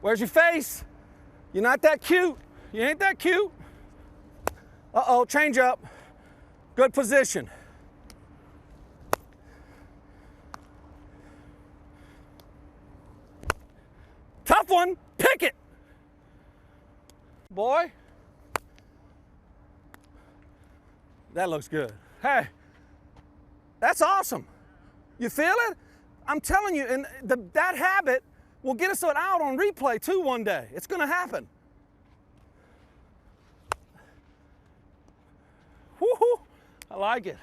Where's your face? You're not that cute. You ain't that cute. Uh-oh, change up. Good position. Tough one, pick it. Boy. That looks good. Hey, that's awesome. You feel it? I'm telling you, and that habit will get us out on replay too one day. It's gonna happen. Woo-hoo, I like it.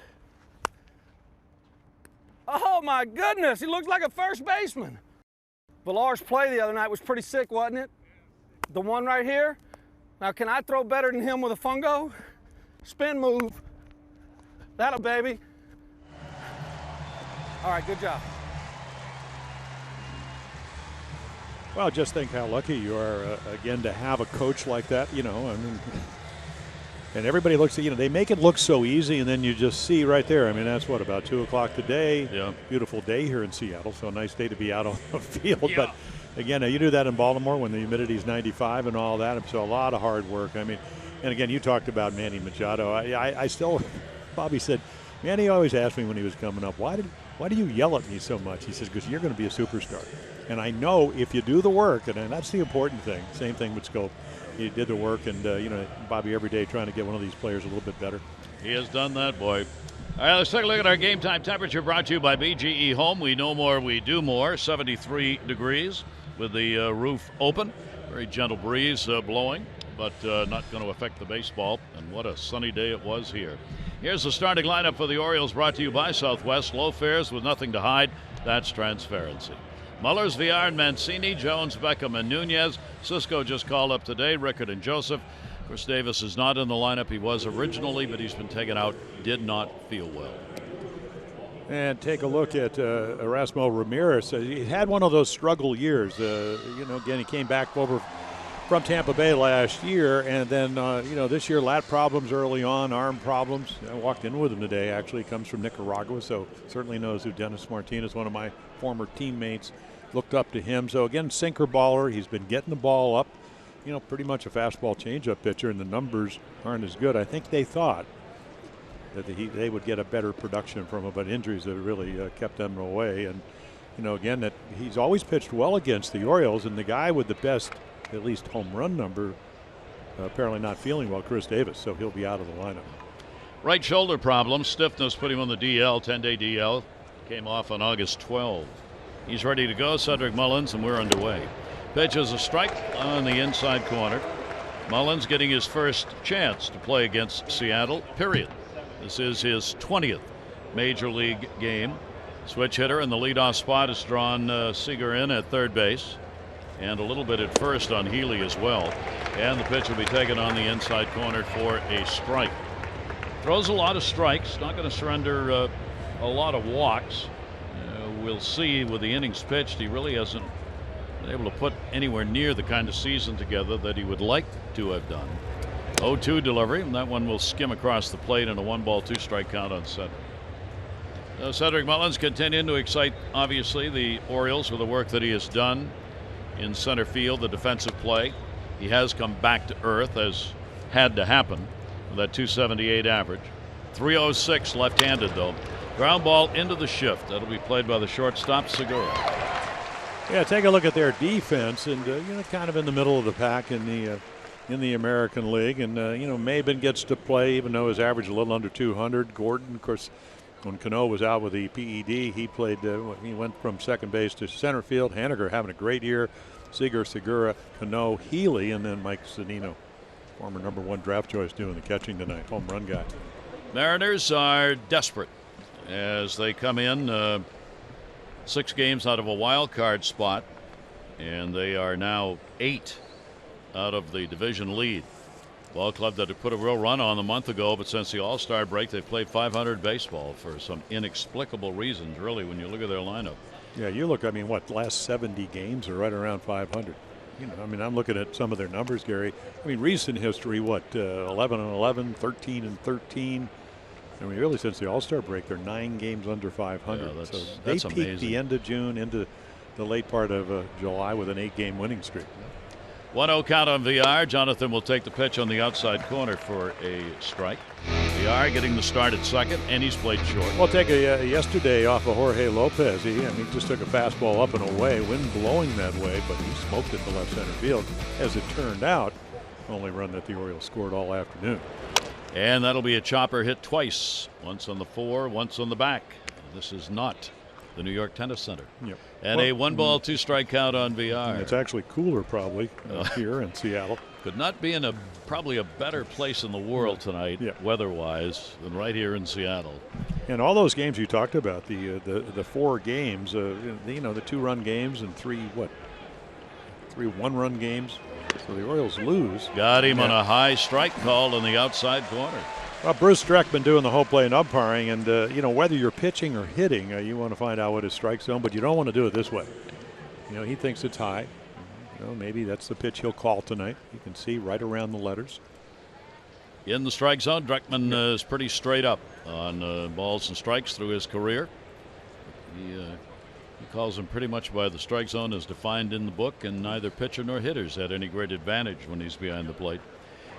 Oh my goodness, he looks like a first baseman. Villar's play the other night was pretty sick, wasn't it? The one right here. Now, can I throw better than him with a fungo? Spin move. That'll, baby. All right, good job. Well, just think how lucky you are, again, to have a coach like that, you know. I mean, and everybody looks at, you know, they make it look so easy, and then you just see right there. I mean, that's what, about 2 o'clock today. Yeah. Beautiful day here in Seattle, so a nice day to be out on the field. Yeah. But again, you do that in Baltimore when the humidity is 95 and all that. So a lot of hard work. I mean, and again, you talked about Manny Machado. I still, Bobby said, Manny always asked me when he was coming up, why do you yell at me so much? He says, because you're going to be a superstar. And I know if you do the work, and that's the important thing. Same thing with Scope. He did the work, and, you know, Bobby every day trying to get one of these players a little bit better. He has done that, boy. All right, let's take a look at our game time temperature brought to you by BGE Home. We know more, we do more. 73 degrees with the roof open. Very gentle breeze blowing, but not going to affect the baseball. And what a sunny day it was here. Here's the starting lineup for the Orioles, brought to you by Southwest. Low fares with nothing to hide. That's transparency. Mullers, Villar, and Mancini, Jones, Beckham, and Nunez. Cisco just called up today. Rickard and Joseph. Chris Davis is not in the lineup. He was originally, but he's been taken out. Did not feel well. And take a look at Erasmo Ramirez. He had one of those struggle years. You know, again, he came back over from Tampa Bay last year, and then, you know, this year, lat problems early on, arm problems. I walked in with him today, actually. He comes from Nicaragua, so certainly knows who Dennis Martinez, one of my former teammates, looked up to him. So, again, sinker baller. He's been getting the ball up. You know, pretty much a fastball changeup pitcher, and the numbers aren't as good. I think they thought that they would get a better production from him, but injuries have really kept them away. And, you know, again, that he's always pitched well against the Orioles, and the guy with the best, at least home run number, apparently not feeling well, Chris Davis, so he'll be out of the lineup. Right shoulder problem, stiffness put him on the DL, 10-day DL. Came off on August 12. He's ready to go, Cedric Mullins, and we're underway. Pitch is a strike on the inside corner. Mullins getting his first chance to play against Seattle, period. This is his 20th Major League game. Switch hitter in the leadoff spot has drawn Seager in at third base, and a little bit at first on Healy as well. And the pitch will be taken on the inside corner for a strike. Throws a lot of strikes, not going to surrender a lot of walks. We'll see with the innings pitched, he really hasn't been able to put anywhere near the kind of season together that he would like to have done. 0-2 delivery, and that one will skim across the plate in a 1-ball, 2-strike count on Cedric. Cedric Mullins continuing to excite, obviously, the Orioles with the work that he has done in center field, the defensive play. He has come back to earth, as had to happen, with that 278 average. 306 left-handed, though. Ground ball into the shift. That'll be played by the shortstop, Segura. Yeah, take a look at their defense, and you know, kind of in the middle of the pack in the American League. And you know, Maben gets to play, even though his average is a little under 200. Gordon, of course, when Cano was out with the PED, he played. He went from second base to center field. Haniger having a great year. Seager, Segura, Cano, Healy, and then Mike Zunino, former #1 draft choice, doing the catching tonight. Home run guy. Mariners are desperate as they come in 6 games out of a wild card spot, and they are now 8 out of the division lead. Ball club that had put a real run on a month ago, but since the All-Star break, they've played .500 baseball for some inexplicable reasons, really, when you look at their lineup. Yeah, you look, I mean, what, last 70 games are right around 500. You know, I mean, I'm looking at some of their numbers, Gary. I mean, recent history, what, 11-11, 13-13. I mean, really, since the All-Star break, they're 9 games under 500. Yeah, that's peaked amazing. The end of June into the late part of July with an 8-game winning streak. 1-0 count on VR. Jonathan will take the pitch on the outside corner for a strike. VR getting the start at second, and he's played short. Well, take a yesterday off of Jorge Lopez. He just took a fastball up and away, wind blowing that way, but he smoked it to left center field. As it turned out, only run that the Orioles scored all afternoon. And that'll be a chopper hit twice, once on the 4, once on the back. This is not the New York Tennis Center. Yep. And a 1-ball, 2-strike count on VR. It's actually cooler probably here in Seattle. Could not be in probably a better place in the world tonight, weather-wise, than right here in Seattle. And all those games you talked about, the 4 games, the 2-run games and 3 one-run games. So the Orioles lose. Got him on a high strike call in the outside corner. Well, Bruce Streck been doing the whole play and umpiring, and whether you're pitching or hitting, you want to find out what his strike zone, but you don't want to do it this way. He thinks it's high. Maybe that's the pitch he'll call tonight. You can see right around the letters. In the strike zone, Dreckman is pretty straight up on balls and strikes through his career. He calls them pretty much by the strike zone as defined in the book, and neither pitcher nor hitters had any great advantage when he's behind the plate.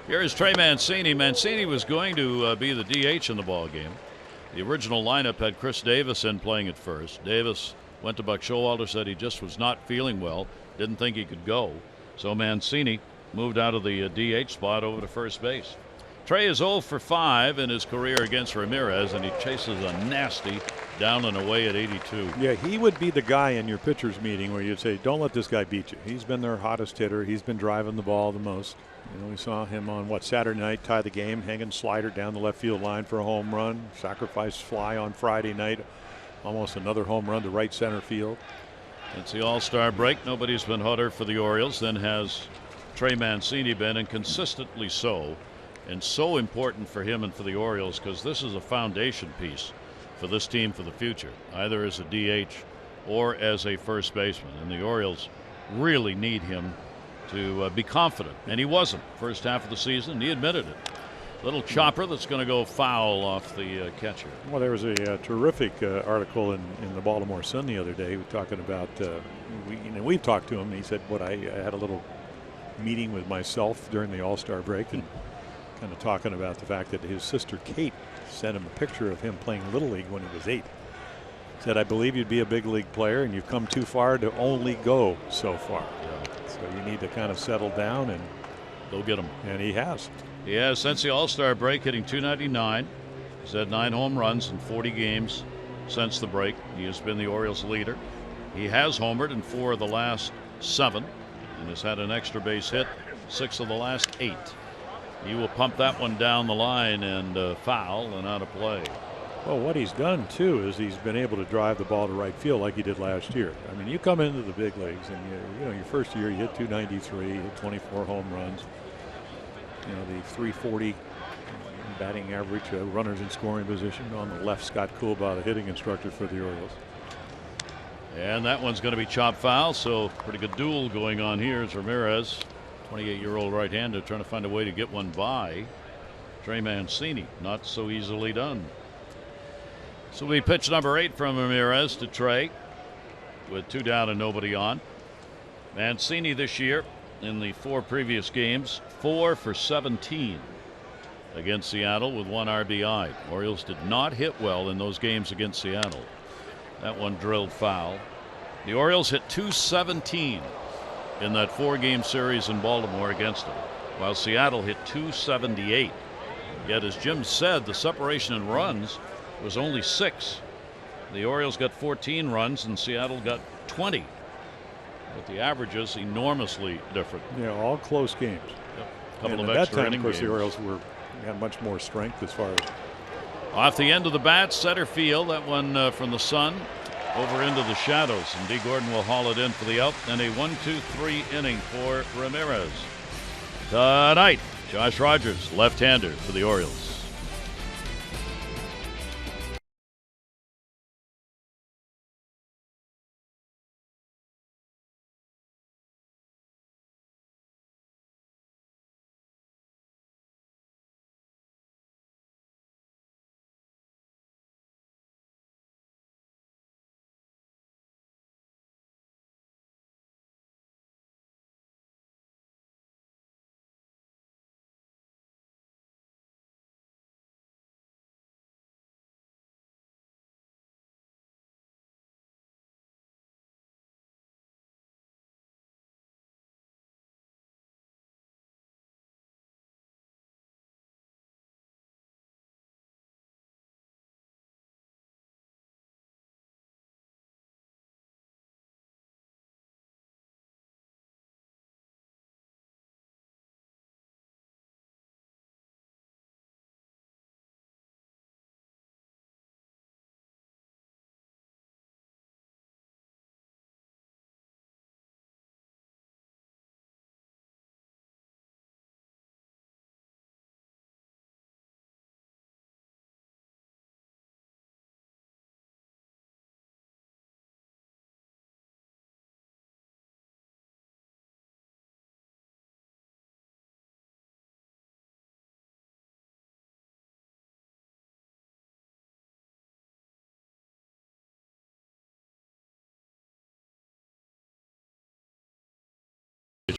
Here is Trey Mancini. Mancini was going to be the DH in the ball game. The original lineup had Chris Davis in playing at first. Davis went to Buck Showalter, said he just was not feeling well, didn't think he could go. So Mancini moved out of the DH spot over to first base. Trey is 0 for 5 in his career against Ramirez, and he chases a nasty down and away at 82. Yeah, he would be the guy in your pitchers meeting where you'd say, don't let this guy beat you. He's been their hottest hitter. He's been driving the ball the most. We saw him on Saturday night, tie the game, hanging slider down the left field line for a home run. Sacrifice fly on Friday night, almost another home run to right center field. It's the All-Star break. Nobody's been hotter for the Orioles than has Trey Mancini been, and consistently so. And so important for him and for the Orioles, because this is a foundation piece for this team for the future, either as a DH or as a first baseman. And the Orioles really need him to be confident. And he wasn't first half of the season. He admitted it. Little chopper that's going to go foul off the catcher. Well, there was a terrific article in the Baltimore Sun the other day talking about, we've talked to him, and he said, I had a little meeting with myself during the All-Star break, and kind of talking about the fact that his sister Kate sent him a picture of him playing Little League when he was 8. Said, I believe you'd be a big league player, and you've come too far to only go so far. So you need to kind of settle down and go get him. And he has. He has since the All-Star break, hitting .299. He's had 9 home runs in 40 games since the break. He has been the Orioles' leader. He has homered in 4 of the last 7 and has had an extra base hit 6 of the last 8. He will pump that one down the line and foul and out of play. Well, what he's done too is he's been able to drive the ball to right field like he did last year. I mean, you come into the big leagues and your first year you hit .293, you hit 24 home runs. The .340 batting average, runners in scoring position. On the left, Scott Coolbaugh, the hitting instructor for the Orioles. And that one's going to be chopped foul, so pretty good duel going on here as Ramirez, 28-year-old right-hander, trying to find a way to get one by Trey Mancini. Not so easily done. So we pitch number 8 from Ramirez to Trey with 2 down and nobody on. Mancini this year in the 4 previous games, 4 for 17 against Seattle with 1 RBI. Orioles did not hit well in those games against Seattle. That one drilled foul. The Orioles hit .217 in that 4-game series in Baltimore against them, while Seattle hit .278. Yet, as Jim said, the separation in runs was only 6. The Orioles got 14 runs and Seattle got 20. But the average is enormously different. Yeah, all close games. Yep. Couple and of at extra that time, inning of course, games. the Orioles had much more strength as far as. Off the end of the bat, center field. That one from the sun over into the shadows, and D. Gordon will haul it in for the out. And a 1-2-3 inning for Ramirez. Tonight, Josh Rogers, left-hander for the Orioles.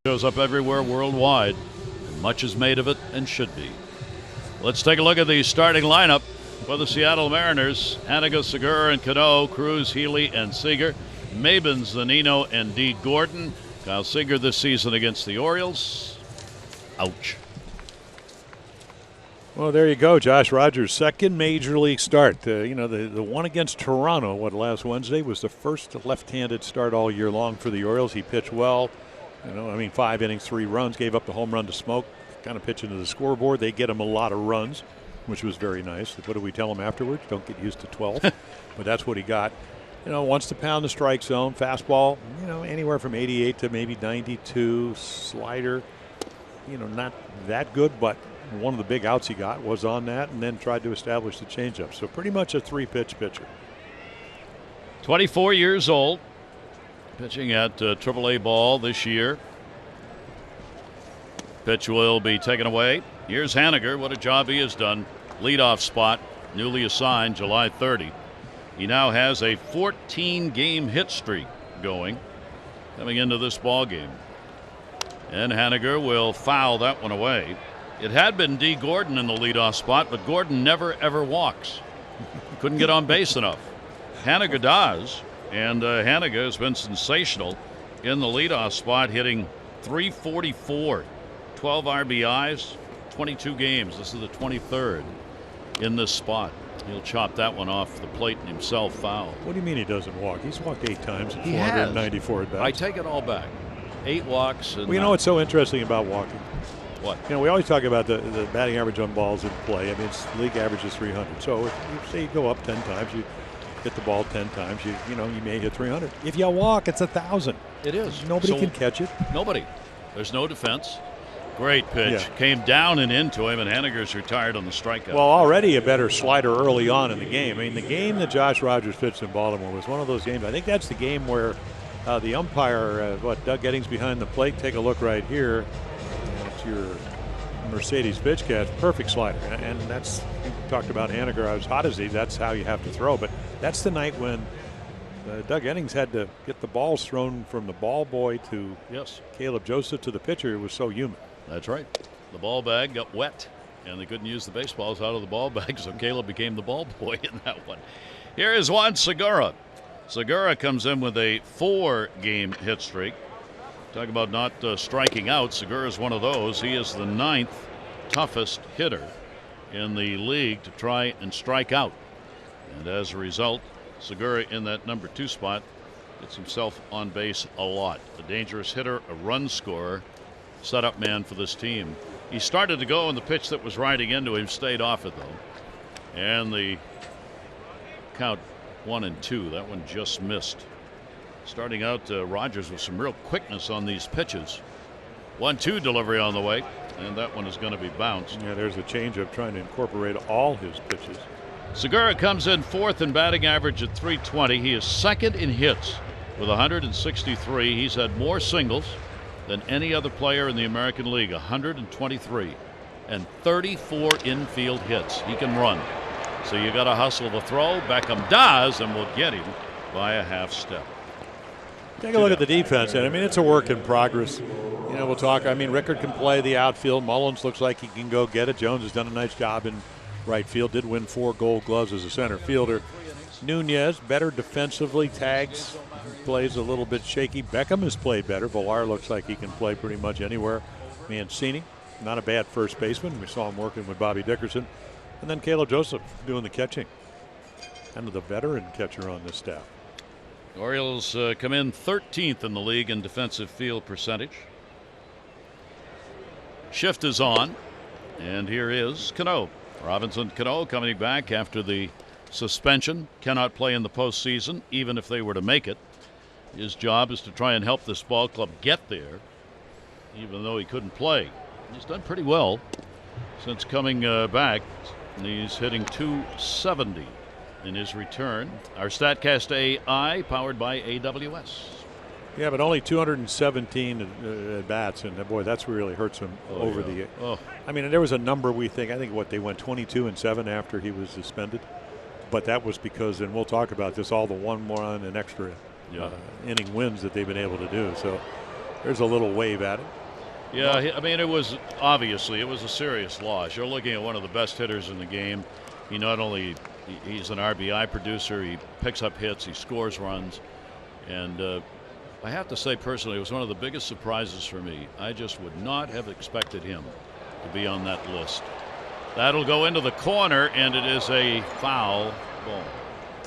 Shows up everywhere worldwide, and much is made of it and should be. Let's take a look at the starting lineup for the Seattle Mariners. Haniga, Segura, and Cano, Cruz, Healy, and Seager. Mabins, Zanino, and D. Gordon. Kyle Seager this season against the Orioles. Ouch. Well, there you go. Josh Rogers' second major league start. The one against Toronto, last Wednesday, was the first left-handed start all year long for the Orioles. He pitched well. 5 innings, 3 runs, gave up the home run to Smoke, kind of pitching to the scoreboard. They get him a lot of runs, which was very nice. What do we tell him afterwards? Don't get used to 12. But that's what he got. Wants to pound the strike zone. Fastball, anywhere from 88 to maybe 92. Slider, not that good, but one of the big outs he got was on that, and then tried to establish the changeup. So pretty much a 3-pitch pitcher. 24 years old, pitching at AAA ball this year. Pitch will be taken away. Here's Haniger. What a job he has done. Leadoff spot, newly assigned July 30. He now has a 14-game hit streak going coming into this ball game. And Haniger will foul that one away. It had been D. Gordon in the leadoff spot, but Gordon never, ever walks. Couldn't get on base enough. Haniger does, and Haniger has been sensational in the leadoff spot, hitting .344, 12 RBIs, 22 games. This is the 23rd in this spot. He'll chop that one off the plate and himself foul. What do you mean he doesn't walk? He's walked 8 times in 494 at bats. I take it all back. 8 walks. And what's so interesting about walking? What? We always talk about the batting average on balls in play. It's league average is 300. So if you say you go up 10 times, you hit the ball 10 times, you may hit 300. If you walk, it's 1,000. It is. Nobody can catch it. Nobody. There's no defense. Great pitch. Yeah. Came down and into him, and Haniger's retired on the strikeout. Well, already a better slider early on in the game. The game that Josh Rogers pitched in Baltimore was one of those games. I think that's the game where the umpire, Doug Eddings behind the plate, take a look right here. It's your Mercedes pitch catch, perfect slider. And that's, you talked about Haniger, as hot as he, that's how you have to throw. But that's the night when Doug Eddings had to get the balls thrown from the ball boy to Caleb Joseph to the pitcher. It was so humid. That's right. The ball bag got wet, and they couldn't use the baseballs out of the ball bag, so Caleb became the ball boy in that one. Here is Juan Segura. Segura comes in with a 4-game hit streak. Talk about not striking out. Segura is one of those. He is the 9th toughest hitter in the league to try and strike out. And as a result, Segura in that number 2 spot gets himself on base a lot. A dangerous hitter, a run scorer, setup man for this team. He started to go, and the pitch that was riding into him stayed off it, though. And the count 1-2. That one just missed. Starting out, Rogers with some real quickness on these pitches. 1-2 delivery on the way, and that one is going to be bounced. Yeah, there's a changeup trying to incorporate all his pitches. Segura comes in 4th in batting average at .320. He is 2nd in hits with 163. He's had more singles than any other player in the American League, 123, and 34 infield hits. He can run. So you got to hustle the throw. Beckham does, and will get him by a half step. Take a look at the defense, and it's a work in progress. We'll talk. Rickard can play the outfield. Mullins looks like he can go get it. Jones has done a nice job in right field. Did win 4 Gold Gloves as a center fielder. Nunez better defensively. Tags plays a little bit shaky. Beckham has played better. Villar looks like he can play pretty much anywhere. Mancini, not a bad first baseman. We saw him working with Bobby Dickerson. And then Caleb Joseph doing the catching. Kind of the veteran catcher on this staff. Orioles come in 13th in the league in defensive field percentage. Shift is on, and here is Cano. Robinson Cano coming back after the suspension. Cannot play in the postseason, even if they were to make it. His job is to try and help this ball club get there, even though he couldn't play. He's done pretty well since coming back. He's hitting .270 in his return. Our StatCast AI powered by AWS. Yeah, but only 217 at bats, and boy, that's what really hurts him over the. There was a number I think they went 22-7 after he was suspended, but that was because, and we'll talk about this, all the 1-1 and extra inning wins that they've been able to do. So There's a little wave at it. Yeah, I mean, it was a serious loss. You're looking at one of the best hitters in the game. He not only he's an RBI producer, he picks up hits, he scores runs, and I have to say personally, it was one of the biggest surprises for me. I just would not have expected him to be on that list. That'll go into the corner, and it is a foul ball.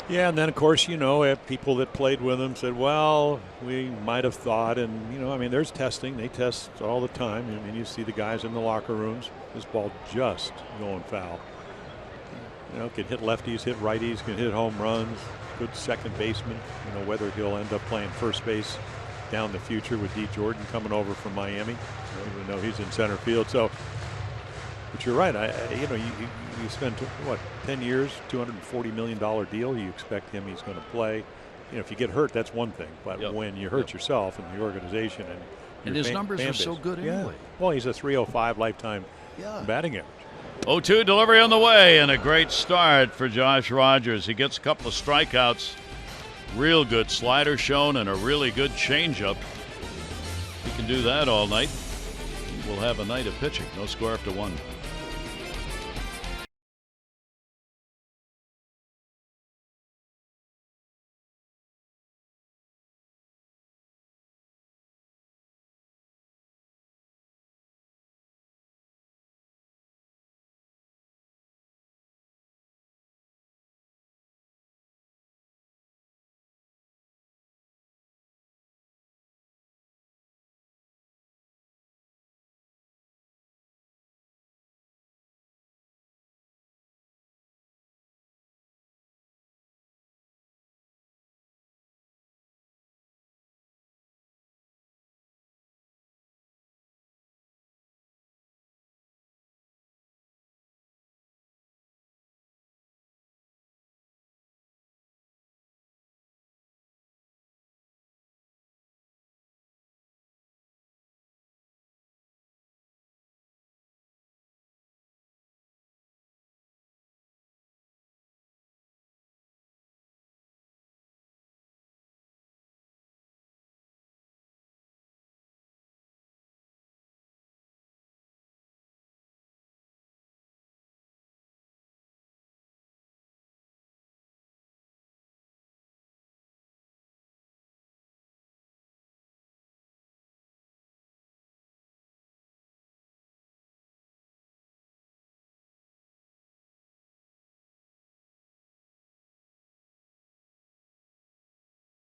Yeah, and then of course, people that played with him said, well, we might have thought, and I mean, there's testing. They test all the time. I mean, you see the guys in the locker rooms. This ball just going foul. Can hit lefties, hit righties, can hit home runs. Good second baseman. Whether he'll end up playing first base down the future with D. Jordan coming over from Miami, even though he's in center field. So, but you're right. You spend 10 years, $240 million deal. You expect him. He's going to play. If you get hurt, that's one thing. But when you hurt yourself and the organization and his numbers are so good anyway. Well, he's a .305 lifetime batting average. 0-2 delivery on the way, and a great start for Josh Rogers. He gets a couple of strikeouts. Real good slider shown and a really good changeup. He can do that all night. We'll have a night of pitching. No score after 1.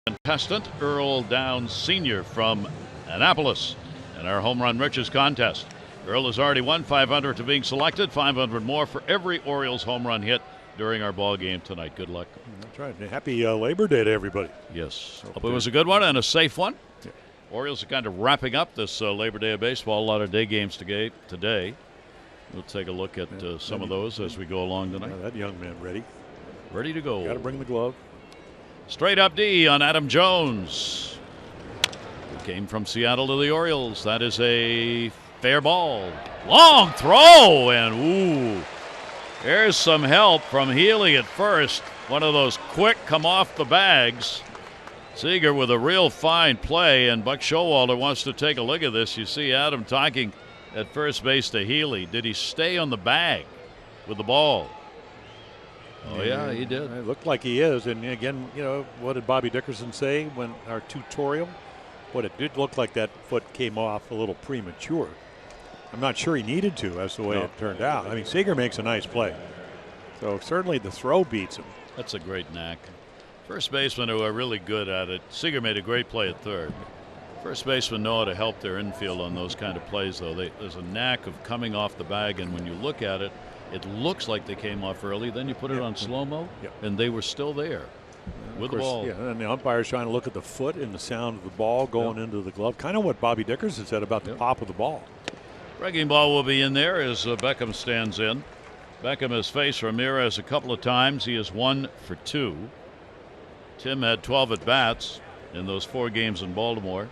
Contestant Earl Downs Sr. from Annapolis in our Home Run Riches contest. Earl has already won 500 to being selected, 500 more for every Orioles home run hit during our ball game tonight. Good luck. That's right. Happy Labor Day to everybody. Yes. Hope it was a good one and a safe one. Yeah. Orioles are kind of wrapping up this Labor Day of baseball. A lot of day games today. We'll take a look at some of those as we go along tonight. That young man ready. Ready to go. Got to bring the glove. Straight up D on Adam Jones. It came from Seattle to the Orioles. That is a fair ball. Long throw, and ooh. There's some help from Healy at first. One of those quick come off the bags. Seager with a real fine play, and Buck Showalter wants to take a look at this. You see Adam talking at first base to Healy. Did he stay on the bag with the ball? Oh, yeah, he did. It looked like he is. And again, what did Bobby Dickerson say when our tutorial? What it did look like that foot came off a little premature. I'm not sure he needed to. That's the way it turned out. I mean, Seager makes a nice play. So certainly the throw beats him. That's a great knack. First basemen who are really good at it. Seager made a great play at third. First basemen know how to help their infield on those kind of plays, though. There's a knack of coming off the bag, and when you look at it, it looks like they came off early. Then you put it on slow-mo, and they were still there with the ball. Yeah, and the umpire's trying to look at the foot and the sound of the ball going into the glove. Kind of what Bobby Dickerson said about the pop of the ball. Breaking ball will be in there as Beckham stands in. Beckham has faced Ramirez a couple of times. He is 1 for 2. Tim had 12 at-bats in those 4 games in Baltimore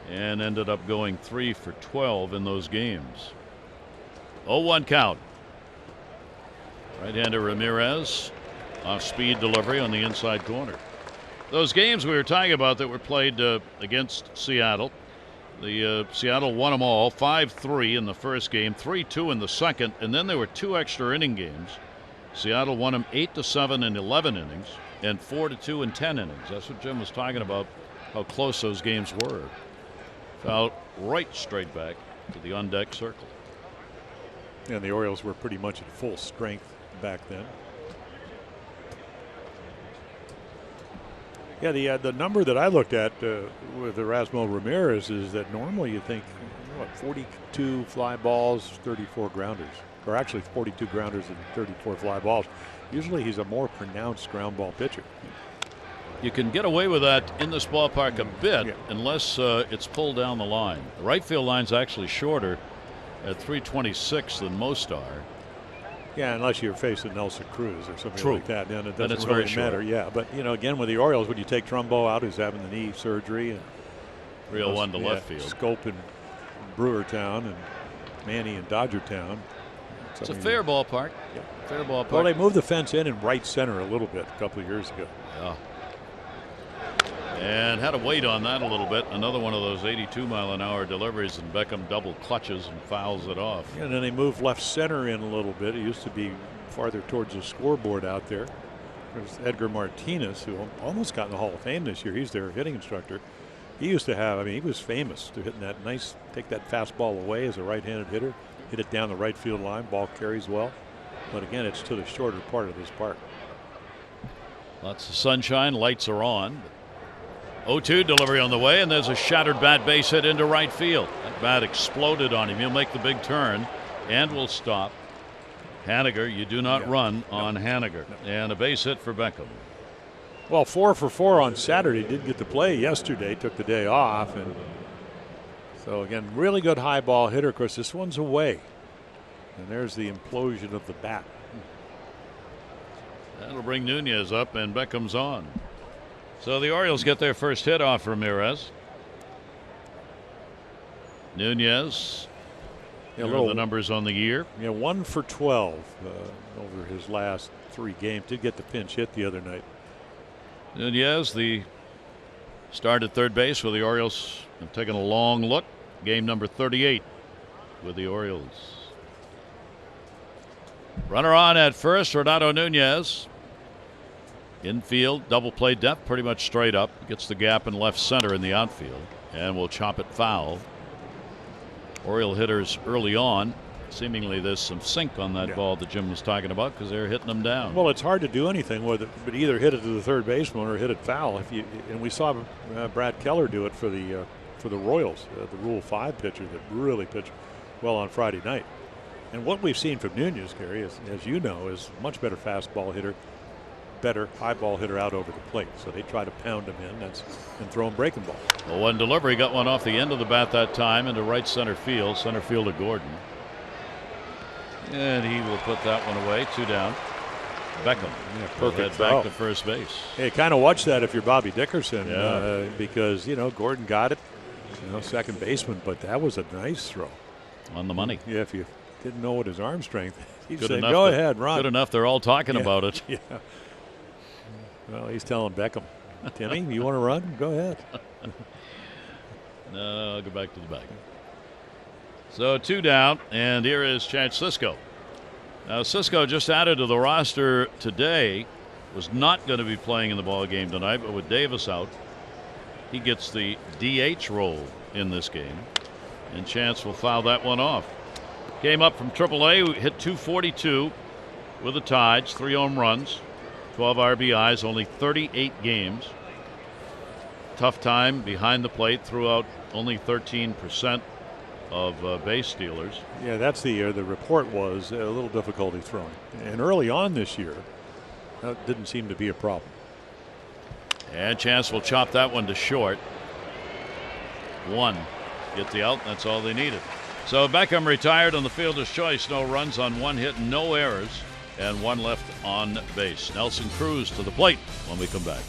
and ended up going 3 for 12 in those games. 0-1 count. Right-hander Ramirez, off-speed delivery on the inside corner. Those games we were talking about that were played against Seattle, Seattle won them all, 5-3 in the first game, 3-2 in the second, and then there were 2 extra inning games. Seattle won them 8-7 in 11 innings and 4-2 in 10 innings. That's what Jim was talking about, how close those games were. Foul right straight back to the on-deck circle. And the Orioles were pretty much at full strength back then. Yeah, the number that I looked at with Erasmo Ramirez is that normally you think, 42 fly balls, 34 grounders, or actually 42 grounders and 34 fly balls. Usually he's a more pronounced ground ball pitcher. You can get away with that in this ballpark a bit, unless it's pulled down the line. The right field line's actually shorter at 326 than most are. Yeah, unless you're facing Nelson Cruz or something like that, then it doesn't really matter. short. Yeah, but again with the Orioles, when you take Trumbo out, who's having the knee surgery, and 301 to left field. Scope in Brewertown and Manny in Dodgertown. It's a fair ballpark. Yeah. Fair ballpark. Well, they moved the fence in right center a little bit a couple of years ago. Yeah. And had to wait on that a little bit. Another one of those 82-mile-an-hour deliveries, and Beckham double clutches and fouls it off. Yeah, and then they moved left center in a little bit. It used to be farther towards the scoreboard out there. There's Edgar Martinez, who almost got in the Hall of Fame this year. He's their hitting instructor. He used to have, he was famous to hitting that nice, take that fastball away as a right-handed hitter, hit it down the right field line. Ball carries well. But again, it's to the shorter part of this park. Lots of sunshine. Lights are on. 0-2 delivery on the way, and there's a shattered bat base hit into right field. That bat exploded on him. He'll make the big turn and will stop. Haniger, you do not run on Haniger. And a base hit for Beckham. Well, 4 for 4 on Saturday. Didn't get to play yesterday. Took the day off. And so, again, really good high ball hitter. Of course, this one's away. And there's the implosion of the bat. That'll bring Nunez up, and Beckham's on. So the Orioles get their first hit off Ramirez. Nunez. Here are the numbers on the year. Yeah, 1 for 12 over his last 3 games. Did get the pinch hit the other night. Nunez, the start at third base with the Orioles, have taken a long look. Game number 38 with the Orioles. Runner on at first, Renato Nunez. Infield, double play depth, pretty much straight up. Gets the gap in left center in the outfield, and will chop it foul. Oriole hitters early on. Seemingly there's some sink on that ball that Jim was talking about, because they're hitting them down. Well, it's hard to do anything with it, but either hit it to the third baseman or hit it foul. And we saw Brad Keller do it for the Royals, the Rule 5 pitcher that really pitched well on Friday night. And what we've seen from Nunez, Gary, as you know, is a much better fastball hitter, better high ball hitter out over the plate. So they try to pound him in and throw him breaking balls. Well, one delivery got one off the end of the bat that time into right center fielder Gordon. And he will put that one away. 2 down. Beckham. Yeah, perfect. Back to first base. Hey, kind of watch that if you're Bobby Dickerson, because Gordon got it, second baseman, but that was a nice throw. On the money. Yeah, if you didn't know what his arm strength, he'd good say, enough go ahead, run. Good enough. They're all talking about it. Yeah. Well, he's telling Beckham, Timmy, you want to run? Go ahead. No, I'll go back to the bag. So 2 down, and here is Chad Sisco. Now Sisco just added to the roster today. Was not going to be playing in the ball game tonight, but with Davis out, he gets the DH role in this game, and Chance will foul that one off. Came up from AAA, hit 242 with the Tides, 3 home runs, 12 RBIs, only 38 games. Tough time behind the plate, threw out only 13% of base stealers. Yeah, that's the report was a little difficulty throwing. And early on this year, that didn't seem to be a problem. And Chance will chop that one to short. 1. Get the out, that's all they needed. So Beckham retired on the fielder's choice. No runs on 1 hit, no errors, and 1 left on base. Nelson Cruz to the plate when we come back.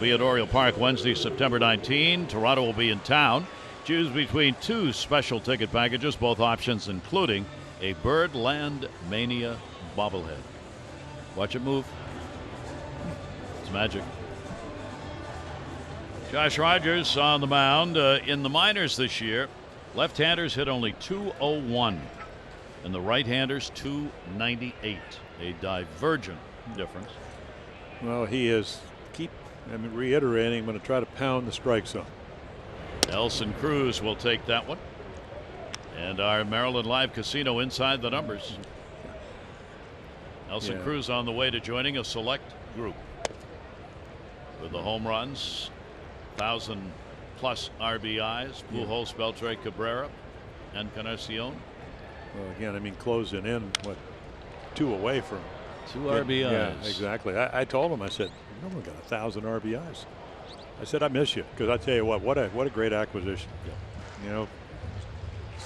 be at Oriole Park Wednesday, September 19. Toronto will be in town. Choose between 2 special ticket packages, both options including a Birdland Mania bobblehead. Watch it move. It's magic. Josh Rogers on the mound. In the minors this year, left-handers hit only .201 and the right-handers .298. A divergent difference. Well, he is reiterating, I'm going to try to pound the strike zone. Nelson Cruz will take that one. And our Maryland Live Casino inside the numbers. Nelson Cruz on the way to joining a select group with the home runs, 1,000+ RBIs, Pujols, Beltre, Cabrera, and Encarnacion. Well, again, closing in 2 away from 2 RBIs. Yeah, exactly. I told him, I said, no one got 1,000 RBIs. I said, I miss you, because I tell you what a great acquisition. Yeah.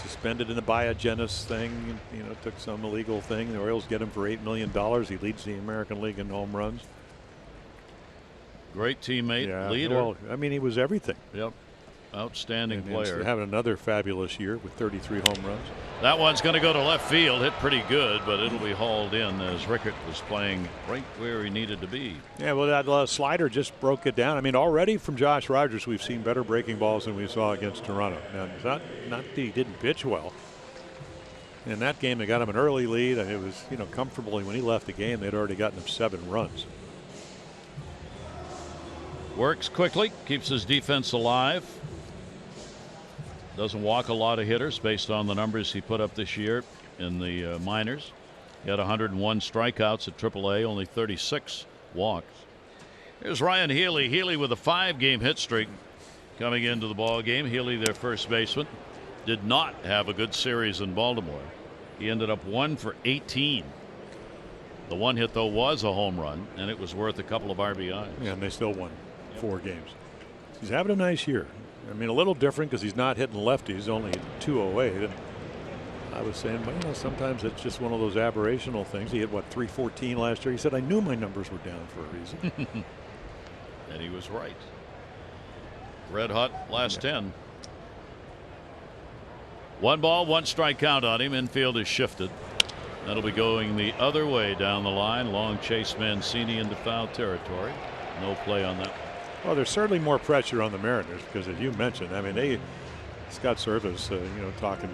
Suspended in the biogenesis thing, took some illegal thing. The Orioles get him for $8 million. He leads the American League in home runs. Great teammate, leader. Well, he was everything. Yep. Outstanding player. Having another fabulous year with 33 home runs. That one's going to go to left field. Hit pretty good, but it'll be hauled in as Rickett was playing right where he needed to be. Yeah, well, that slider just broke it down. Already from Josh Rogers, we've seen better breaking balls than we saw against Toronto. Now, it's not that he didn't pitch well. In that game, they got him an early lead, and it was, comfortably when he left the game, they'd already gotten him 7 runs. Works quickly, keeps his defense alive. Doesn't walk a lot of hitters based on the numbers he put up this year in the minors. He had 101 strikeouts at AAA, only 36 walks. Here's Ryan Healy. Healy with a 5-game hit streak coming into the ball game. Healy, their first baseman, did not have a good series in Baltimore. He ended up 1 for 18. The one hit, though, was a home run, and it was worth a couple of RBIs. Yeah, and they still won 4 games. He's having a nice year. A little different because he's not hitting lefties, only 208. And I was saying, well, sometimes it's just one of those aberrational things. He hit 314 last year. He said, I knew my numbers were down for a reason. And he was right. Red hot last 10. 1 ball, 1 strike count on him. Infield is shifted. That'll be going the other way down the line. Long chase Mancini into foul territory. No play on that. Well, there's certainly more pressure on the Mariners because, as you mentioned, Scott Servais, talking,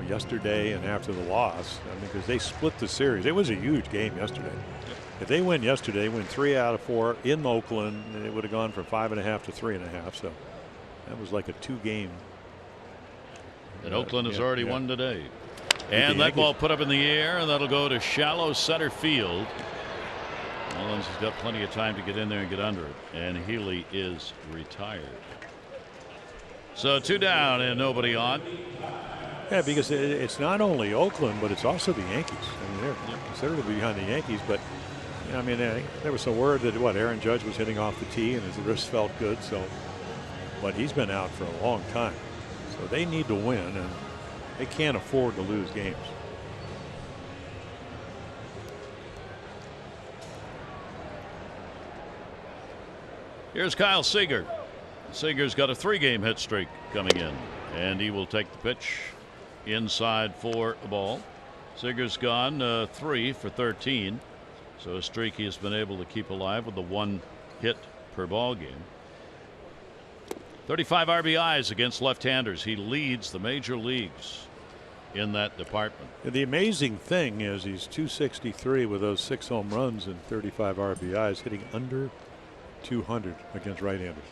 yesterday and after the loss, because they split the series. It was a huge game yesterday. If they win yesterday, win 3 out of 4 in Oakland, it would have gone from 5.5 to 3.5. So that was like a 2-game. And Oakland has already won today. And that ball put up in the air, and that'll go to shallow center field. Mullins has got plenty of time to get in there and get under it. And Healy is retired. So 2 down and nobody on. Yeah, because it's not only Oakland, but it's also the Yankees. They're considered to be behind the Yankees, but there was some word that Aaron Judge was hitting off the tee and his wrist felt good. So, but he's been out for a long time. So they need to win, and they can't afford to lose games. Here's Kyle Seager. Seager's got a 3-game hit streak coming in, and he will take the pitch inside for a ball. Seager's gone 3 for 13, so a streak he has been able to keep alive with the 1 hit per ball game. 35 RBIs against left-handers. He leads the major leagues in that department. The amazing thing is he's 263 with those 6 home runs and 35 RBIs, hitting under 200 against right-handers.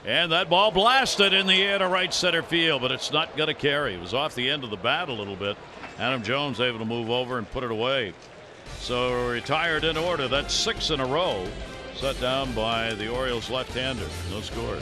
And that ball blasted in the air to right center field, but it's not going to carry. It was off the end of the bat a little bit. Adam Jones able to move over and put it away. So retired in order. That's 6 in a row set down by the Orioles left-hander. No score.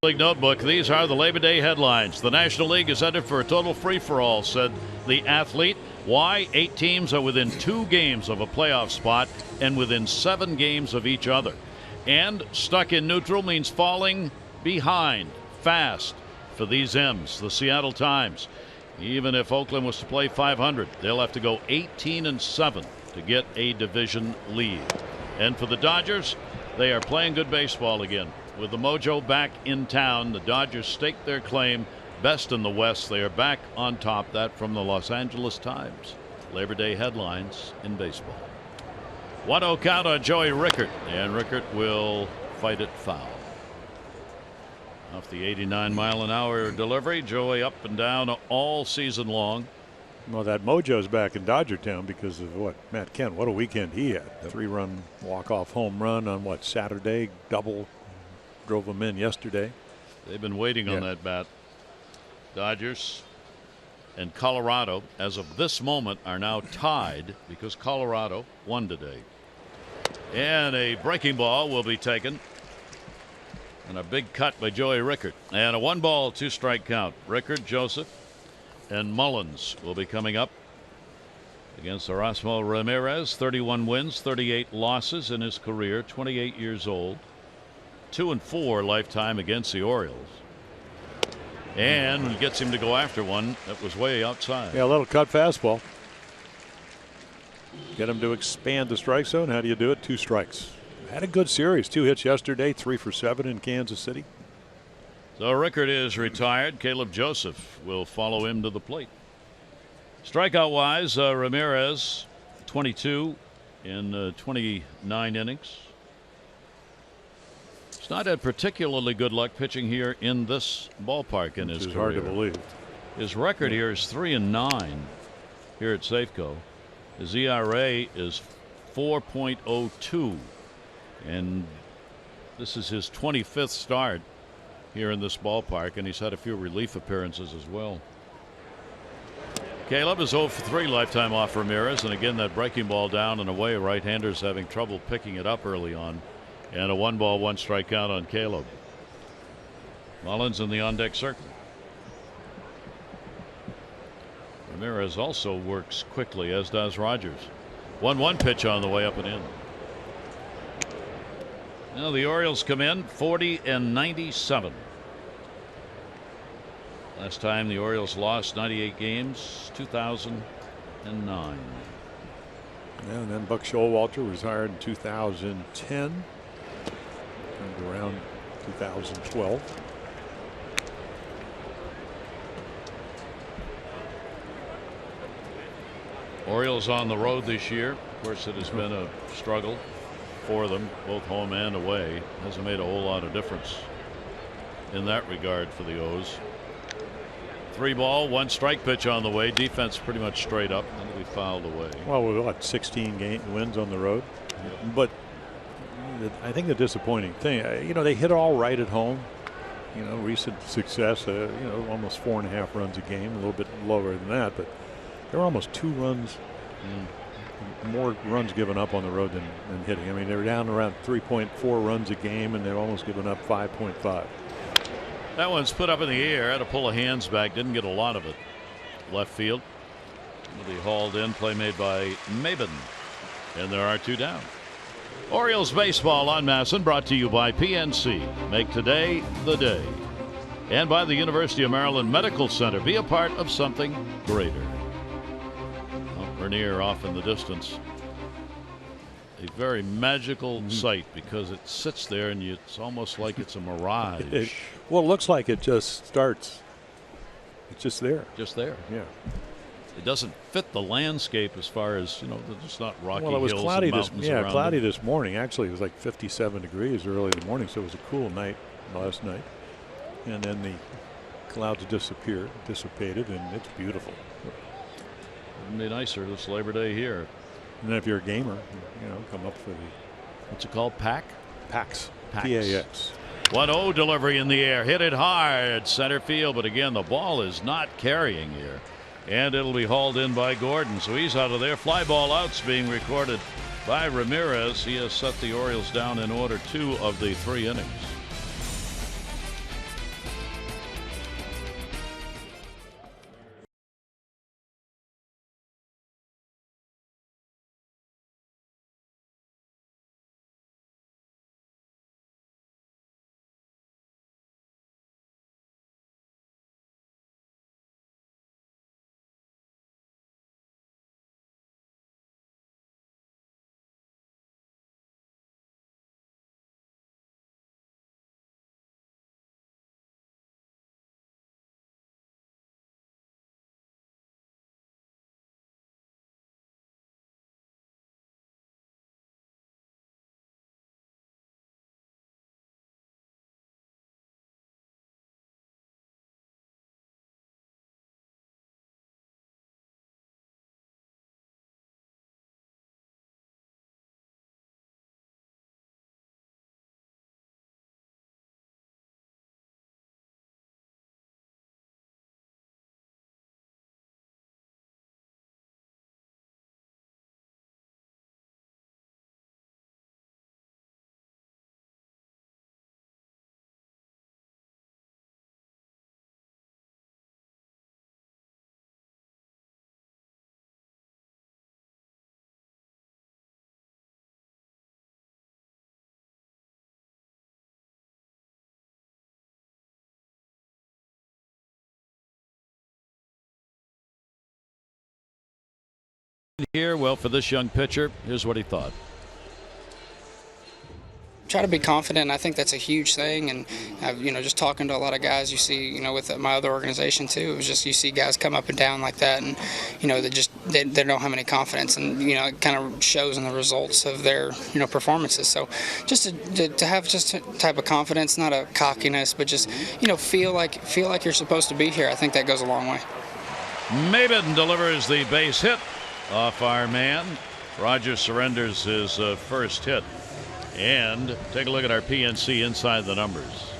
League Notebook. These are the Labor Day headlines. The National League is headed for a total free-for-all, said the athlete. Why? 8 teams are within 2 games of a playoff spot and within 7 games of each other. And stuck in neutral means falling behind fast for these M's. The Seattle Times. Even if Oakland was to play 500, they'll have to go 18-7 to get a division lead. And for the Dodgers, they are playing good baseball again. With the mojo back in town, the Dodgers stake their claim best in the West. They are back on top. That from the Los Angeles Times. Labor Day headlines in baseball. 1-0 count on Joey Rickert, and Rickert will fight it foul. Off the 89-mile-an-hour delivery, Joey up and down all season long. Well, that mojo's back in Dodger Town because of what? Matt Kent, what a weekend he had. 3-run walk-off home run on what, Saturday, double, drove him in yesterday. They've been waiting on that bat. Dodgers and Colorado, as of this moment, are now tied because Colorado won today. And a breaking ball will be taken. And a big cut by Joey Rickert. And a 1-ball, 2-strike count. Rickert, Joseph, and Mullins will be coming up against Erasmo Ramirez. 31 wins, 38 losses in his career. 28 years old. 2-4 lifetime against the Orioles. And gets him to go after one that was way outside. Yeah, a little cut fastball. Get him to expand the strike zone. How do you do it? 2 strikes. Had a good series. 2 hits yesterday, 3 for 7 in Kansas City. So Rickert is retired. Caleb Joseph will follow him to the plate. Strikeout wise, Ramirez 22 in 29 innings. He's not had particularly good luck pitching here in this ballpark in his career. Hard to believe. His record here is 3-9 here at Safeco. His ERA is 4.02. And this is his 25th start here in this ballpark, and he's had a few relief appearances as well. Caleb is 0 for 3 lifetime off Ramirez, and again that breaking ball down and away. Right-handers having trouble picking it up early on. And a 1-ball, 1-strike count on Caleb. Mullins in the on-deck circle. Ramirez also works quickly, as does Rogers. 1-1 pitch on the way up and in. Now the Orioles come in 40-97. Last time the Orioles lost 98 games, 2009. And then Buck Showalter was hired in 2010. And around 2012. Orioles on the road this year. Of course, it has been a struggle for them, both home and away. Hasn't made a whole lot of difference in that regard for the O's. 3-ball, 1-strike pitch on the way. Defense pretty much straight up. That'll be fouled away. Well, we've got 16 wins on the road. Yep. But I think the disappointing thing, they hit all right at home. Recent success, almost 4.5 runs a game, a little bit lower than that, but there were almost 2 runs, more runs given up on the road than hitting. I mean, they were down around 3.4 runs a game, and they've almost given up 5.5. That one's put up in the air. Had to pull a hands back. Didn't get a lot of it. Left field. Will be hauled in. Play made by Maben. And there are 2 down. Orioles baseball on Masson, brought to you by PNC. Make today the day. And by the University of Maryland Medical Center. Be a part of something greater. Vernier off in the distance. A very magical sight because it sits there and it's almost like it's a mirage. Well, it looks like it just starts. It's just there. Just there. Yeah. It doesn't fit the landscape as far as, it's not rocky hills. Well, it was cloudy cloudy this morning. Actually, it was like 57 degrees early in the morning, so it was a cool night last night. And then the clouds dissipated, and it's beautiful. Wouldn't be nicer this Labor Day here. And then if you're a gamer, come up for the what's it called? PAX. PAX. 1-0 delivery in the air, hit it hard center field, but again the ball is not carrying here, and it'll be hauled in by Gordon. So he's out of there. Fly ball outs being recorded by Ramirez. He has set the Orioles down in order 2 of the 3 innings. here. Well, for this young pitcher, here's what he thought. Try to be confident. I think that's a huge thing, and just talking to a lot of guys you see, with my other organization too, it was just you see guys come up and down like that, and they don't have any confidence, and it kind of shows in the results of their performances. So just to have just a type of confidence, not a cockiness, but just feel like you're supposed to be here. I think that goes a long way. Maben delivers the base hit off our man. Rogers surrenders his first hit. And take a look at our PNC inside the numbers.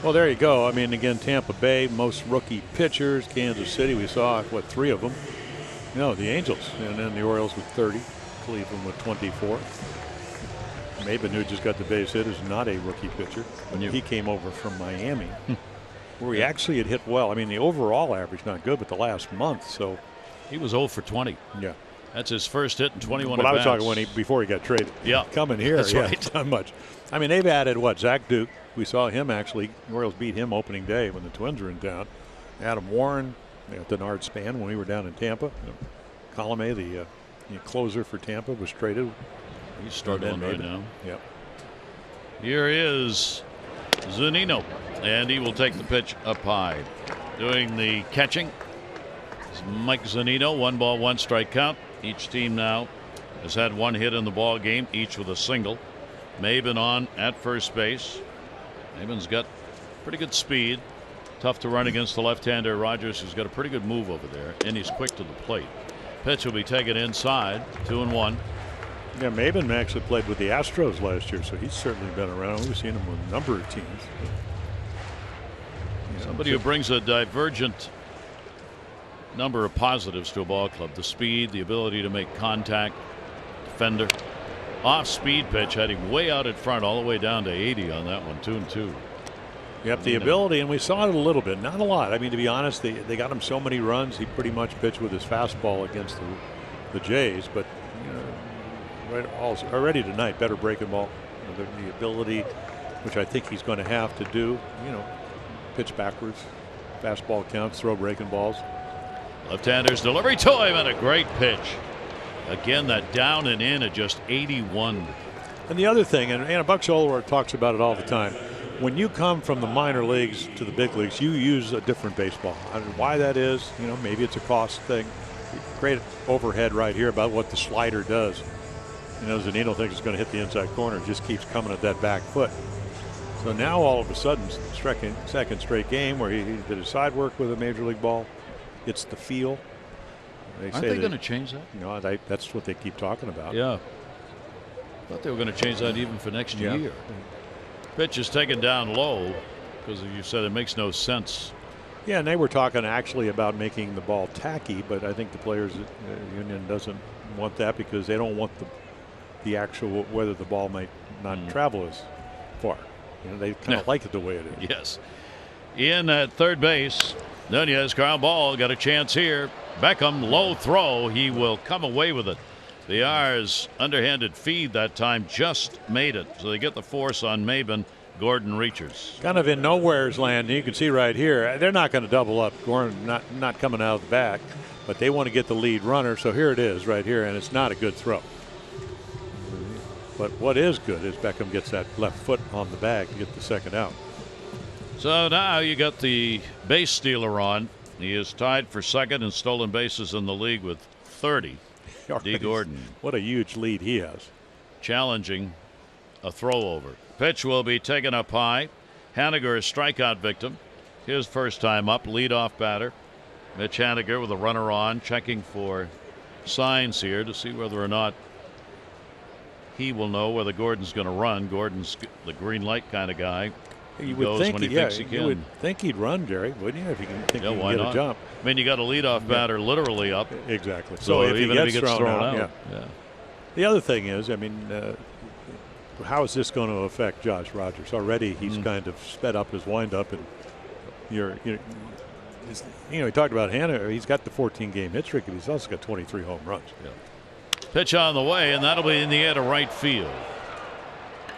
Well, there you go. I mean, again, Tampa Bay, most rookie pitchers. Kansas City, we saw, 3 of them. The Angels, and then the Orioles with 30. Cleveland with 24. Maben, who just got the base hit, is not a rookie pitcher. He came over from Miami, where he actually had hit well. I mean, the overall average not good, but the last month, so. He was 0 for 20. Yeah. That's his first hit in 21 Well, I was at-bats. talking before he got traded. Yeah. Coming here. That's right. Not much. I mean, they've added Zach Duke. We saw him actually. The Orioles beat him opening day when the Twins were in town. Adam Warren, Denard Span when we were down in Tampa. Colome, the closer for Tampa, was traded. He's struggling right now. Yep. Here is Zunino, and he will take the pitch up high. Doing the catching is Mike Zunino. 1 ball, 1 strike count. Each team now has had 1 hit in the ball game, each with a single. Maben on at first base. Maben's got pretty good speed. Tough to run against the left-hander Rogers, who's got a pretty good move over there, and he's quick to the plate. Pitch will be taken inside. 2-1. Yeah, Maben actually played with the Astros last year, so he's certainly been around. We've seen him with a number of teams. Somebody who brings a divergent number of positives to a ball club. The speed, the ability to make contact, defender. Off-speed pitch had him way out in front, all the way down to 80 on that one. 2-2. Yep, the ability, and we saw it a little bit, not a lot. I mean, to be honest, they got him so many runs. He pretty much pitched with his fastball against the Jays, but already tonight, better breaking ball. The ability, which I think he's going to have to do, pitch backwards, fastball counts, throw breaking balls. Left-hander's delivery to him, and a great pitch. Again, that down and in at just 81. And the other thing, and Buck Showalter talks about it all the time, when you come from the minor leagues to the big leagues, you use a different baseball. I don't know why that is. Maybe it's a cost thing. Great overhead right here about what the slider does. Zunino thinks it's going to hit the inside corner. It just keeps coming at that back foot. So now all of a sudden, second straight game where he did his side work with a major league ball. It's the feel. Aren't they going to change that? That's what they keep talking about. Yeah. I thought they were going to change that even for next year. Pitch is taken down low because you said it makes no sense. Yeah, and they were talking actually about making the ball tacky, but I think the players union doesn't want that because they don't want the actual whether the ball might not travel as far. They kind of like it the way it is. Yes. In at third base, Nunez ground ball, got a chance here. Beckham low throw, he will come away with it. The R's underhanded feed that time just made it, so they get the force on Maben. Gordon reaches. Kind of in nowhere's land. You can see right here, they're not going to double up. Gordon not coming out of the back, but they want to get the lead runner. So here it is right here, and it's not a good throw. But what is good is Beckham gets that left foot on the bag to get the second out. So now you got the base stealer on. He is tied for second in stolen bases in the league with 30. D. Gordon. What a huge lead he has. Challenging a throw over. Pitch will be taken up high. Haniger, a strikeout victim. His first time up, leadoff batter. Mitch Haniger with a runner on, checking for signs here to see whether or not he will know whether Gordon's going to run. Gordon's the green light kind of guy. You would think, you would think he'd run, Jerry, wouldn't you? If you can think he can get a jump. I mean, you got a leadoff batter literally up. Exactly. So even if he gets thrown out. Yeah. The other thing is, I mean, how is this going to affect Josh Rogers? Already he's kind of sped up his windup, and he talked about Hannah. He's got the 14-game hit streak, and he's also got 23 home runs. Yeah. Pitch on the way, and that'll be in the air to right field.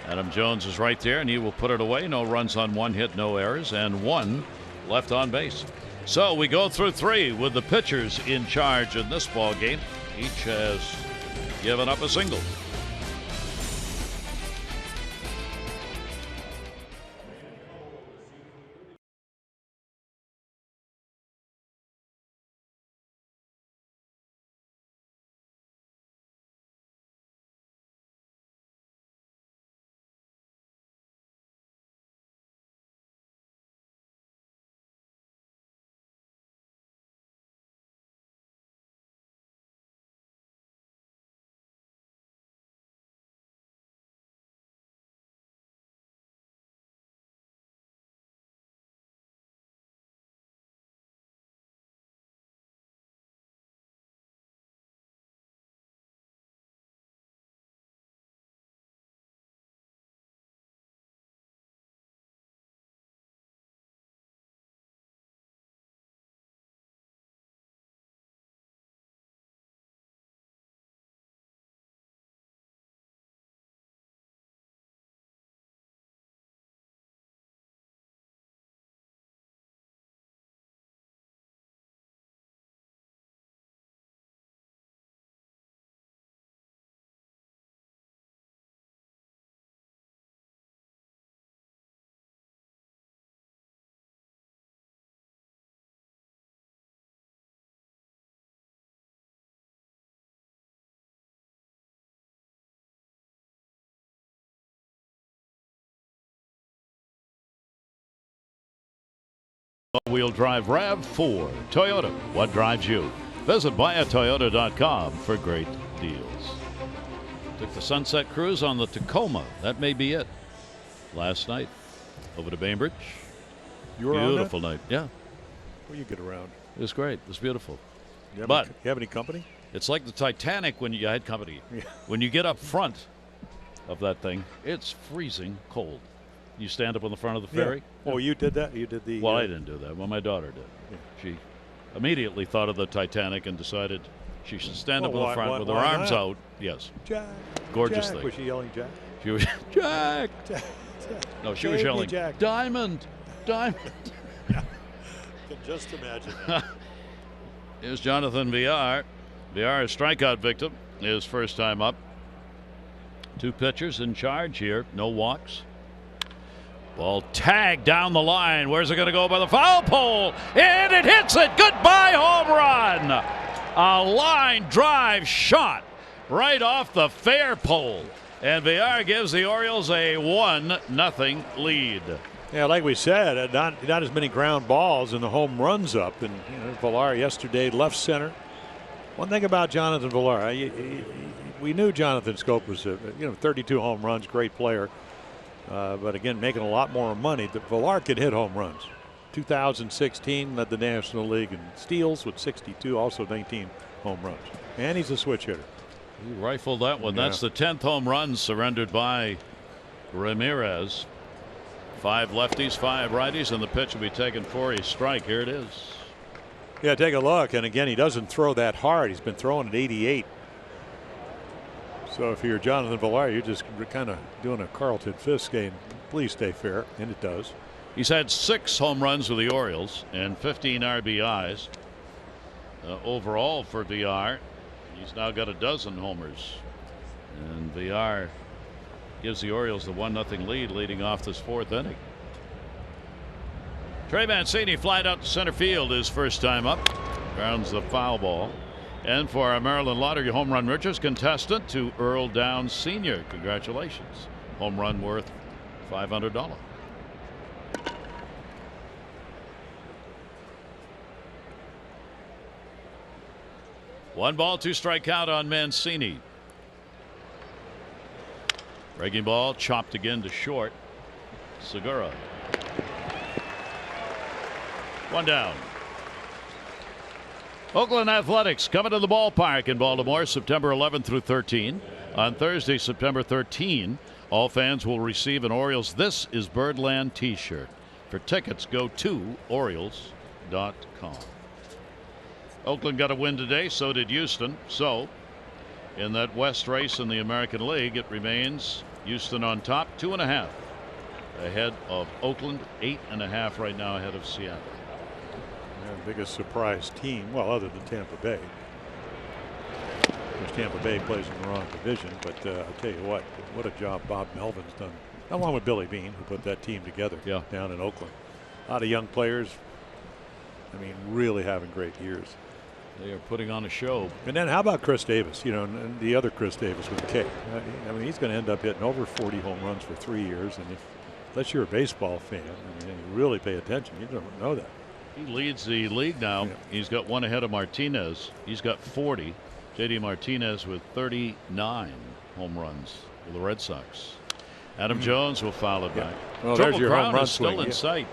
Adam Jones is right there, and he will put it away. No runs on one hit, no errors, and one left on base. So we go through three with the pitchers in charge in this ball game. Each has given up a single. All-wheel drive RAV4 Toyota. What drives you? Visit buyatoyota.com for great deals. Took the sunset cruise on the Tacoma. That may be it. Last night over to Bainbridge. You were beautiful on night. Yeah. Well, you get around. It was great. It was beautiful. You have any company? It's like the Titanic when you had company. Yeah. When you get up front of that thing, it's freezing cold. You stand up on the front of the ferry. Yeah. Oh, you did that? You did the... Well, I didn't do that. Well, my daughter did. Yeah. She immediately thought of the Titanic and decided she should stand up on the front with her arms out. Yes. Jack. Gorgeous Jack. thing. Was she yelling Jack? She was Jack. Jack. No, she was yelling Jack. Diamond. Diamond. Yeah. I can just imagine that. Here's Jonathan Villar. Villar, a strikeout victim, his first time up. 2 pitchers in charge here. No walks. Ball tagged down the line. Where's it going to go? By the foul pole. And it hits it. Goodbye home run. A line drive shot right off the fair pole. And Villar gives the Orioles a 1-0 lead. Yeah, like we said, not as many ground balls and the home runs up. And Villar yesterday left center. One thing about Jonathan Villar, we knew Jonathan Scope was 32 home runs, great player. But again, making a lot more money. Villar could hit home runs. 2016 led the National League in steals with 62, also 19 home runs. And he's a switch hitter. He rifled that one. Yeah. That's the 10th home run surrendered by Ramirez. 5 lefties, 5 righties, and the pitch will be taken for a strike. Here it is. Yeah, take a look. And again, he doesn't throw that hard. He's been throwing at 88. So if you're Jonathan Villar, you're just kind of doing a Carlton Fisk game. Please stay fair, and it does. He's had 6 home runs with the Orioles and 15 RBIs overall for Villar. He's now got a dozen homers, and Villar gives the Orioles the 1-0 lead leading off this 4th inning. Trey Mancini flied out to center field his first time up. Grounds the foul ball. And for our Maryland Lottery Home Run Riches contestant, to Earl Downs Sr. Congratulations. Home run worth $500. One ball, 2 strike count on Mancini. Breaking ball chopped again to short. Segura. 1 down. Oakland Athletics coming to the ballpark in Baltimore September 11 through 13. On Thursday, September 13, all fans will receive an Orioles This is Birdland t-shirt. For tickets, go to Orioles.com. Oakland got a win today, so did Houston. So in that West race in the American League, it remains Houston on top, 2.5 ahead of Oakland, 8.5 right now ahead of Seattle. Biggest surprise team, well, other than Tampa Bay. Of course, Tampa Bay plays in the wrong division, but I'll tell you what a job Bob Melvin's done, along with Billy Bean, who put that team together down in Oakland. A lot of young players. I mean, really having great years. They are putting on a show. And then how about Chris Davis? You know, and the other Chris Davis with K. I mean, he's going to end up hitting over 40 home runs for 3 years. And unless you're a baseball fan, I mean, you really pay attention, you don't know that. He leads the league now. Yeah. He's got one ahead of Martinez. He's got 40. J.D. Martinez with 39 home runs for the Red Sox. Adam Jones will foul it back. Well, Triple your Crown home run is still swing. in sight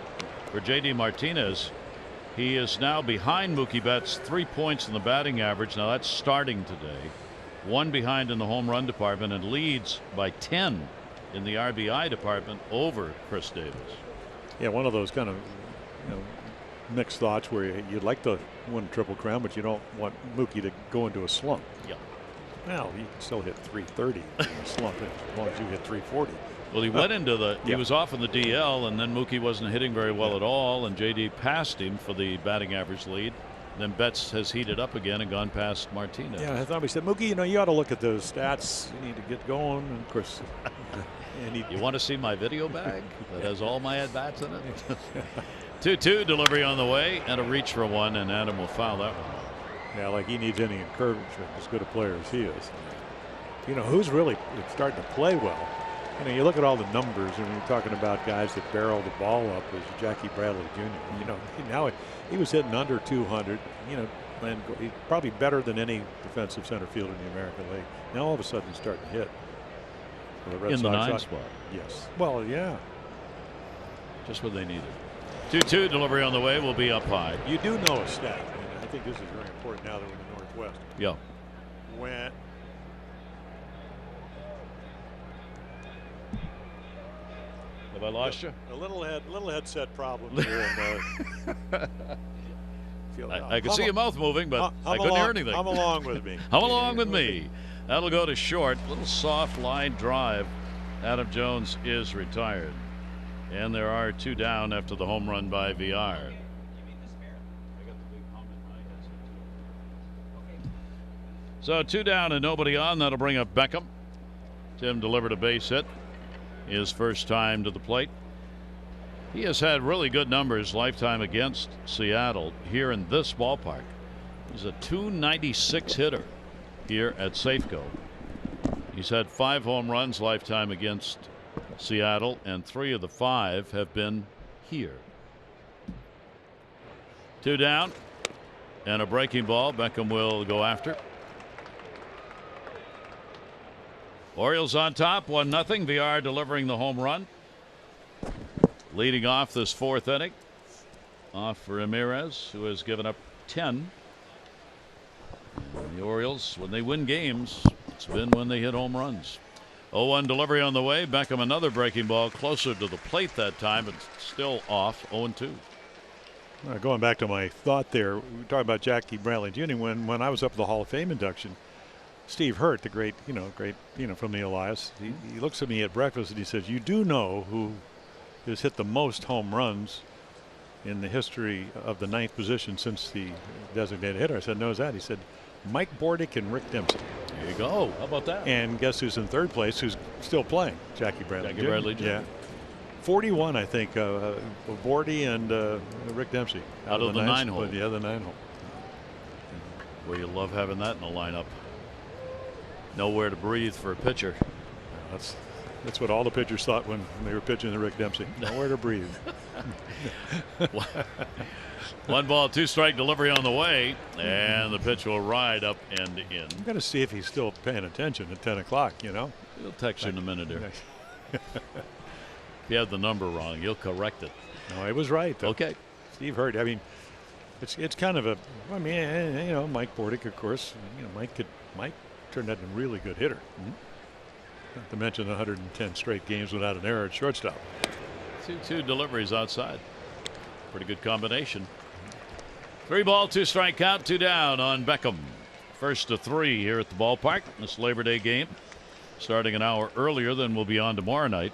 for J.D. Martinez. He is now behind Mookie Betts 3 points in the batting average. Now that's starting today. 1 behind in the home run department and leads by 10 in the RBI department over Chris Davis. Yeah, one of those kind of mixed thoughts where you'd like to win Triple Crown, but you don't want Mookie to go into a slump. Yeah. Well, you can still hit 330 in a slump as long as you hit 340. Well, he went into the he was off in the DL, and then Mookie wasn't hitting very well at all, and JD passed him for the batting average lead. Then Betts has heated up again and gone past Martinez. Yeah, I thought we said, Mookie, you ought to look at those stats. You need to get going. And of course, you want to see my video bag that has all my at bats in it? 2-2 delivery on the way and a reach for one, and Adam will foul that one. Yeah, like he needs any encouragement, as good a player as he is. You know, who's really starting to play well? You know, you look at all the numbers, and you're talking about guys that barrel the ball up as Jackie Bradley Jr. You know, now he was hitting under 200. You know, and he's probably better than any defensive center fielder in the American League. Now all of a sudden he's starting to hit. For the Red in Sox. The 9 spot. Yes. Well, yeah. Just what they needed. 2-2 delivery on the way will be up high. You do know a stat, and I think this is very important now that we're in the Northwest. Yeah. When have I lost you? A little headset problem here. I could see your mouth moving, but I couldn't hear anything. Come along with me. Come along with me. That'll go to short. Little soft line drive. Adam Jones is retired. And there are 2 down after the home run by VR. So 2 down and nobody on. That'll bring up Beckham. Tim delivered a base hit. His first time to the plate. He has had really good numbers lifetime against Seattle here in this ballpark. He's a .296 hitter here at Safeco. He's had 5 home runs lifetime against Seattle, and 3 of the 5 have been here. 2 down and a breaking ball. Beckham will go after. Orioles on top, 1-0. VR delivering the home run. Leading off this 4th inning. Off for Ramirez, who has given up 10. And the Orioles, when they win games, it's been when they hit home runs. 0-1 delivery on the way. Beckham another breaking ball closer to the plate that time, but still off 0-2. Going back to my thought there, we were talking about Jackie Bradley Jr. When I was up at the Hall of Fame induction, Steve Hurt, the great from the Elias, he looks at me at breakfast and he says, "You do know who has hit the most home runs in the history of the 9th position since the designated hitter?" I said, "No, is that?" He said, "Mike Bordick and Rick Dempsey." There you go. How about that? And guess who's in 3rd place? Who's still playing? Jackie Bradley Jr. Yeah. 41, I think, Bordy and Rick Dempsey out of the 9 hole. Yeah, the 9 hole. Well, you love having that in the lineup. Nowhere to breathe for a pitcher. That's what all the pitchers thought when they were pitching to Rick Dempsey. Nowhere to breathe. 1 ball, 2 strike delivery on the way, and the pitch will ride up and in. I'm going to see if he's still paying attention at 10 o'clock, you know. He'll text you in a minute here. If you have the number wrong, you'll correct it. No, he was right, though. Okay. Steve Hurt. I mean, it's kind of Mike Bordick, of course. Mike turned out a really good hitter. Not to mention 110 straight games without an error at shortstop. 2-2 deliveries outside. Pretty good combination. 3 ball, 2 strike count, 2 down on Beckham. 1st to 3 here at the ballpark. This Labor Day game starting an hour earlier than we'll be on tomorrow night.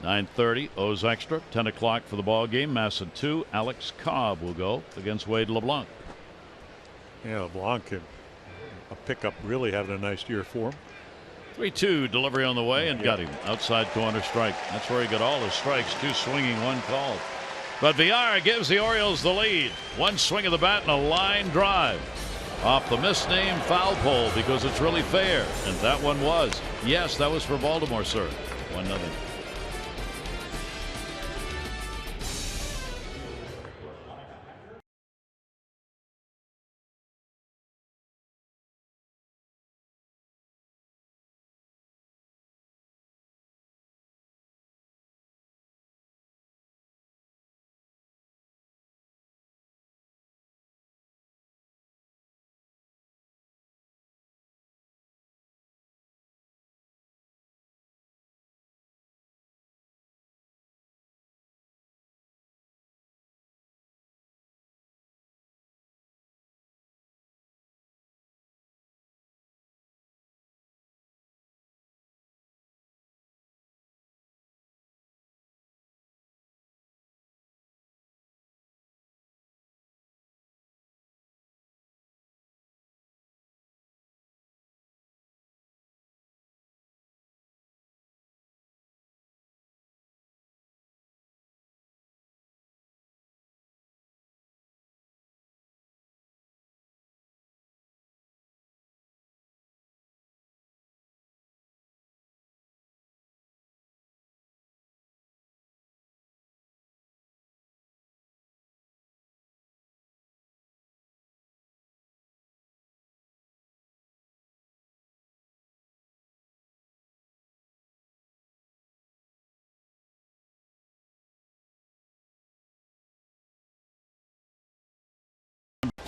9:30 O's extra. 10 o'clock for the ball game. Masson 2. Alex Cobb will go against Wade LeBlanc. Yeah, LeBlanc a pickup really having a nice year for him. 3-2 delivery on the way and got him. Outside corner strike. That's where he got all his strikes. 2 swinging, 1 called. But Villar gives the Orioles the lead. 1 swing of the bat and a line drive off the misnamed foul pole because it's really fair. And that one was. Yes, that was for Baltimore, sir. 1-0.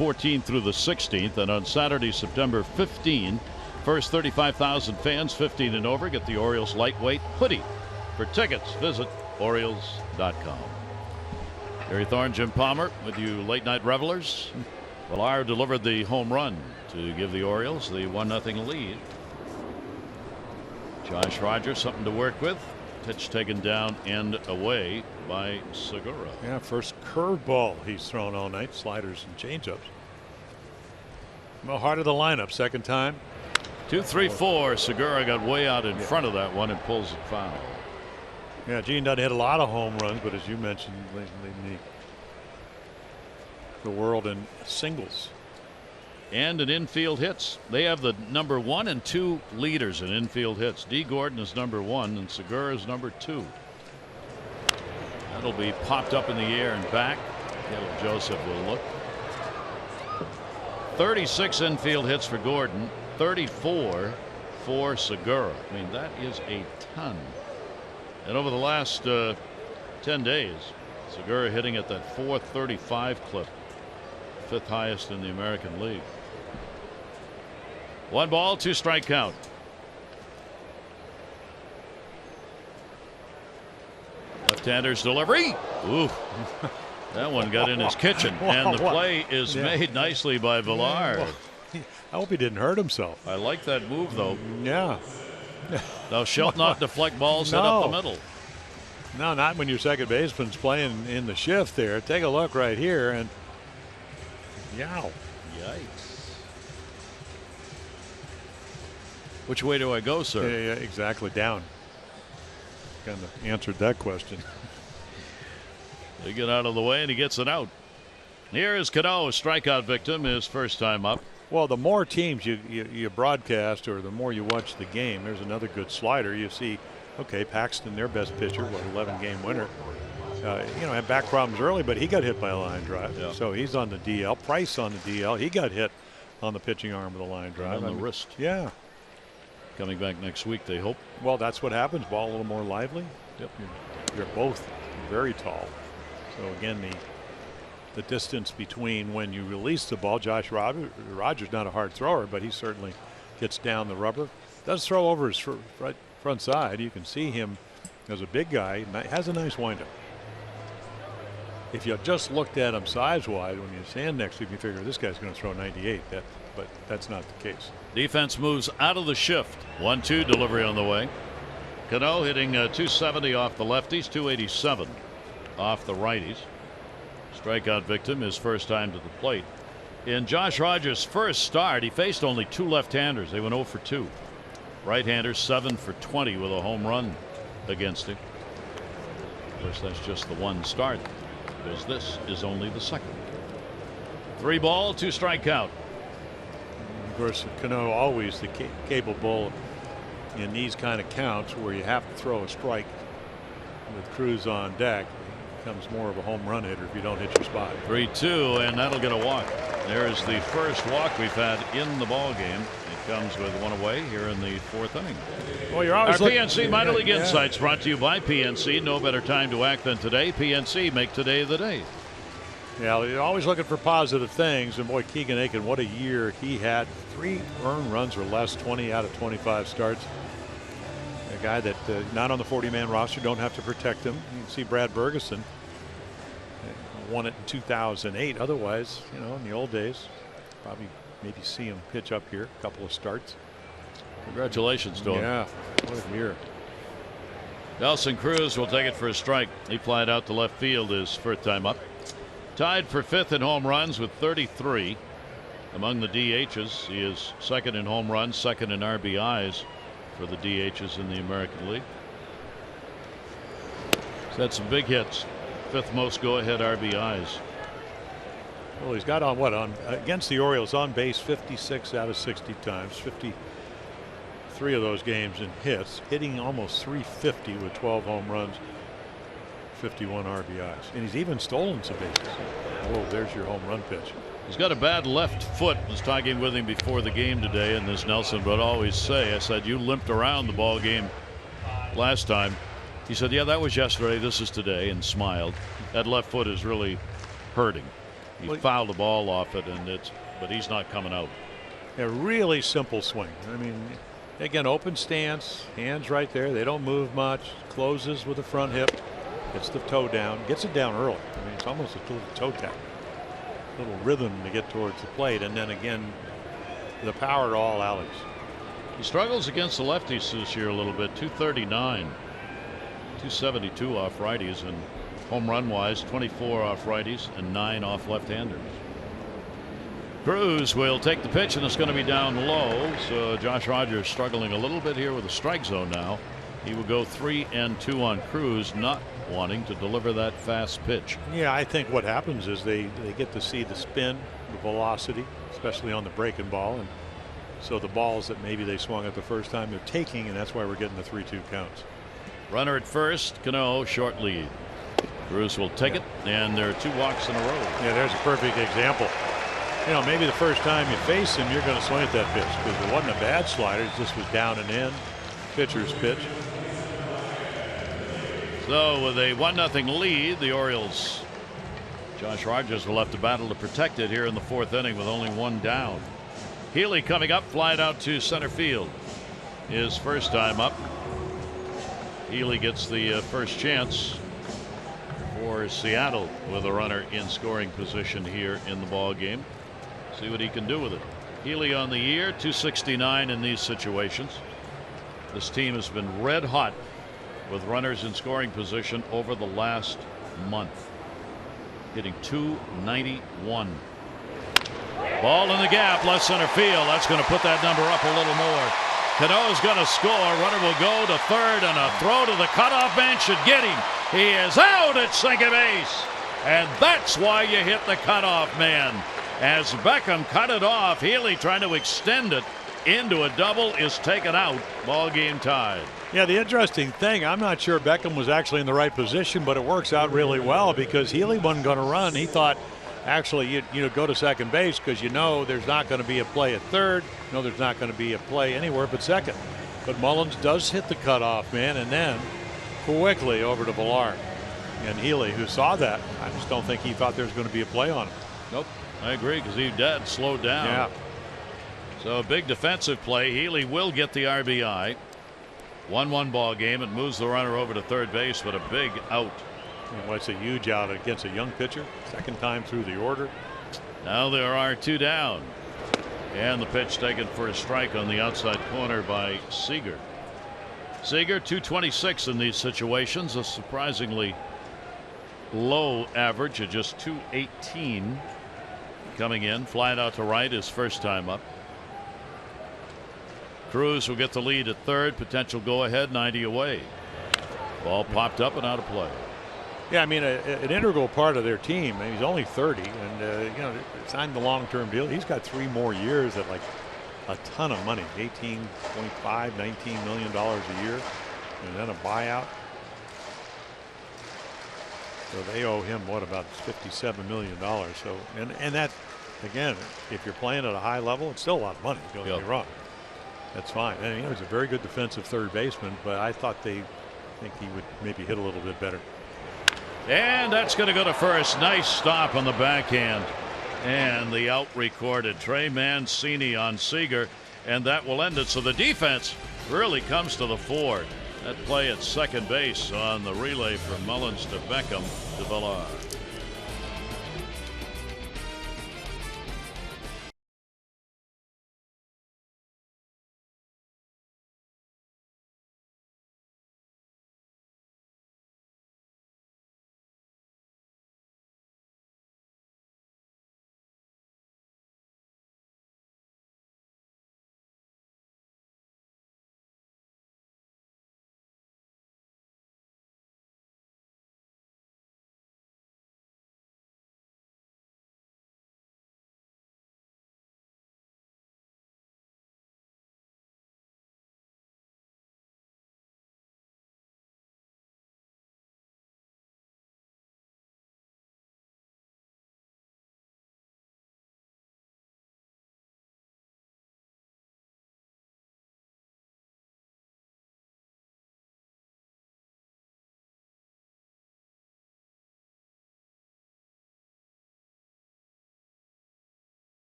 '14 through the 16th, and on Saturday, September 15, first 35,000 fans 15 and over get the Orioles lightweight hoodie. For tickets, visit Orioles.com. Gary Thorne, Jim Palmer with you late night revelers. Villar delivered the home run to give the Orioles the 1-0 lead. Josh Rogers something to work with. Pitch taken down and away by Segura. Yeah, first curveball he's thrown all night. Sliders and changeups. Well, heart of the lineup, second time. 2-3-4. Segura got way out in front of that one and pulls it foul. Yeah, Gene doesn't hit a lot of home runs, but as you mentioned, leading the world in singles. And in infield hits. They have the number 1 and 2 leaders in infield hits. D. Gordon is number 1 and Segura is number 2. That'll be popped up in the air and back. Caleb Joseph will look. 36 infield hits for Gordon, 34 for Segura. I mean, that is a ton. And over the last 10 days, Segura hitting at that .435 clip, 5th highest in the American League. 1 ball, 2 strike count. Left-hander's delivery. Ooh, that one got in his kitchen, and the play is made nicely by Villar. I hope he didn't hurt himself. I like that move, though. Yeah. Thou shalt not deflect balls hit up the middle. No, not when your second baseman's playing in the shift there. Take a look right here, and yow. Yikes. Which way do I go, sir? Yeah, exactly. Down. Kind of answered that question. They get out of the way, and he gets it out. Here is Cano, a strikeout victim, his first time up. Well, the more teams you broadcast, or the more you watch the game, there's another good slider. You see, okay, Paxton, their best pitcher, 11-game winner. Had back problems early, but he got hit by a line drive. Yeah. So he's on the DL. Price on the DL. He got hit on the pitching arm with a line drive. On the wrist. Yeah. Coming back next week, they hope. Well, that's what happens. Ball a little more lively. Yep. You're both very tall. So again, the distance between when you release the ball, Josh Rogers not a hard thrower, but he certainly gets down the rubber. Does throw over his front side. You can see him as a big guy. Has a nice windup. If you just looked at him size-wise, when you stand next to him, you figure this guy's going to throw 98. But that's not the case. Defense moves out of the shift. 1-2 delivery on the way. Cano hitting 270 off the lefties, 287 off the righties. Strikeout victim his first time to the plate. In Josh Rogers' first start, he faced only 2 left-handers. They went 0 for 2. Right-handers 7 for 20 with a home run against him. Of course, that's just the one start, because this is only the second. 3 ball, 2 strike count. Of course, Cano always capable in these kind of counts where you have to throw a strike with Cruz on deck. Becomes more of a home run hitter if you don't hit your spot. 3-2, and that'll get a walk. There's the first walk we've had in the ball game. It comes with 1 away here in the 4th inning. Well, you're Our always PNC Minor League Insights brought to you by PNC. No better time to act than today. PNC, make today the day. Yeah, you're always looking for positive things, and boy, Keegan Aiken, what a year he had. 3 earned runs or less, 20 out of 25 starts. A guy that not on the 40-man roster, don't have to protect him. You can see Brad Bergeson won it in 2008. Otherwise, you know, in the old days, probably maybe see him pitch up here, a couple of starts. Congratulations to him. Yeah, what a year. Nelson Cruz will take it for a strike. He flied out to left field his first time up. Tied for 5th in home runs with 33. Among the DHs, he is 2nd in home runs, 2nd in RBIs for the DHs in the American League. He's had some big hits. 5th most go-ahead RBIs. Well, he's got on against the Orioles on base 56 out of 60 times, 53 of those games in hits, hitting almost 350 with 12 home runs, 51 RBIs, and he's even stolen some bases. Oh, there's your home run pitch. He's got a bad left foot. I was talking with him before the game today, and as Nelson would always say, I said, you limped around the ball game last time. He said, yeah, that was yesterday, this is today, and smiled. That left foot is really hurting. He fouled the ball off it, but he's not coming out. A really simple swing. I mean, again, open stance, hands right there. They don't move much. Closes with the front hip. Gets the toe down. Gets it down early. I mean, it's almost a little toe tap. A little rhythm to get towards the plate, and then again, the power to all alleys. He struggles against the lefties this year a little bit. 239, 272 off righties, and home run wise 24 off righties and 9 off left-handers. Cruz will take the pitch, and it's going to be down low. So Josh Rogers struggling a little bit here with the strike zone now. He will go 3-2 on Cruz, not wanting to deliver that fast pitch. Yeah, I think what happens is they get to see the spin, the velocity, especially on the breaking ball, and so the balls that maybe they swung at the first time they're taking, and that's why we're getting the 3-2 counts. Runner at first, Cano short lead. Cruz will take it, and there are 2 walks in a row. Yeah, there's a perfect example. You know, maybe the first time you face him, you're going to swing at that pitch because it wasn't a bad slider. It just was down and in. Pitcher's pitch. So with a 1-0 lead, the Orioles, Josh Rogers will have to battle to protect it here in the 4th inning with only 1 down. Healy coming up, flying out to center field. His first time up. Healy gets the first chance for Seattle with a runner in scoring position here in the ball game. See what he can do with it. Healy on the year, 269 in these situations. This team has been red hot with runners in scoring position over the last month, hitting 291. Ball in the gap, left center field. That's going to put that number up a little more. Cano's going to score. Runner will go to third, and a throw to the cutoff man should get him. He is out at second base, and that's why you hit the cutoff man. As Beckham cut it off, Healy trying to extend it into a double is taken out. Ball game tied. Yeah, the interesting thing, I'm not sure Beckham was actually in the right position, but it works out really well because Healy wasn't going to run. He thought actually you go to second base because you know there's not going to be a play at third. No, there's not going to be a play anywhere but second. But Mullins does hit the cutoff man, and then quickly over to Villar. And Healy, who saw that, I just don't think he thought there was going to be a play on him. Nope, I agree because he dead slowed down. Yeah. So a big defensive play. Healy will get the RBI. 1-1 ball game. It moves the runner over to third base, but a big out. Well, it's a huge out against a young pitcher. Second time through the order. Now there are 2 down. And the pitch taken for a strike on the outside corner by Seager. Seager 226 in these situations, a surprisingly low average of just 218. coming in, flying out to right his first time up. Cruz will get the lead at third, potential go ahead, 90 away. Ball popped up and out of play. Yeah, I mean, an integral part of their team. He's only 30, and you know, signed the long-term deal. He's got 3 more years at like a ton of money, 18.5, 19 million dollars a year, and then a buyout. So they owe him what, about $57 million. So and that, again, if you're playing at a high level, it's still a lot of money. Don't get me wrong. That's fine. And you know, he's a very good defensive third baseman, but I thought they think he would maybe hit a little bit better. And that's going to go to first. Nice stop on the backhand. And the out recorded. Trey Mancini on Seager. And that will end it. So the defense really comes to the fore. That play at second base on the relay from Mullins to Beckham to Villar.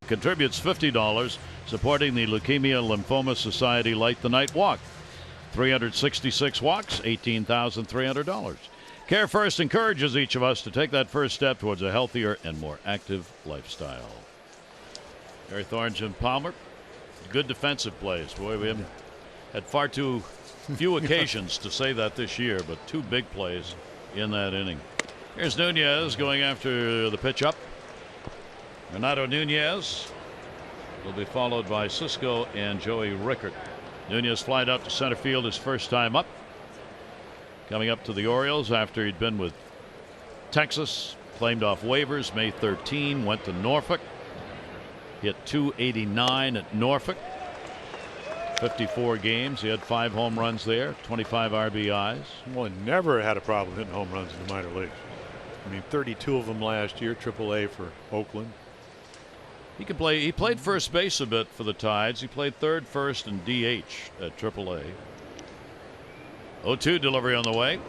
Contributes $50 supporting the Leukemia Lymphoma Society Light the Night Walk. 366 walks, $18,300. Care First encourages each of us to take that first step towards a healthier and more active lifestyle. Harry Thornton Palmer, good defensive plays. Boy, we haven't had far too few occasions to say that this year, but 2 big plays in that inning. Here's Nunez going after the pitch up. Renato Nunez will be followed by Cisco and Joey Rickert. Nunez flied out to center field his first time up. Coming up to the Orioles after he'd been with Texas, claimed off waivers May 13, went to Norfolk, hit .289 at Norfolk. 54 games. He had 5 home runs there, 25 RBIs. Well, he never had a problem hitting home runs in the minor leagues. I mean, 32 of them last year, AAA for Oakland. He can play. He played first base a bit for the Tides. He played third, first, and DH at AAA. 0-2 delivery on the way.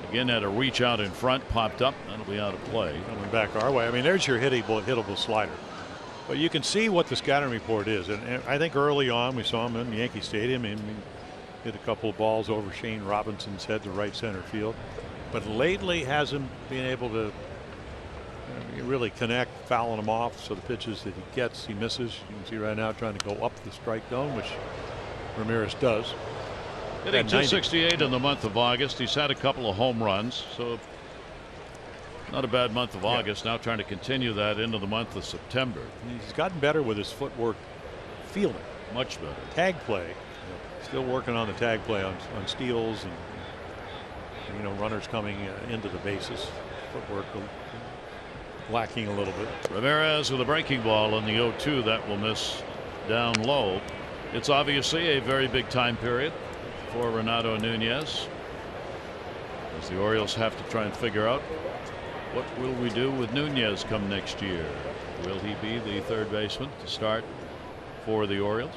Again, had a reach out in front, popped up. That'll be out of play. Coming back our way. I mean, there's your hittable slider. But you can see what the scouting report is. And I think early on we saw him in Yankee Stadium and he hit a couple of balls over Shane Robinson's head to right center field. But lately hasn't been able to really connect, fouling him off. So the pitches that he gets, he misses. You can see right now trying to go up the strike zone, which Ramirez does. Hitting .268 in the month of August. He's had a couple of home runs, so not a bad month of August. Now trying to continue that into the month of September. He's gotten better with his footwork, fielding. Much better. Tag play. Still working on the tag play on steals and runners coming into the bases. Footwork lacking a little bit. Ramirez with a breaking ball in the 0-2 that will miss down low. It's obviously a very big time period for Renato Nunez, as the Orioles have to try and figure out what will we do with Nunez come next year. Will he be the third baseman to start for the Orioles?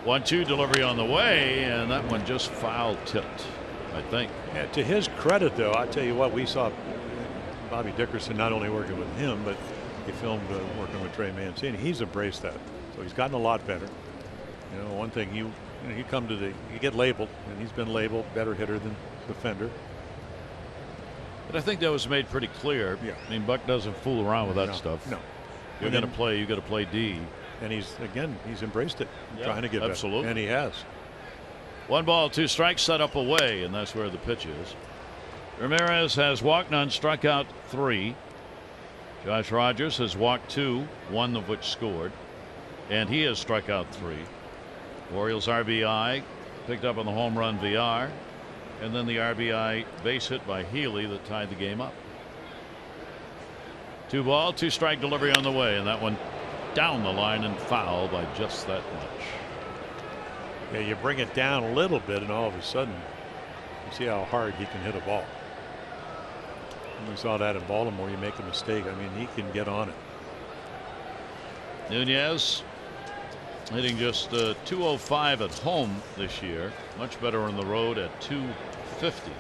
1-2 delivery on the way, and that one just foul tipped. I think. Yeah, to his credit, though, I tell you what, we saw Bobby Dickerson not only working with him, but he filmed working with Trey Mancini. He's embraced that, so he's gotten a lot better. You know, one thing you get labeled, and he's been labeled better hitter than defender. But I think that was made pretty clear. Yeah. I mean, Buck doesn't fool around with that stuff. No. You're going to play. You got to play D. And he's embraced it, Yeah, trying to get absolutely. better. And he has. 1 ball, 2 strikes, set up away, and that's where the pitch is. Ramirez has walked none, struck out 3. Josh Rogers has walked 2, 1 of which scored, and he has struck out 3. Orioles RBI picked up on the home run VR, and then the RBI base hit by Healy that tied the game up. 2 ball, 2 strike delivery on the way, and that one down the line and foul by just that much. Yeah, you bring it down a little bit, and all of a sudden, you see how hard he can hit a ball. We saw that in Baltimore. You make a mistake, I mean, he can get on it. Nunez hitting just 205 at home this year. Much better on the road at 250.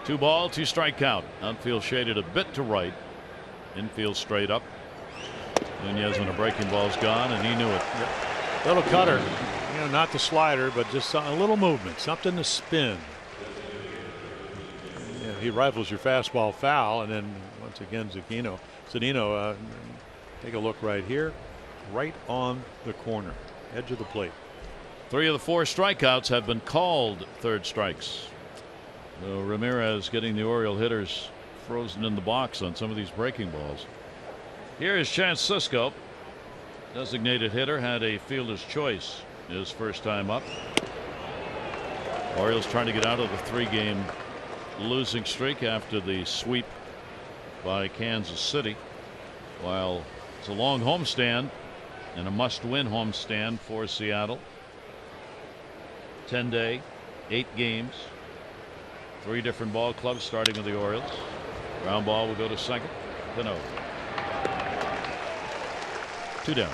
2 ball, 2 strike count. Outfield shaded a bit to right. Infield straight up. Nunez when a breaking ball's gone, and he knew it. Yep. Little cutter, you know, not the slider, but just a little movement, something to spin. Yeah, he rifles your fastball foul, and then once again Zunino, take a look right here, right on the corner, edge of the plate. 3 of the 4 strikeouts have been called third strikes. So Ramirez getting the Oriole hitters frozen in the box on some of these breaking balls. Here is Chance Sisco, designated hitter, had a fielder's choice his first time up. Orioles trying to get out of the 3-game losing streak after the sweep by Kansas City, while it's a long homestand and a must-win homestand for Seattle. 10-day, 8 games, 3 different ball clubs starting with the Orioles. Ground ball will go to second. Cano. 2 down.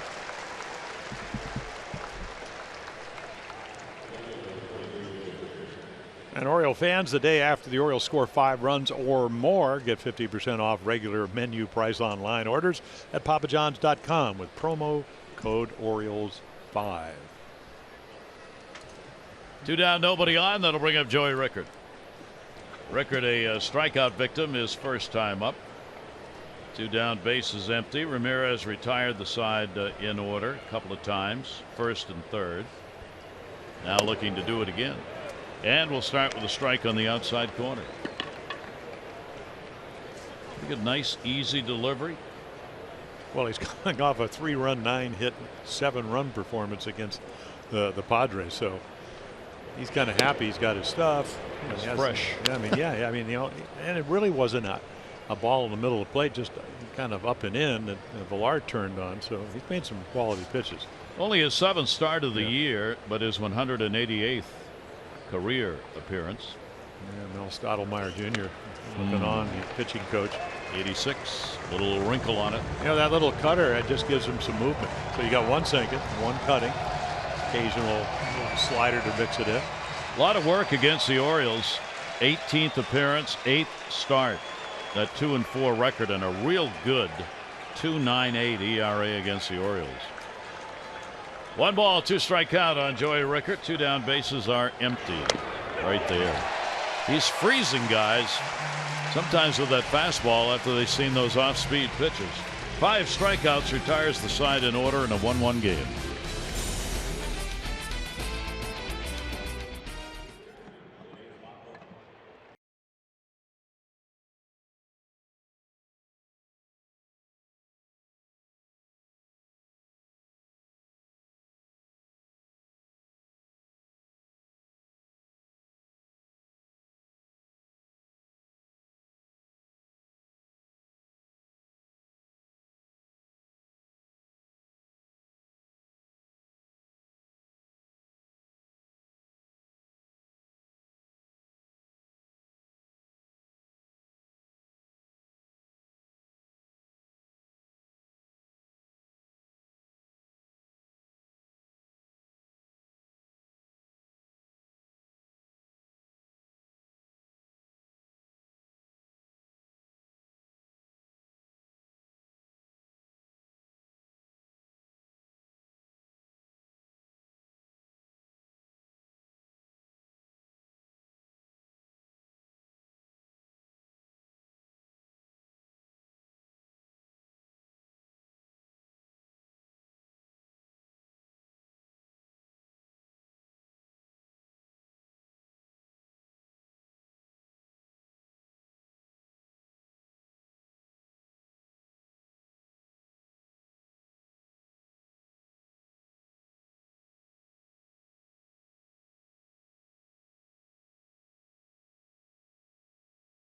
And Oriole fans, the day after the Orioles score 5 runs or more, get 50% off regular menu price online orders at papajohns.com with promo code Orioles5. 2 down, nobody on. That'll bring up Joey Rickard. Rickard, a strikeout victim, his first time up. 2 down, base is empty. Ramirez retired the side in order a couple of times, first and third. Now looking to do it again. And we'll start with a strike on the outside corner. Look at nice, easy delivery. Well, he's coming off a 3-run, 9-hit, 7-run performance against the Padres, so he's kind of happy. He's got his stuff. It's fresh. I mean, you know, and it really wasn't a ball in the middle of the plate, just kind of up and in that Villar turned on. So he's made some quality pitches. Only his 7th start of the year, but his 188th career appearance. Yeah, Mel Stottlemyre Jr. looking on, the pitching coach. 86, little wrinkle on it. You know, that little cutter, it just gives him some movement. So you got 1 sinking, 1 cutting, occasional slider to mix it in. A lot of work against the Orioles. 18th appearance, 8th start. That 2-4 record and a real good 2.98 ERA against the Orioles. 1 ball, 2 strike count on Joey Rickard. 2 down, bases are empty. Right there. He's freezing guys sometimes with that fastball after they've seen those off-speed pitches. 5 strikeouts, retires the side in order in a 1-1 game.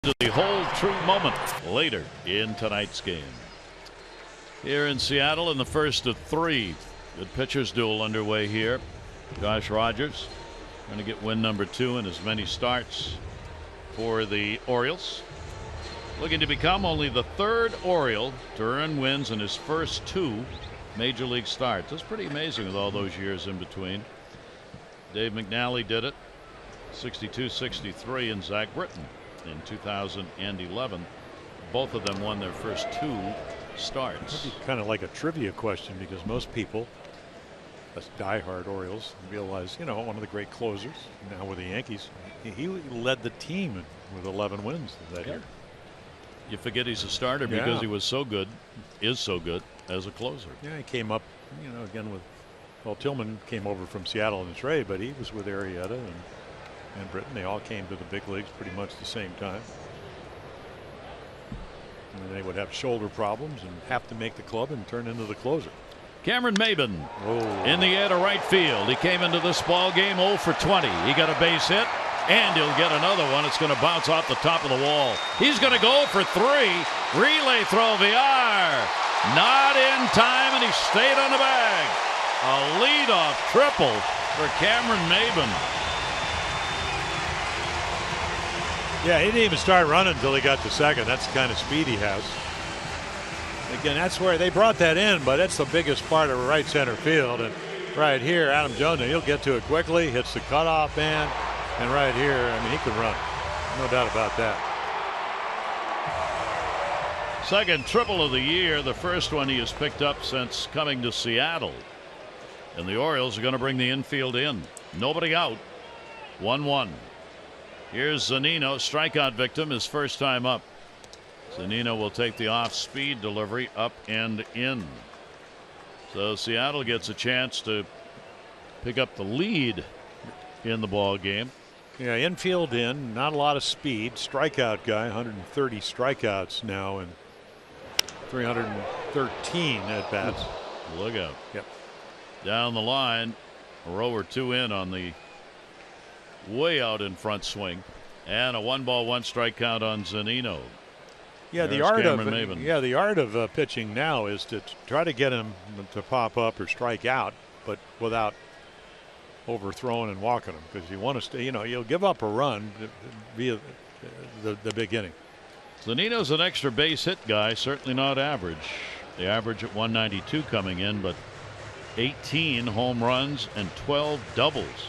to the whole true moment later in tonight's game. Here in Seattle in the first of 3. Good pitchers duel underway here. Josh Rogers trying to get win number 2 in as many starts for the Orioles. Looking to become only the 3rd Oriole to earn wins in his first 2 major league starts. That's pretty amazing with all those years in between. Dave McNally did it 62-63, and Zach Britton in 2011. Both of them won their first 2 starts. That'd be kind of like a trivia question, because most people, us diehard Orioles, realize, you know, one of the great closers now with the Yankees, he led the team with 11 wins that year. You forget he's a starter because he was so good, is so good as a closer. Yeah, he came up, you know, again with, well, Tillman came over from Seattle in the trade, but he was with Arrieta and Britton. They all came to the big leagues pretty much the same time. And they would have shoulder problems and have to make the club and turn into the closer. Cameron Maben in the air to right field. He came into this ball game 0 for 20. He got a base hit, and he'll get another one. It's going to bounce off the top of the wall. He's going to go for 3. Relay throw, VR. Not in time, and he stayed on the bag. A leadoff triple for Cameron Maben. Yeah, he didn't even start running until he got to second. That's the kind of speed he has. Again, that's where they brought that in, but that's the biggest part of right center field. And right here, Adam Jones, he'll get to it quickly, hits the cutoff man, and right here, I mean, he can run. No doubt about that. Second triple of the year, the first one he has picked up since coming to Seattle. And the Orioles are going to bring the infield in. Nobody out. 1-1. Here's Zunino, strikeout victim, his first time up. Zunino will take the off-speed delivery up and in. So Seattle gets a chance to pick up the lead in the ball game. Yeah, infield in, not a lot of speed. Strikeout guy, 130 strikeouts now and 313 at bats. Look out. Yep. Down the line, a row or 2 in on the way out in front swing, and a 1-ball 1-strike count on Zunino. Yeah, the art of pitching now is to try to get him to pop up or strike out, but without overthrowing and walking him, because you want to stay. You know, you'll give up a run via the big inning. Zunino's an extra base hit guy, certainly not average. The average at 192 coming in, but 18 home runs and 12 doubles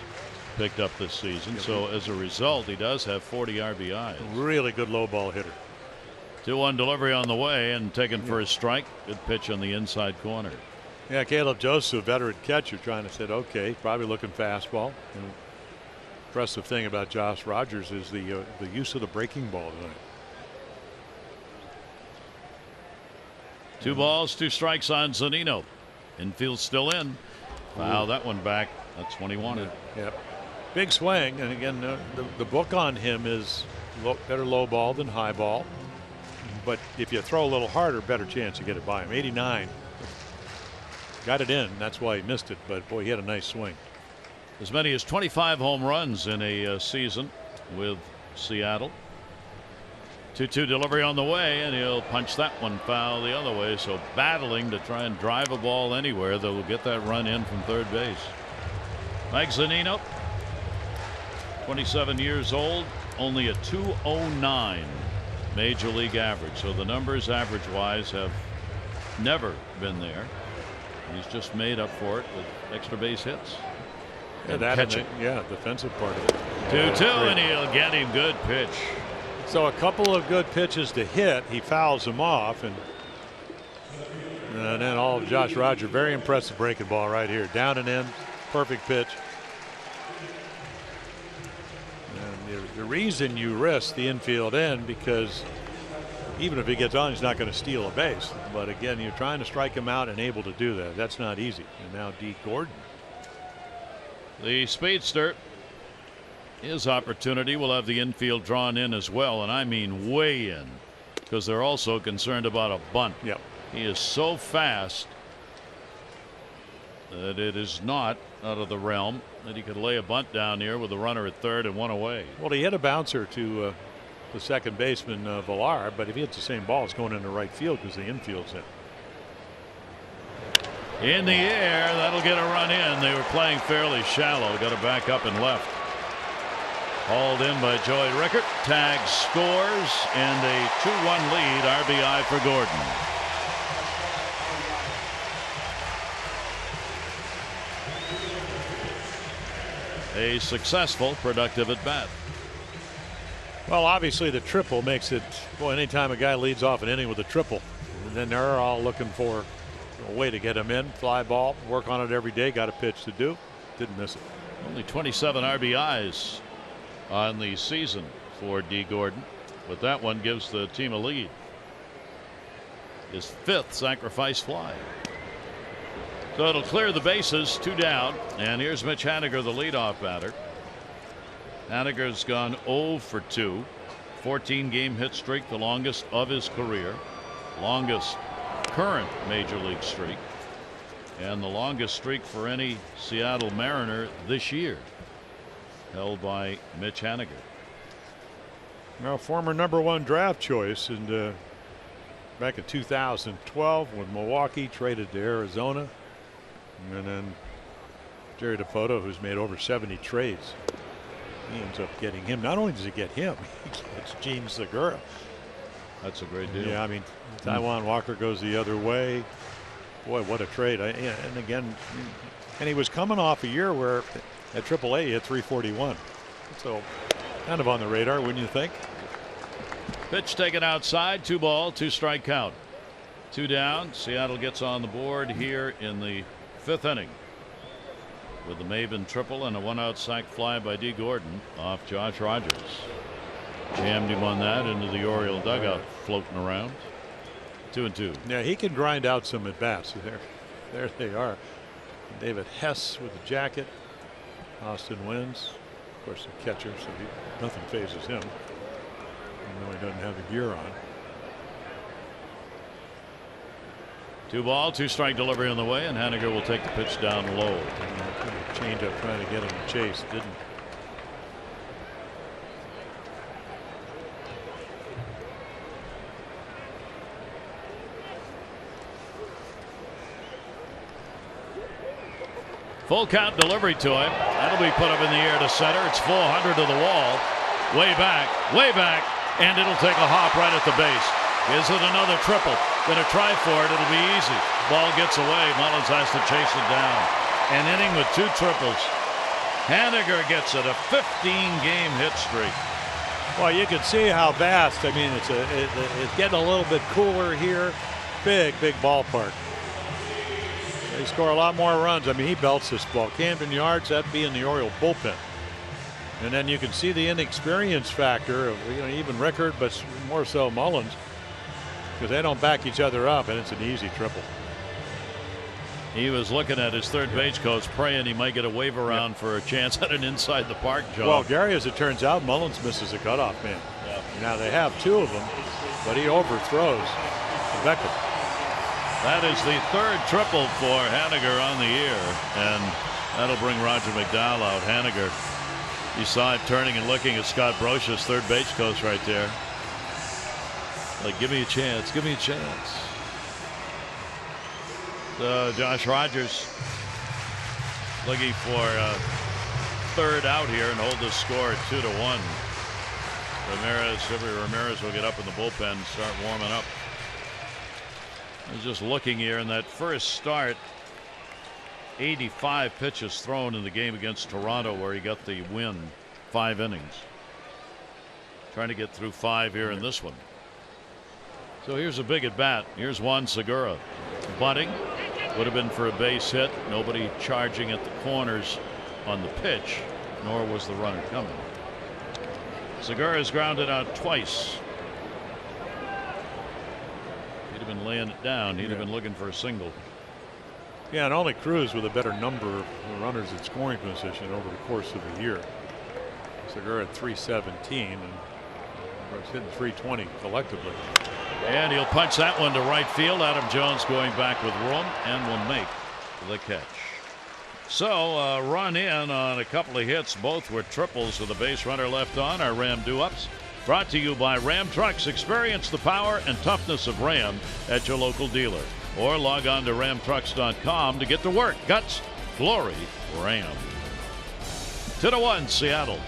picked up this season. So as a result, he does have 40 RBIs. Really good low ball hitter. 2-1 delivery on the way, and taken for a strike. Good pitch on the inside corner. Yeah, Caleb Joseph, veteran catcher, trying to say, okay, probably looking fastball. And impressive thing about Josh Rogers is the use of the breaking ball tonight. 2 balls, 2 strikes on Zunino. Infield still in. Foul that one back. That's when he wanted. Yep. Big swing, and again, the book on him is better low ball than high ball. But if you throw a little harder, better chance to get it by him. 89. Got it in. That's why he missed it. But boy, he had a nice swing. As many as 25 home runs in a season with Seattle. 2-2 delivery on the way, and he'll punch that one foul the other way. So battling to try and drive a ball anywhere that will get that run in from third base. Mike Zunino, 27 years old, only a 209 major league average. So the numbers average wise have never been there. He's just made up for it with extra base hits. And catching. Defensive part of it. 2-2, and he'll get him. Good pitch. So a couple of good pitches to hit. He fouls them off, and then all of Josh Rogers. Very impressive breaking ball right here. Down and in. Perfect pitch. And the reason you risk the infield in, because even if he gets on, he's not going to steal a base. But again, you're trying to strike him out and able to do that. That's not easy. And now D. Gordon. The speedster, his opportunity, will have the infield drawn in as well, and I mean way in, because they're also concerned about a bunt. Yep. He is so fast that it is not out of the realm that he could lay a bunt down here with a runner at third and one away. Well, he hit a bouncer to the second baseman Villar, but if he hits the same ball, it's going into right field because the infield's in. In the air, that'll get a run in. They were playing fairly shallow. Got to back up and left. Hauled in by Joey Rickert. Tag scores, and a 2-1 lead. RBI for Gordon. A successful, productive at bat. Well, obviously the triple makes it, boy, anytime a guy leads off an inning with a triple, and then they're all looking for a way to get him in. Fly ball, work on it every day, got a pitch to do, didn't miss it. Only 27 RBIs on the season for D. Gordon, but that one gives the team a lead. His 5th sacrifice fly. So it'll clear the bases, 2 down, and here's Mitch Haniger, the leadoff batter. Haniger's gone 0 for 2, 14-game hit streak, the longest of his career, longest current major league streak, and the longest streak for any Seattle Mariner this year, held by Mitch Haniger. Now, former #1 draft choice, and back in 2012 when Milwaukee traded to Arizona, and then Jerry DeFoto, who's made over 70 trades. He ends up getting him. Not only does he get him, he gets Gene Segura. That's a great deal. Yeah, I mean, Taijuan Walker goes the other way. Boy, what a trade. And again, and he was coming off a year where at AAA he hit 341. So kind of on the radar, wouldn't you think? Pitch taken outside, 2 ball, 2 strike count. 2 down. Seattle gets on the board here in the 5th inning with the Maven triple and a 1-out sac fly by D. Gordon off Josh Rogers. Jammed him on that into the Oriole dugout, floating around. 2-2. Yeah, he can grind out some at bats. There they are. David Hess with the jacket. Austin Wynns, of course, the catcher, so nothing phases him. Even though he doesn't have the gear on. 2 ball, 2 strike delivery on the way, and Haniger will take the pitch down low. Change up trying to get him to chase, didn't. Full count delivery to him. That'll be put up in the air to center. It's 400 to the wall. Way back, and it'll take a hop right at the base. Is it another triple? Gonna try for it. It'll be easy. Ball gets away. Mullins has to chase it down. An inning with 2 triples. Haniger gets it, a 15-game hit streak. Well, you can see how vast. I mean, it's getting a little bit cooler here. Big ballpark. They score a lot more runs. I mean, he belts this ball. Camden Yards, that'd be in the Oriole bullpen. And then you can see the inexperience factor of, even Rickard, but more so Mullins, because they don't back each other up, and it's an easy triple. He was looking at his third base coach, praying he might get a wave around for a chance at an inside the park job. Well, Gary, as it turns out, Mullins misses a cutoff man. Yeah. Now they have 2 of them, but he overthrows Beckett. That is the 3rd triple for Haniger on the year, and that'll bring Roger McDowell out. Haniger, he saw it turning and looking at Scott Brocious, third base coach right there. Like, give me a chance, give me a chance. Josh Rogers looking for a 3rd out here and hold the score at 2-1. Ramirez will get up in the bullpen and start warming up. I was just looking here in that first start, 85 pitches thrown in the game against Toronto where he got the win, 5 innings. Trying to get through 5 here in this one. So here's a big at bat. Here's Juan Segura. Bunting would have been for a base hit. Nobody charging at the corners on the pitch, nor was the runner coming. Segura's grounded out twice. He'd have been laying it down. He'd have been looking for a single. Yeah, and only Cruz with a better number of runners in scoring position over the course of the year. Segura at 317 and of course hitting 320 collectively. And he'll punch that one to right field. Adam Jones going back with room and will make the catch. So run in on a couple of hits. Both were triples with a base runner left on. Our Ram do-ups. Brought to you by Ram Trucks. Experience the power and toughness of Ram at your local dealer. Or log on to ramtrucks.com to get to work. Guts, glory, Ram. 2-1, Seattle.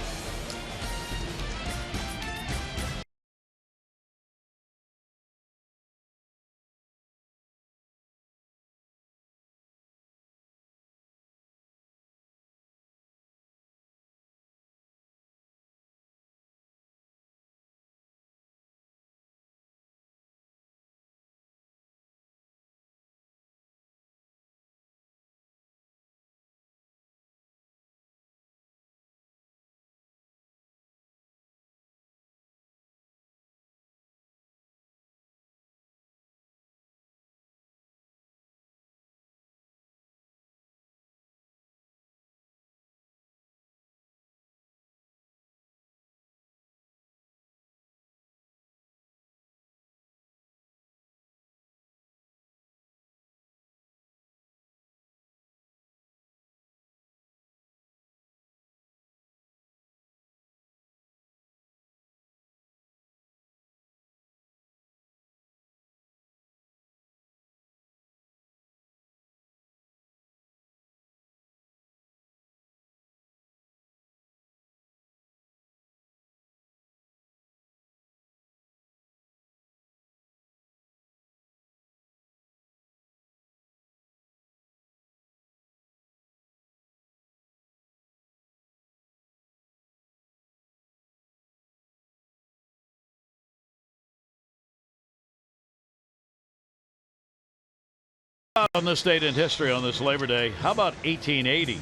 On this date in history on this Labor Day, how about 1880?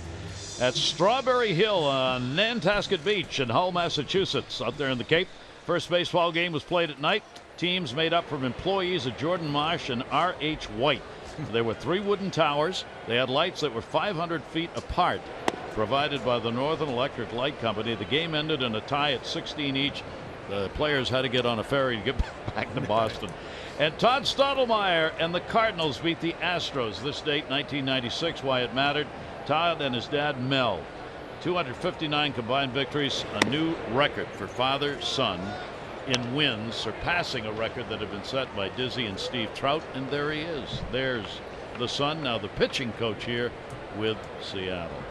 At Strawberry Hill on Nantasket Beach in Hull, Massachusetts, out there in the Cape. First baseball game was played at night. Teams made up from employees of Jordan Marsh and R.H. White. There were 3 wooden towers. They had lights that were 500 feet apart, provided by the Northern Electric Light Company. The game ended in a tie at 16 each. The players had to get on a ferry to get back to Boston. And Todd Stottlemyre and the Cardinals beat the Astros. This date, 1996, why it mattered. Todd and his dad, Mel. 259 combined victories, a new record for father-son in wins, surpassing a record that had been set by Dizzy and Steve Trout. And there he is. There's the son, now the pitching coach here with Seattle.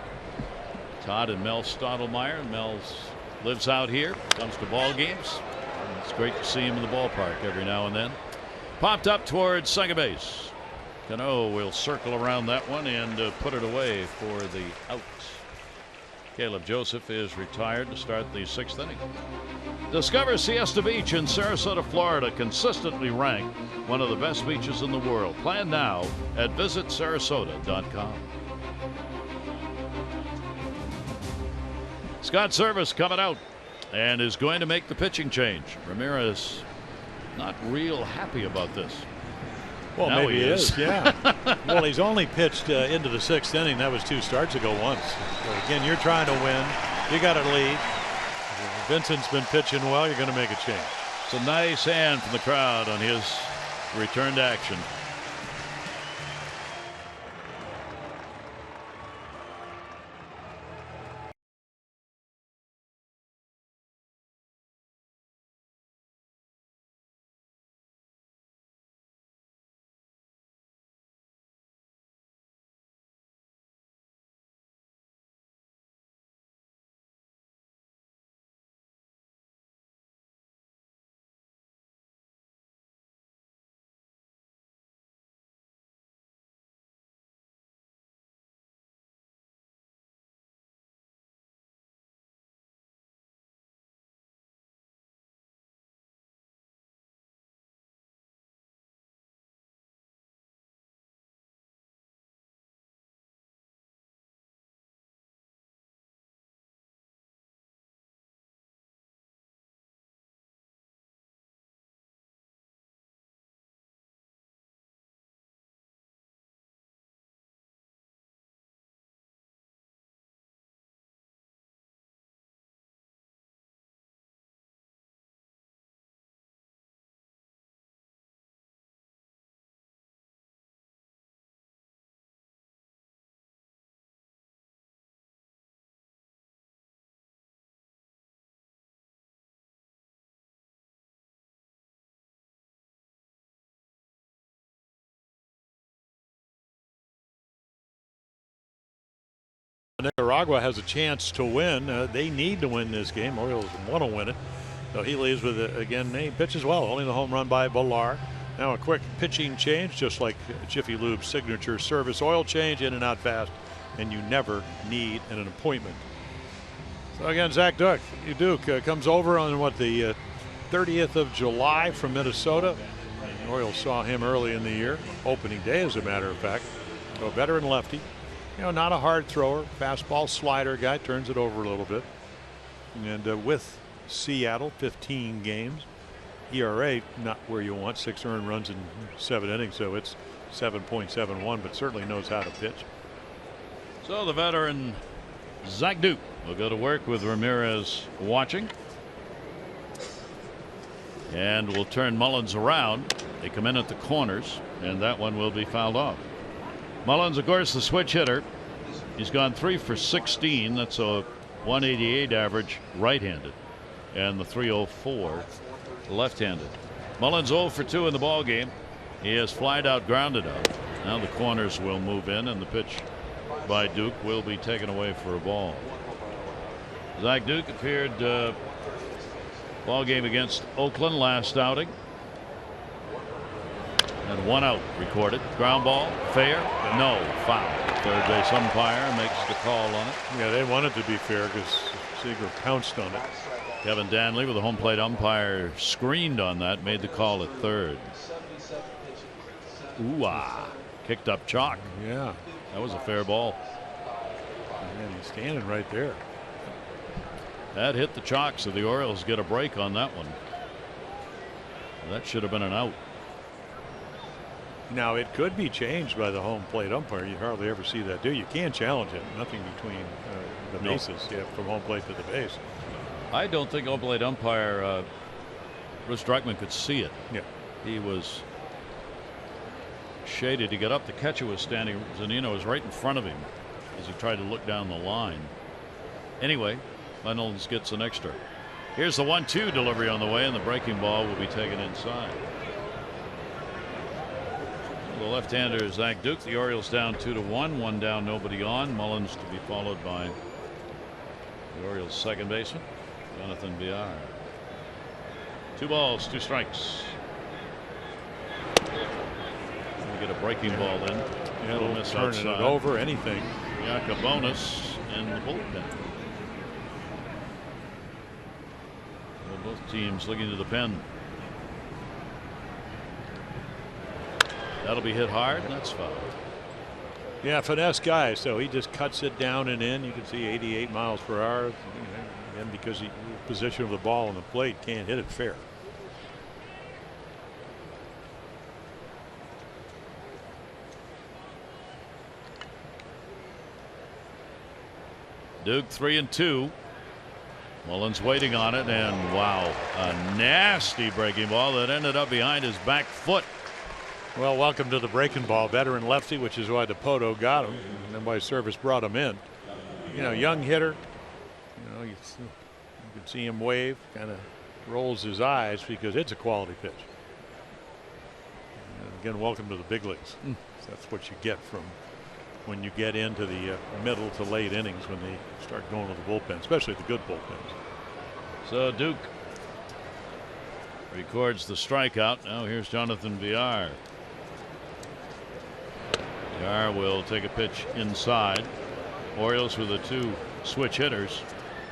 Todd and Mel Stottlemyre. Mel lives out here, comes to ball games. It's great to see him in the ballpark every now and then. Popped up towards second base. Cano will circle around that one and put it away for the out. Caleb Joseph is retired to start the 6th inning. Discover Siesta Beach in Sarasota, Florida, consistently ranked one of the best beaches in the world. Plan now at visitsarasota.com. Scott Service coming out and is going to make the pitching change. Ramirez not real happy about this. Well, now maybe he is. Yeah. Well, he's only pitched into the 6th inning. That was 2 starts ago once. So again, you're trying to win. You got to lead. Vincent's been pitching well. You're going to make a change. It's a nice hand from the crowd on his return to action. Nicaragua has a chance to win. They need to win this game. Orioles want to win it. So he leaves with it again. He pitches well. Only the home run by Balar. Now a quick pitching change, just like Jiffy Lube's signature service oil change, in and out fast, and you never need an appointment. So again, Zach Duke comes over on the 30th of July from Minnesota. The Orioles saw him early in the year, opening day as a matter of fact. So a veteran lefty, not a hard thrower, fastball slider guy, turns it over a little bit. And with Seattle, 15 games, ERA not where you want, 6 earned runs in 7 innings, so it's 7.71, but certainly knows how to pitch. So the veteran Zach Duke will go to work with Ramirez watching. And we'll turn Mullins around. They come in at the corners, and that one will be fouled off. Mullins, of course, the switch hitter. He's gone 3 for 16. That's a 188 average right-handed, and the 304 left-handed. Mullins 0 for 2 in the ball game. He has flied out, grounded out. Now the corners will move in, and the pitch by Duke will be taken away for a ball. Zach Duke appeared ball game against Oakland last outing. And 1 out recorded. Ground ball, fair, no, foul. Third base umpire makes the call on it. Yeah, they want it to be fair because Seager pounced on it. Kevin Danley, with the home plate umpire screened on that, made the call at third. Ooh-ah. Kicked up chalk. Yeah. That was a fair ball. And he's standing right there. That hit the chalk, so the Orioles get a break on that one. That should have been an out. Now it could be changed by the home plate umpire. You hardly ever see that, do you? You can't challenge it. Nothing between the bases. Yeah, from home plate to the base. I don't think home plate umpire Bruce Druckman could see it. Yeah. He was shaded to get up. The catcher was standing. Zunino was right in front of him as he tried to look down the line. Anyway, Reynolds gets an extra. Here's the 1-2 delivery on the way, and the breaking ball will be taken inside. The left-hander Zach Duke. The Orioles down 2-1. 1 down, nobody on. Mullins to be followed by the Orioles second baseman Jonathan Villar. 2 balls, 2 strikes. We get a breaking ball in. Yeah, Little miss turning outside. it over, anything. Bonus in the bullpen. Well, both teams looking to the pen. That'll be hit hard, and that's foul. Yeah, finesse guy, so he just cuts it down and in. You can see 88 miles per hour. And because the position of the ball on the plate, can't hit it fair. Duke 3-2. Mullins waiting on it, and wow, a nasty breaking ball that ended up behind his back foot. Well, welcome to the breaking ball. Veteran lefty, which is why DePoto got him, and then why Service brought him in. Young hitter. You can see him wave, kind of rolls his eyes because it's a quality pitch. And again, welcome to the big leagues. That's what you get from when you get into the middle to late innings when they start going to the bullpen, especially the good bullpens. So Duke records the strikeout. Now here's Jonathan Villar. Villar will take a pitch inside. Orioles with the 2 switch hitters.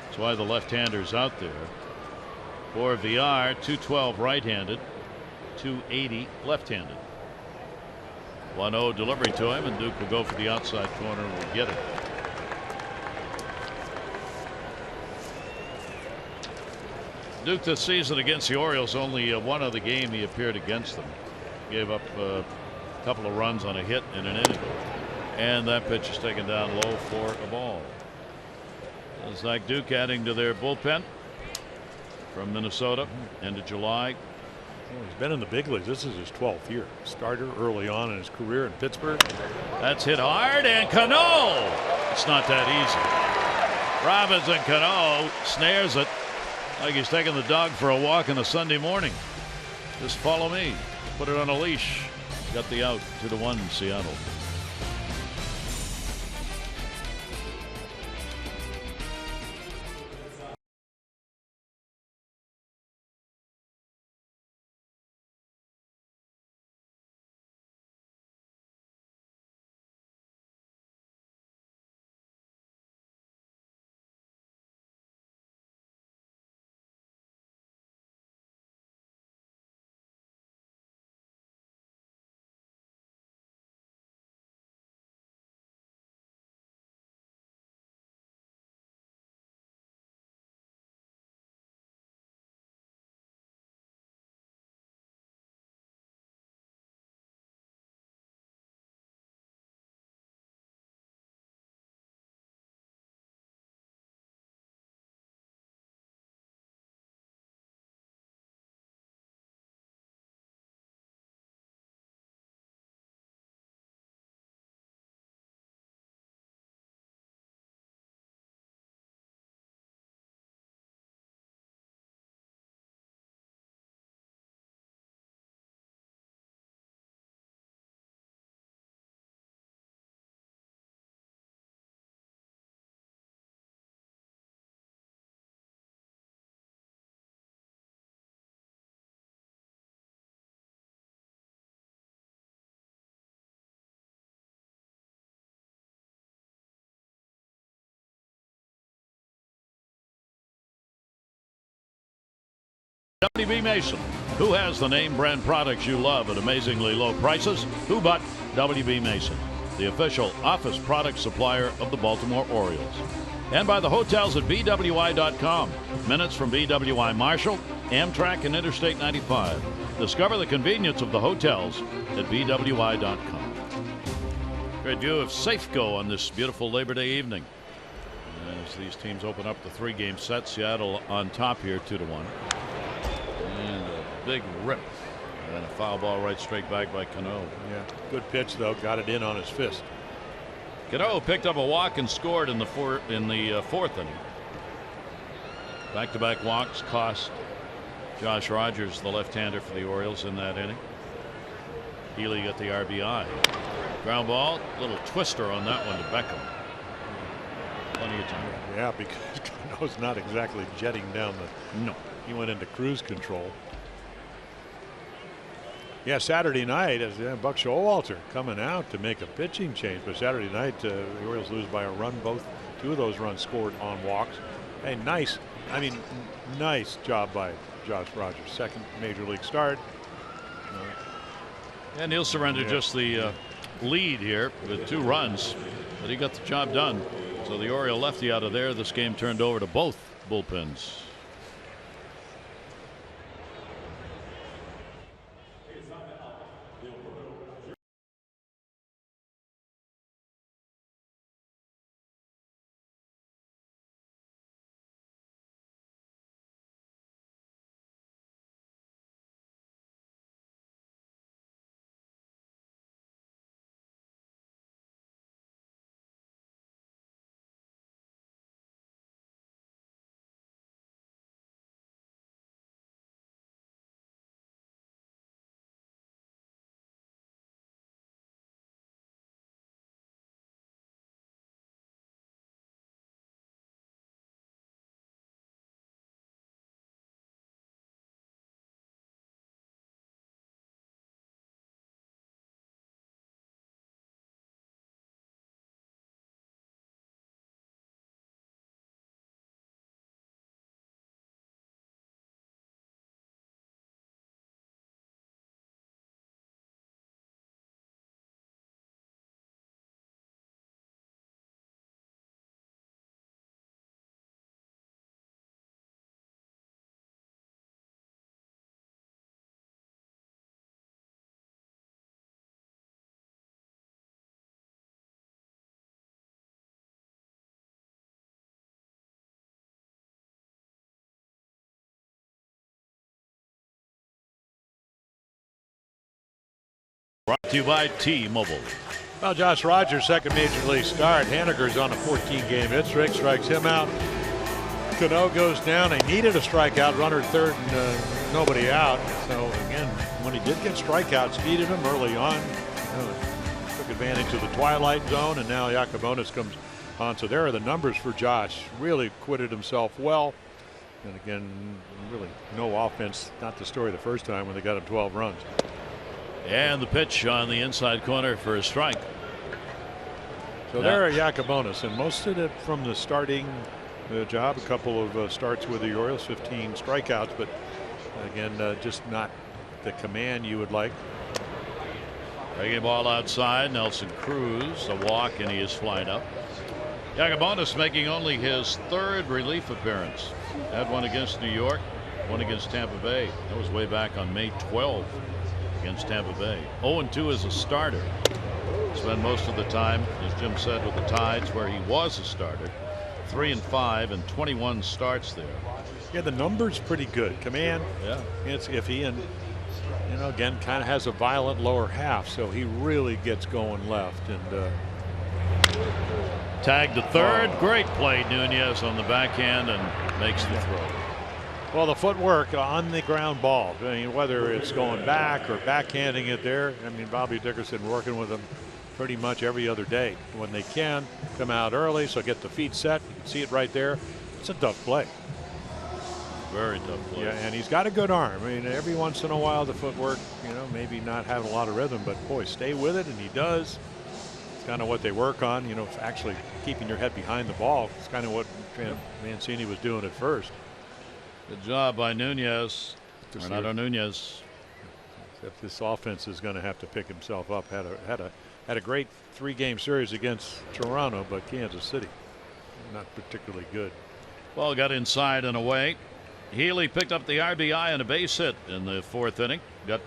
That's why the left-hander's out there. For Villar, 212 right-handed, 280 left-handed. 1-0 delivery to him, and Duke will go for the outside corner and will get it. Duke this season against the Orioles, only one other game he appeared against them. Gave up a couple of runs on a hit in an inning. And that pitch is taken down low for a ball. Zach Duke adding to their bullpen from Minnesota end of July. Well, he's been in the big leagues. This is his 12th year. Starter early on in his career in Pittsburgh. That's hit hard, and Cano. It's not that easy. Robinson Cano snares it like he's taking the dog for a walk on a Sunday morning. Just follow me. Put it on a leash. Got the out 2-1 Seattle. WB Mason. Who has the name brand products you love at amazingly low prices? Who but WB Mason, the official office product supplier of the Baltimore Orioles. And by the hotels at BWI.com. Minutes from BWI Marshall, Amtrak, and Interstate 95. Discover the convenience of the hotels at BWI.com. Great view of Safeco on this beautiful Labor Day evening. As these teams open up the 3-game set, Seattle on top here 2-1. And a big rip. And a foul ball right straight back by Cano. Yeah, good pitch though. Got it in on his fist. Cano picked up a walk and scored in the fourth inning. Back-to-back walks cost Josh Rogers, the left-hander for the Orioles, in that inning. Healy got the RBI. Ground ball, little twister on that one to Beckham. Plenty of time. Yeah, because Cano's not exactly jetting down the. No. He went into cruise control. Yeah, Saturday night, as Buck Showalter coming out to make a pitching change. But Saturday night, the Orioles lose by a run. Two of those runs scored on walks. Hey, nice job by Josh Rogers. Second major league start. And he'll surrender just the lead here with 2 runs, but he got the job done. So the Oriole lefty out of there. This game turned over to both bullpens. Brought to you by T-Mobile. Well, Josh Rogers' second major league start. Haniger's on a 14-game hit streak, strikes him out. Cano goes down. They needed a strikeout, runner third, and nobody out. So again, when he did get strikeouts, needed him early on. Took advantage of the twilight zone, and now Yacobonis comes on. So there are the numbers for Josh. Really acquitted himself well. And again, really no offense. Not the story the first time when they got him 12 runs. And the pitch on the inside corner for a strike. So there are Yacobonis, and most of it from the starting job. A couple of starts with the Orioles, 15 strikeouts, but again, just not the command you would like. Breaking ball outside. Nelson Cruz, a walk, and he is flying up. Yacobonis making only his 3rd relief appearance. Had one against New York, one against Tampa Bay. That was way back on May 12th. Against Tampa Bay. 0-2 as a starter. Spent most of the time, as Jim said, with the Tides, where he was a starter. 3-5 and 21 starts there. Yeah, the number's pretty good. Command, yeah, it's iffy, and again, kind of has a violent lower half, so he really gets going left. And tag to third. Great play, Nunez on the backhand, and makes the throw. Well, the footwork on the ground ball, I mean, whether it's going back or backhanding it there. I mean, Bobby Dickerson working with them pretty much every other day. When they can, come out early, so get the feet set. You can see it right there. It's a tough play. Very tough play. Yeah, and he's got a good arm. I mean, every once in a while, the footwork, maybe not having a lot of rhythm, but boy, stay with it, and he does. It's kind of what they work on, actually keeping your head behind the ball. It's kind of what Mancini was doing at first. Good job by Nunez. Renato Nunez. If this offense is going to have to pick himself up. Had a great 3-game series against Toronto, but Kansas City not particularly good. Ball got inside and away. Healy picked up the RBI and a base hit in the 4th inning. Got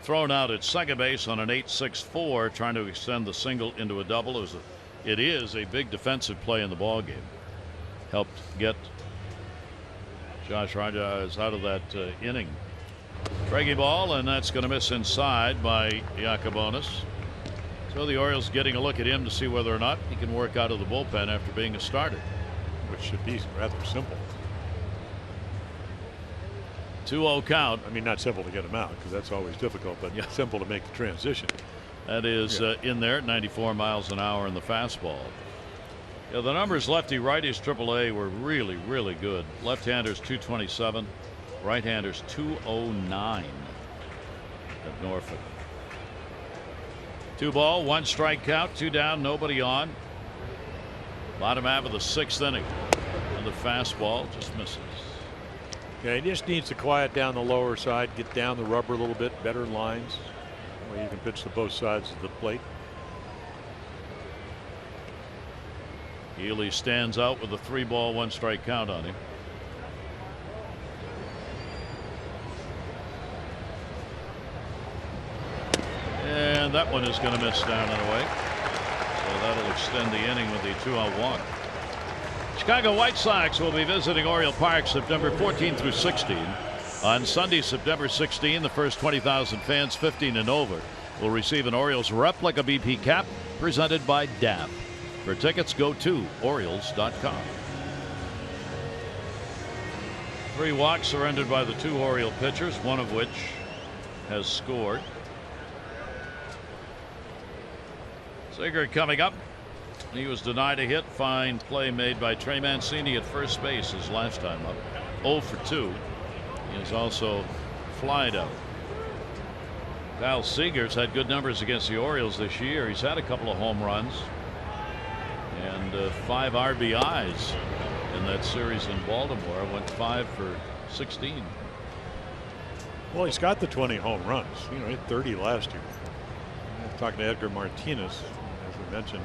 thrown out at second base on an 8-6-4, trying to extend the single into a double. It is a big defensive play in the ball game. Helped get Josh Rogers out of that inning. Craigie ball, and that's going to miss inside by Yacobonis. So the Orioles getting a look at him to see whether or not he can work out of the bullpen after being a starter, which should be rather simple. 2-0 count. I mean, not simple to get him out, because that's always difficult, but simple to make the transition. That is in there at 94 miles an hour in the fastball. Yeah, the numbers lefty righties AAA were really, really good. Left-handers 227, right-handers 209 at Norfolk. 2 ball, 1 strike count, 2 down, nobody on. Bottom half of the 6th inning, and the fastball just misses. Yeah, he just needs to quiet down the lower side, get down the rubber a little bit, better lines, where you can pitch to both sides of the plate. Healy stands out with a 3 ball, 1 strike count on him. And that one is going to miss down and away. So that'll extend the inning with the 2-out walk. Chicago White Sox will be visiting Oriole Park September 14 through 16. On Sunday, September 16, the first 20,000 fans 15 and over will receive an Orioles replica BP cap presented by DAP. For tickets, go to Orioles.com. 3 walks surrendered by the 2 Oriole pitchers, one of which has scored. Seager coming up. He was denied a hit. Fine play made by Trey Mancini at first base his last time up. 0 for 2. He is also flied out. Kyle Seager's had good numbers against the Orioles this year. He's had a couple of home runs and 5 RBIs in that series in Baltimore. Went 5 for 16. Well, he's got the 20 home runs. You know, he had 30 last year. Talking to Edgar Martinez, as we mentioned,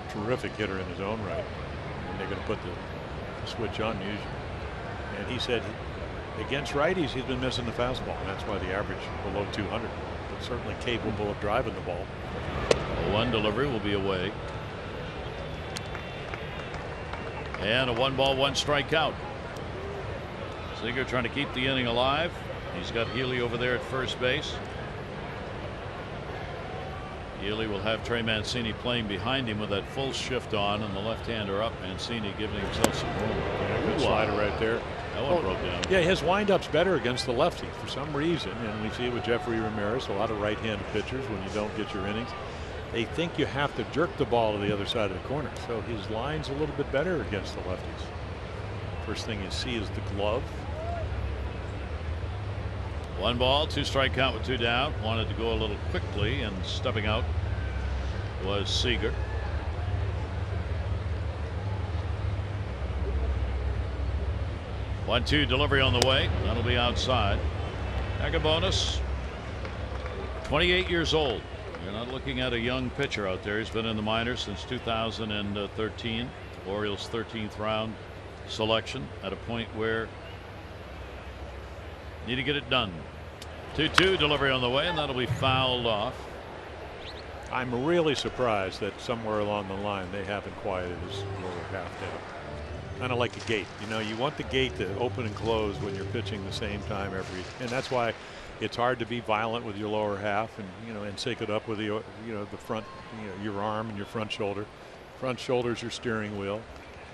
terrific hitter in his own right. And they're going to put the switch on usually. And he said against righties he's been missing the fastball, and that's why the average below 200. But certainly capable of driving the ball. One delivery will be away. And a 1 ball, 1 strike count. Seager trying to keep the inning alive. He's got Healy over there at first base. Healy will have Trey Mancini playing behind him with that full shift on and the left-hander up. Mancini giving himself some room. Yeah, good slider right there. That one broke down. Yeah, his windup's better against the lefty for some reason, and we see it with Jeffrey Ramirez. A lot of right-handed pitchers, when you don't get your innings, they think you have to jerk the ball to the other side of the corner. So his line's a little bit better against the lefties. First thing you see is the glove. 1 ball, 2 strike count with 2 down. Wanted to go a little quickly, and stepping out was Seager. One-two delivery on the way. That'll be outside. Yacobonis, 28 years old. You're not looking at a young pitcher out there. He's been in the minors since 2013. Orioles 13th round selection at a point where need to get it done. 2-2 delivery on the way, and that'll be fouled off. I'm really surprised that somewhere along the line they haven't quieted his lower half down. Kind of like a gate. You know, you want the gate to open and close when you're pitching the same time and that's why it's hard to be violent with your lower half and sync it up with the the front, your arm and your front shoulder. Front shoulder's your steering wheel.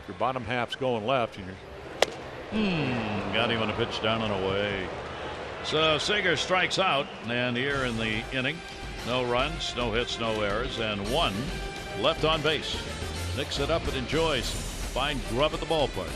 Your bottom half's going left, and you're got him on a pitch down and away. So Seager strikes out, and here in the inning, no runs, no hits, no errors, and 1 left on base. Nicks it up and enjoys fine grub at the ballpark.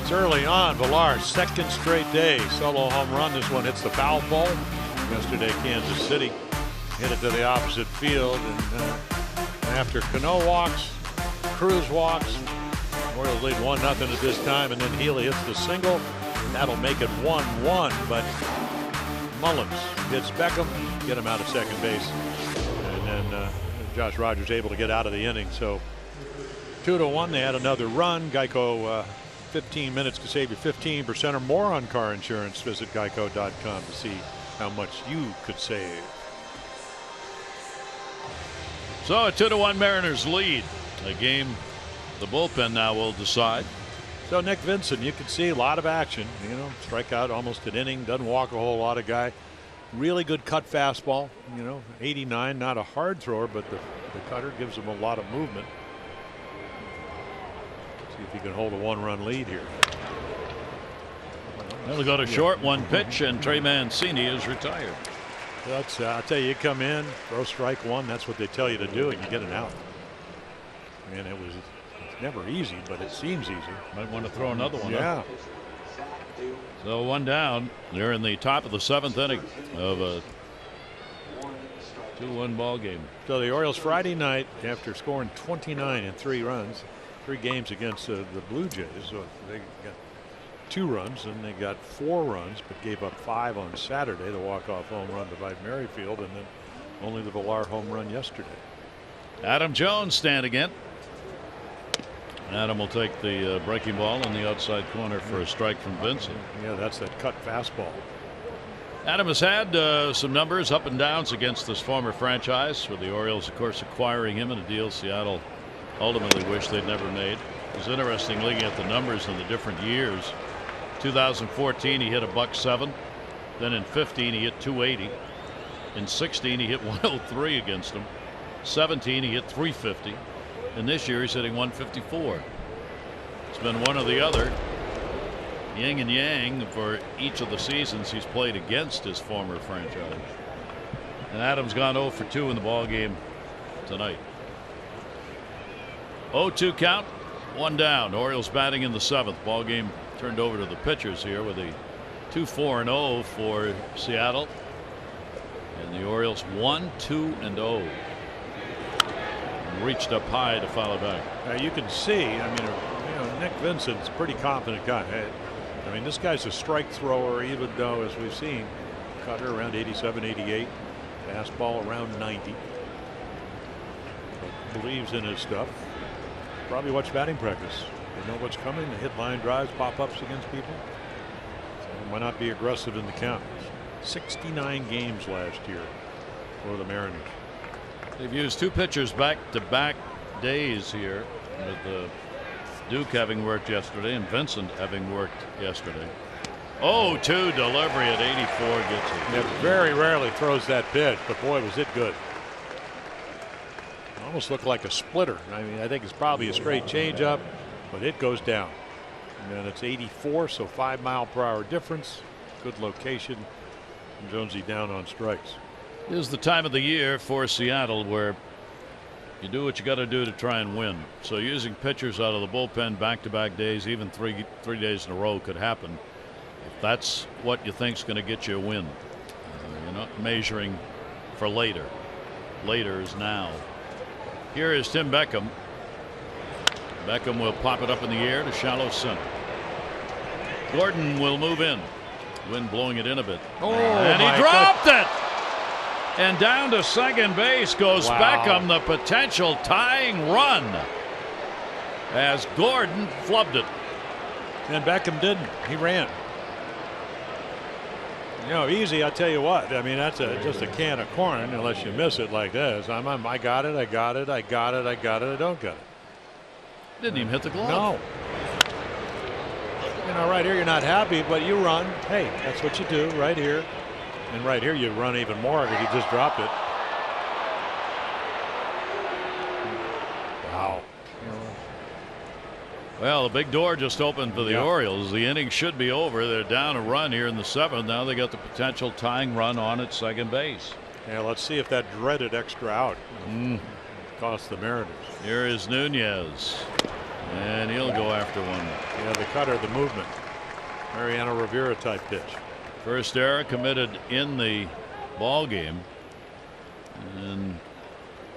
It's early on. Villar's second straight day solo home run. This one hits the foul pole. Yesterday, Kansas City hit it to the opposite field, and after Cano walks, Cruz walks, Orioles lead 1-0 at this time, and then Healy hits the single. That'll make it 1-1, but Mullins gets Beckham, get him out of second base, and then Josh Rogers able to get out of the inning. So 2-1. They had another run. Geico, 15 minutes to save you 15% or more on car insurance. Visit geico.com to see how much you could save. So a 2-1 Mariners lead. A game the bullpen now will decide. So Nick Vincent, you can see a lot of action. You know, strikeout almost an inning, doesn't walk a whole lot of guy. Really good cut fastball. You know, 89, not a hard thrower, but the cutter gives him a lot of movement. See if he can hold a 1-run lead here. They'll go to short, one pitch, and Trey Mancini is retired. That's I'll tell you, you come in, throw strike one. That's what they tell you to do, and you get an out. And it's never easy, but it seems easy. Might want to throw another one. Yeah. Up. So one down. They're in the top of the 7th inning of a 2-1 ball game. So the Orioles Friday night, after scoring 29 in 3 runs, 3 games against the Blue Jays, so they got 2 runs, and they got 4 runs, but gave up 5 on Saturday, the walk-off home run to Vite Merrifield, and then only the Villar home run yesterday. Adam Jones standing in. Adam will take the breaking ball in the outside corner for a strike from Vincent. Yeah, that's that cut fastball. Adam has had some numbers up and downs against this former franchise, with the Orioles, of course, acquiring him in a deal Seattle ultimately wished they'd never made. It was interesting looking at the numbers in the different years. 2014 he hit $107. Then in 15 he hit $280. In 16 he hit $103 against them. 17 he hit $350. And this year he's hitting $154. It's been one or the other, yin and yang, for each of the seasons he's played against his former franchise. And Adams gone 0 for 2 in the ball game tonight. 0-2 count, 1 down. Orioles batting in the 7th. Ball game turned over to the pitchers here with a 2-4-0 for Seattle. And the Orioles 1-2-0. Reached up high to follow back. You can see, I mean, Nick Vincent's a pretty confident guy. I mean, this guy's a strike thrower, even though, as we've seen, cutter around 87, 88, fastball around 90. But believes in his stuff. Probably watch batting practice. They know what's coming. They hit line drives, pop-ups against people. So why not be aggressive in the count? 69 games last year for the Mariners. They've used 2 pitchers back-to-back days here, with Duke having worked yesterday and Vincent having worked yesterday. 0-2 delivery at 84 gets it. Yeah, very rarely throws that pitch, but boy, was it good. Almost looked like a splitter. I mean, I think it's probably a straight changeup, but it goes down. And it's 84, so 5-mile-per-hour difference. Good location. And Jonesy down on strikes. This is the time of the year for Seattle where you do what you got to do to try and win. So using pitchers out of the bullpen back-to-back days, even three days in a row, could happen. If that's what you think is going to get you a win, you're not measuring for later. Later is now. Here is Tim Beckham. Beckham will pop it up in the air to shallow center. Gordon will move in. Wind blowing it in a bit. Oh, and he dropped it. And down to second base goes Beckham, the potential tying run, as Gordon flubbed it. And Beckham didn't. He ran. You know, easy, I tell you what. I mean, that's just a can of corn unless you miss it like this. I got it, I got it, I got it, I got it, I don't got it. Didn't even hit the glove. No. You know, right here you're not happy, but you run. Hey, that's what you do right here. And right here you run even more because you just dropped it. Wow. Well, the big door just opened for the Orioles. The inning should be over. They're down a run here in the 7th. Now they got the potential tying run on at second base. Yeah, let's see if that dreaded extra out costs the Mariners. Here is Nunez. And he'll go after one. Yeah, the cutter, the movement. Mariano Rivera type pitch. First error committed in the ball game. And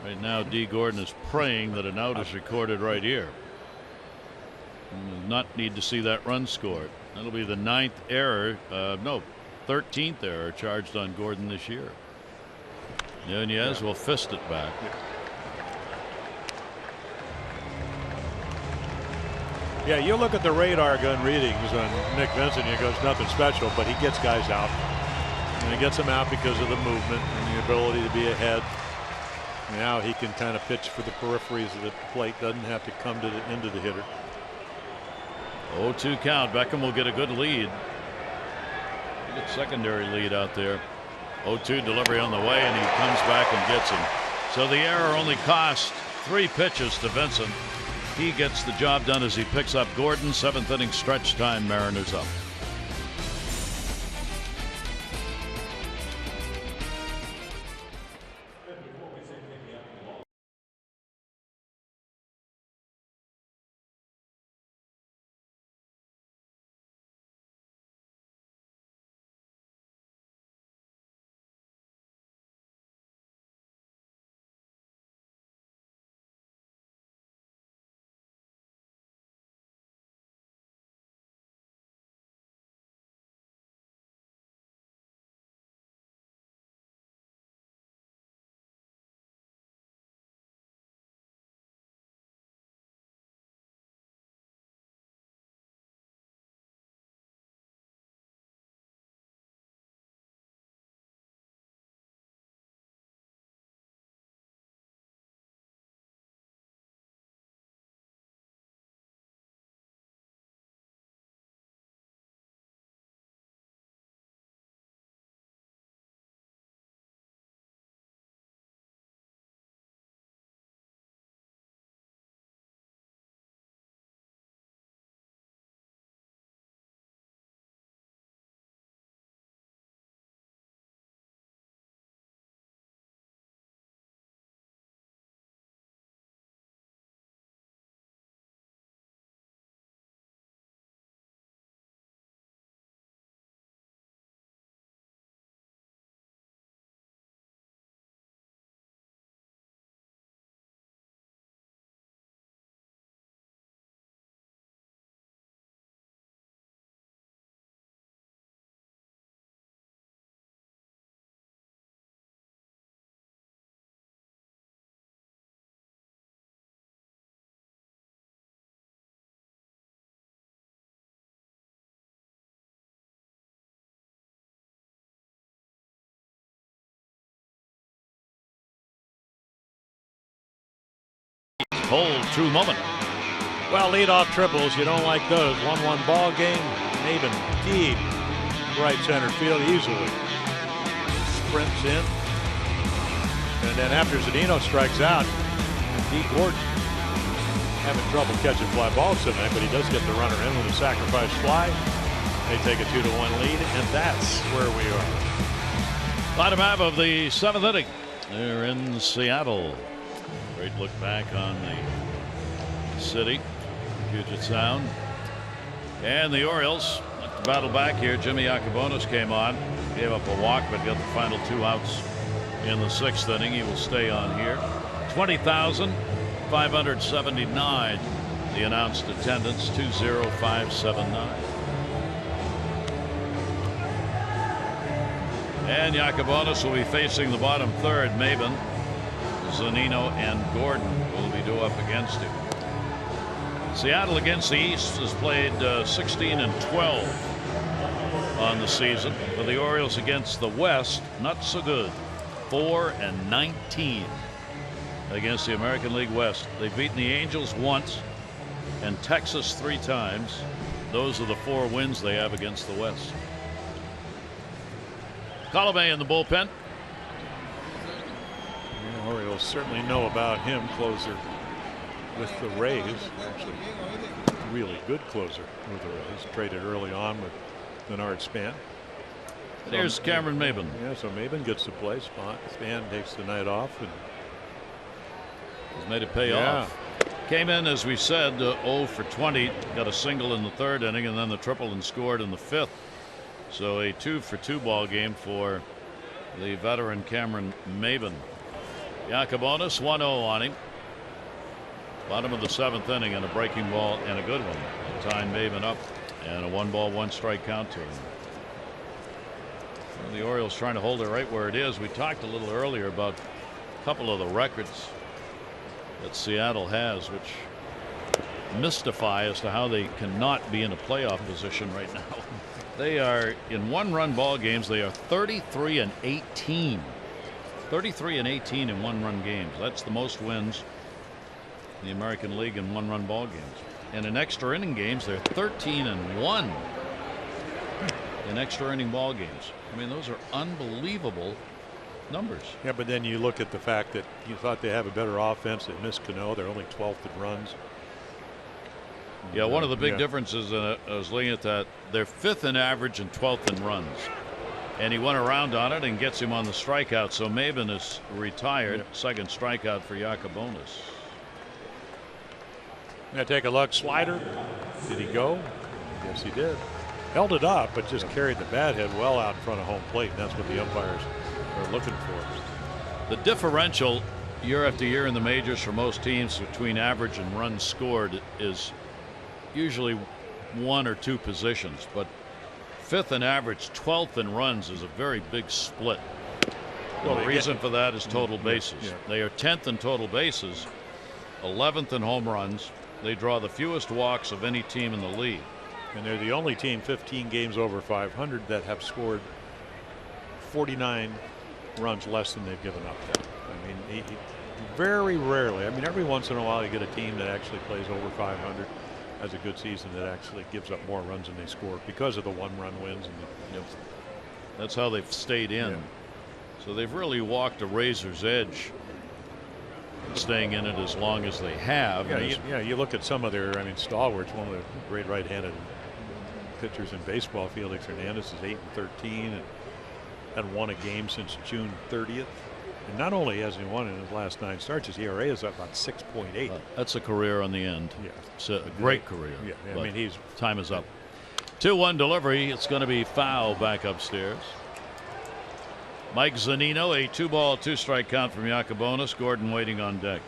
right now D. Gordon is praying that an out is recorded right here. And does not need to see that run scored. That'll be the 9th error, no, 13th error charged on Gordon this year. Nunez will fist it back. Yeah, you look at the radar gun readings on Nick Vincent, he goes nothing special, but he gets guys out. And he gets them out because of the movement and the ability to be ahead. Now he can kind of pitch for the peripheries of the plate, doesn't have to come to the into the hitter. 0-2 count. Beckham will get a good lead. Good secondary lead out there. 0-2 delivery on the way, and he comes back and gets him. So the error only cost 3 pitches to Vincent. He gets the job done as he picks up Gordon. 7th inning stretch time. Mariners up. Cold, true moment. Well, leadoff triples, you don't like those. 1-1 ball game. Maben deep right center field easily. Sprints in. And then after Zunino strikes out, D. Gordon having trouble catching fly balls tonight, but he does get the runner in with a sacrifice fly. They take a 2-1 lead, and that's where we are. Bottom half of the 7th inning. They're in Seattle. Great look back on the city, Puget Sound, and the Orioles like to battle back here. Jimmy Yacobonis came on, gave up a walk, but got the final 2 outs in the 6th inning. He will stay on here. 20,579 the announced attendance. 20579. And Yacobonis will be facing the bottom third. Maben, Zunino, and Gordon will be due up against him. Seattle against the East has played 16-12 on the season. For the Orioles against the West, not so good. 4-19 against the American League West. They've beaten the Angels once and Texas 3 times. Those are the 4 wins they have against the West. Colomé in the bullpen. The Orioles certainly know about him, closer with the Rays. Actually, really good closer with the Rays. Traded early on with Leonard Span. There's Cameron Maben. Yeah, so Maben gets to play. Span takes the night off. And he's made it pay off. Came in, as we said, 0 for 20. Got a single in the third inning and then the triple and scored in the fifth. So a 2 for 2 ball game for the veteran Cameron Maben. Yacobonis 1-0 on him. Bottom of the seventh inning and a breaking ball and a good one. Tying Maben up and a 1-ball 1-strike count to him. Well, the Orioles trying to hold it right where it is. We talked a little earlier about a couple of the records that Seattle has, which mystify as to how they cannot be in a playoff position right now. They are in one-run ball games. They are 33-18. 33-18 in one-run games. That's the most wins in the American League in one-run ball games. And in extra inning games, they're 13-1 in extra inning ball games. I mean, those are unbelievable numbers. Yeah, but then you look at the fact that you thought they have a better offense. They missed Cano. They're only 12th in runs. Yeah, one of the big differences, I was looking at that, they're 5th in average and 12th in runs. And he went around on it and gets him on the strikeout. So Maben is retired. Second strikeout for Yacobonis. Now take a look. Slider. Did he go? Yes, he did. Held it up, but just carried the bat head well out in front of home plate. And that's what the umpires are looking for. The differential year after year in the majors for most teams between average and runs scored is usually 1 or 2 positions, but 5th in average, 12th in runs is a very big split. Well, the reason for that is total bases. They are 10th in total bases, 11th in home runs. They draw the fewest walks of any team in the league. And they're the only team 15 games over 500 that have scored 49 runs less than they've given up. I mean, very rarely. I mean, every once in a while you get a team that actually plays over 500, has a good season, that actually gives up more runs than they score because of the one-run wins. And that's how they've stayed in. So they've really walked a razor's edge, staying in it as long as they have. You look at some of their, I mean, stalwarts, one of the great right-handed pitchers in baseball, Felix Hernandez, is 8-13 and hadn't won a game since June 30th. And not only has he won in his last 9 starts, his ERA is up about 6.8. That's a career on the end. Yeah, it's a great career. Yeah, I mean, time is up. 2-1 delivery. It's going to be foul back upstairs. Mike Zunino, a 2-ball 2-strike count from Yacobonis. Gordon waiting on deck.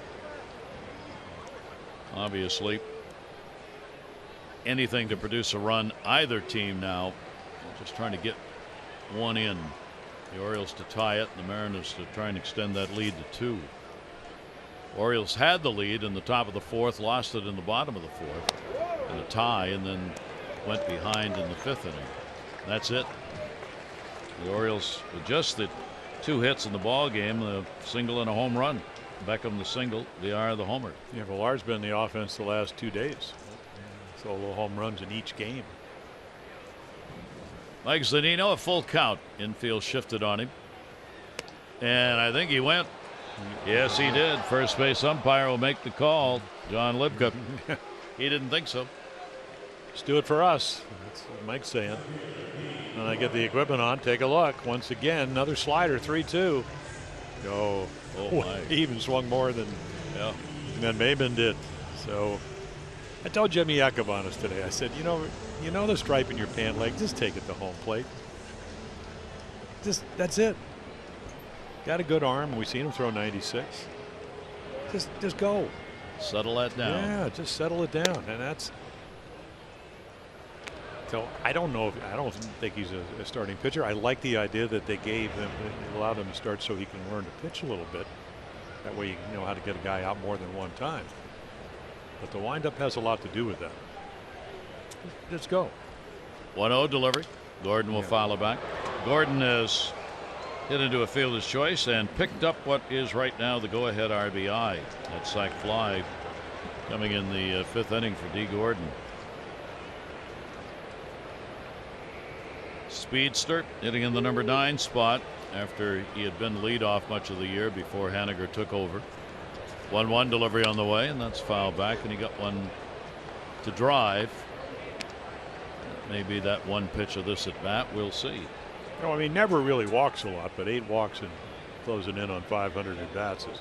Obviously, anything to produce a run, either team now. Just trying to get one in. The Orioles to tie it, the Mariners to try and extend that lead to 2. Orioles had the lead in the top of the 4th, lost it in the bottom of the 4th in a tie, and then went behind in the 5th inning. That's it. The Orioles with just the 2 hits in the ball game, a single and a home run. Beckham the single, Villar the homer. Yeah, Villar's been the offense the last 2 days. Solo home runs in each game. Mike Zunino, a full count. Infield shifted on him. And I think he went. Yes, he did. First base umpire will make the call. John Lipka. He didn't think so. Just do it for us. That's what Mike's saying. And I get the equipment on. Take a look. Once again, another slider, 3-2. Oh my. He even swung more than Maben did. So I told Jimmy Yacobonis today, I said, you know the stripe in your pant leg, just take it to home plate. That's it. Got a good arm. We've seen him throw 96. Just go. Settle that down. Yeah, just settle it down. And that's. So I don't think he's a starting pitcher. I like the idea that they allowed him to start so he can learn to pitch a little bit. That way you know how to get a guy out more than one time. But the windup has a lot to do with that. Let's go. 1-0 delivery. Gordon will follow back. Gordon has hit into a fielder's choice and picked up what is right now the go-ahead RBI. That sac fly coming in the 5th inning for D. Gordon. Speedster hitting in the number 9 spot after he had been leadoff much of the year before Haniger took over. 1-1 delivery on the way, and that's foul back, and he got one to drive. Maybe that one pitch of this at bat, we'll see. No, I mean, never really walks a lot, but 8 walks and closing in on 500 at bats is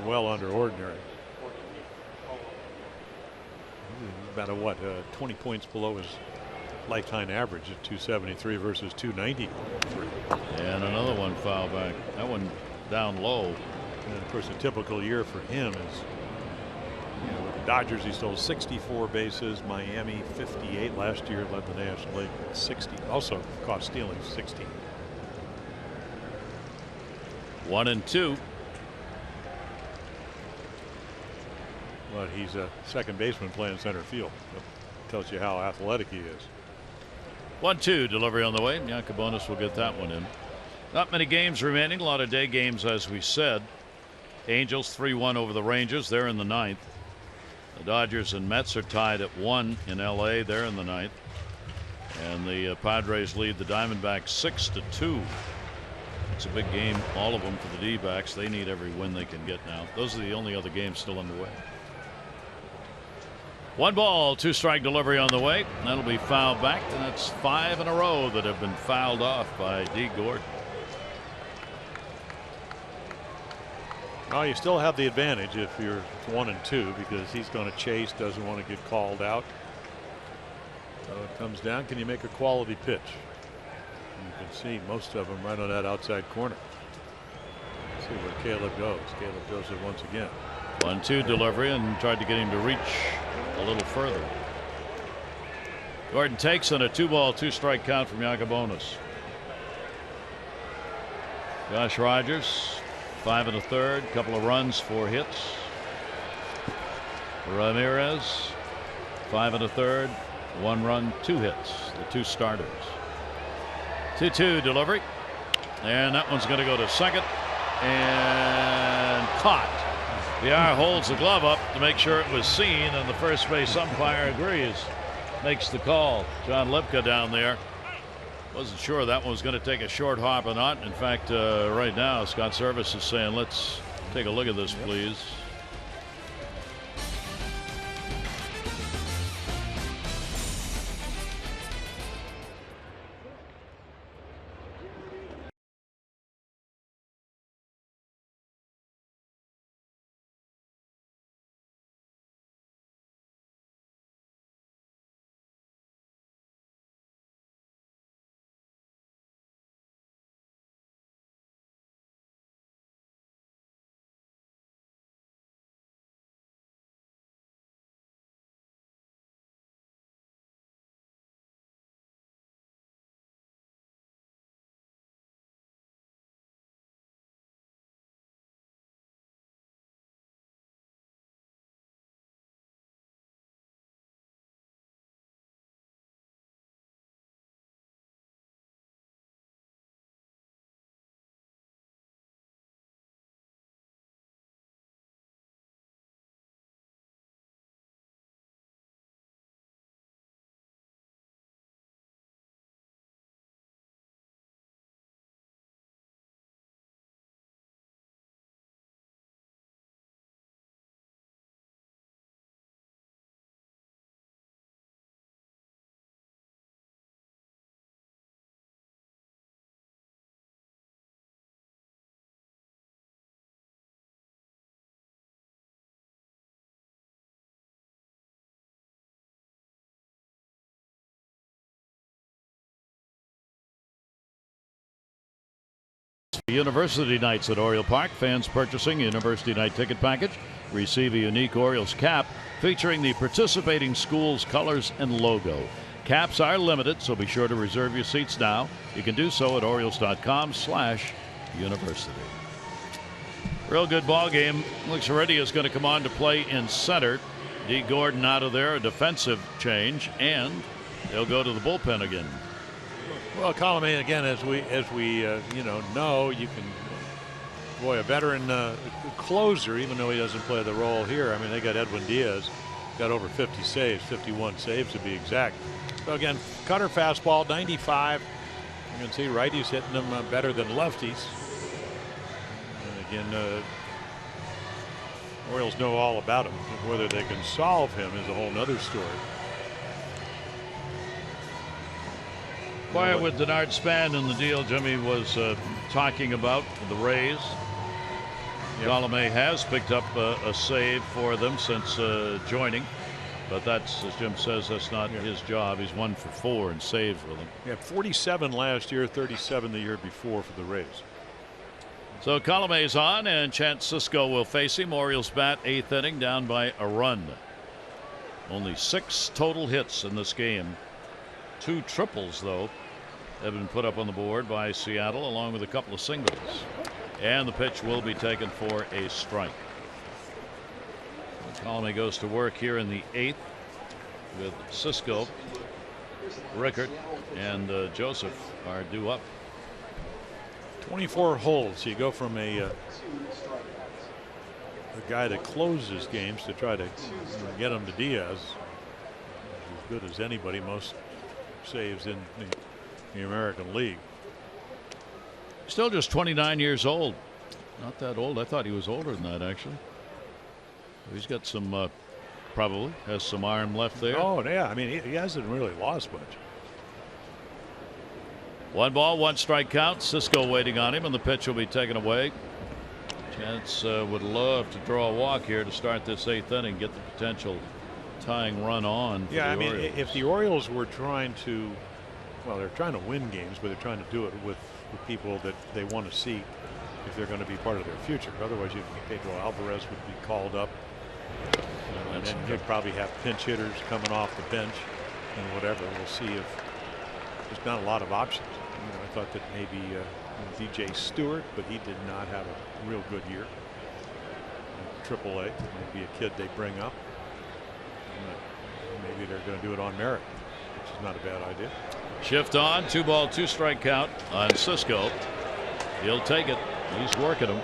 well under ordinary. about 20 points below his lifetime average at 273 versus 293. And another one foul back. That one down low. And of course, a typical year for him is, with the Dodgers, he stole 64 bases. Miami 58 last year, led the National League at 60. Also caught stealing 16. 1-2. But he's a second baseman playing center field. That tells you how athletic he is. 1-2 delivery on the way. Yacobonis will get that one in. Not many games remaining. A lot of day games, as we said. Angels 3-1 over the Rangers. They're in the 9th. The Dodgers and Mets are tied at 1 in LA. They're in the 9th. And the Padres lead the Diamondbacks 6-2. It's a big game, all of them, for the D-backs. They need every win they can get now. Those are the only other games still underway. 1 ball, 2 strike delivery on the way. That'll be fouled back, and that's 5 in a row that have been fouled off by D. Gordon. Well, you still have the advantage if you're 1-2 because he's going to chase, doesn't want to get called out. So it comes down, can you make a quality pitch? You can see most of them right on that outside corner. Let's see where Caleb goes. Caleb goes it once again. 1-2 delivery and tried to get him to reach a little further. Gordon takes on a 2 ball, 2 strike count from Yacobonis. Josh Rogers, 5 1/3, couple of runs, 4 hits. Ramirez, 5 1/3, 1 run, 2 hits. The 2 starters. 2-2 delivery, and that one's going to go to second and caught. VR holds the glove up to make sure it was seen, and the first base umpire agrees, makes the call. John Lipka down there wasn't sure that one was going to take a short hop or not. In fact, right now Scott Service is saying, let's take a look at this, please. University nights at Oriole Park. Fans purchasing a University night ticket package receive a unique Orioles cap featuring the participating school's colors and logo. Caps are limited, so be sure to reserve your seats now. You can do so at Orioles.com/university. Real good ball game. Looks Heredia is going to come on to play in center. D. Gordon out of there, a defensive change, and they'll go to the bullpen again. Well, Colomé again, as we know, you can, boy, a veteran closer, even though he doesn't play the role here. I mean, they got Edwin Diaz, got over 50 saves, 51 saves to be exact. So again, cutter fastball, 95. You can see righties hitting them better than lefties. And again, Orioles know all about him. Whether they can solve him is a whole nother story. Quiet with Denard Span in the deal Jimmy was talking about the Rays. Yep. Colomé has picked up a save for them since joining. But that's, as Jim says, that's not his job. He's 1 for 4 in saves with him. Yeah, 47 last year, 37 the year before for the Rays. So Colome's on, and Chance Sisco will face him. Orioles bat 8th inning, down by a run. Only 6 total hits in this game. 2 triples, though, have been put up on the board by Seattle, along with a couple of singles. And the pitch will be taken for a strike. Colome goes to work here in the 8th with Sisco, Rickard, and Joseph are due up. 24 holes. You go from a guy that closes games to try to get him to Diaz. As good as anybody, most saves in the American League. Still just 29 years old. Not that old. I thought he was older than that, actually. He's got some, probably has some arm left there. Oh, yeah. I mean, he hasn't really lost much. 1 ball, 1 strike count. Sisco waiting on him, and the pitch will be taken away. Chance would love to draw a walk here to start this 8th inning, get the potential tying run on. Yeah, I mean, if the Orioles were trying to, well, they're trying to win games, but they're trying to do it with people that they want to see if they're going to be part of their future. Otherwise, Pedro Alvarez would be called up. And then you'd probably have pinch hitters coming off the bench and whatever. We'll see if there's not a lot of options. I thought that maybe DJ Stewart, but he did not have a real good year. AAA, maybe a kid they bring up. Maybe they're going to do it on merit, which is not a bad idea. Shift on, 2 ball, 2 strike count on Sisco. He'll take it. He's working him.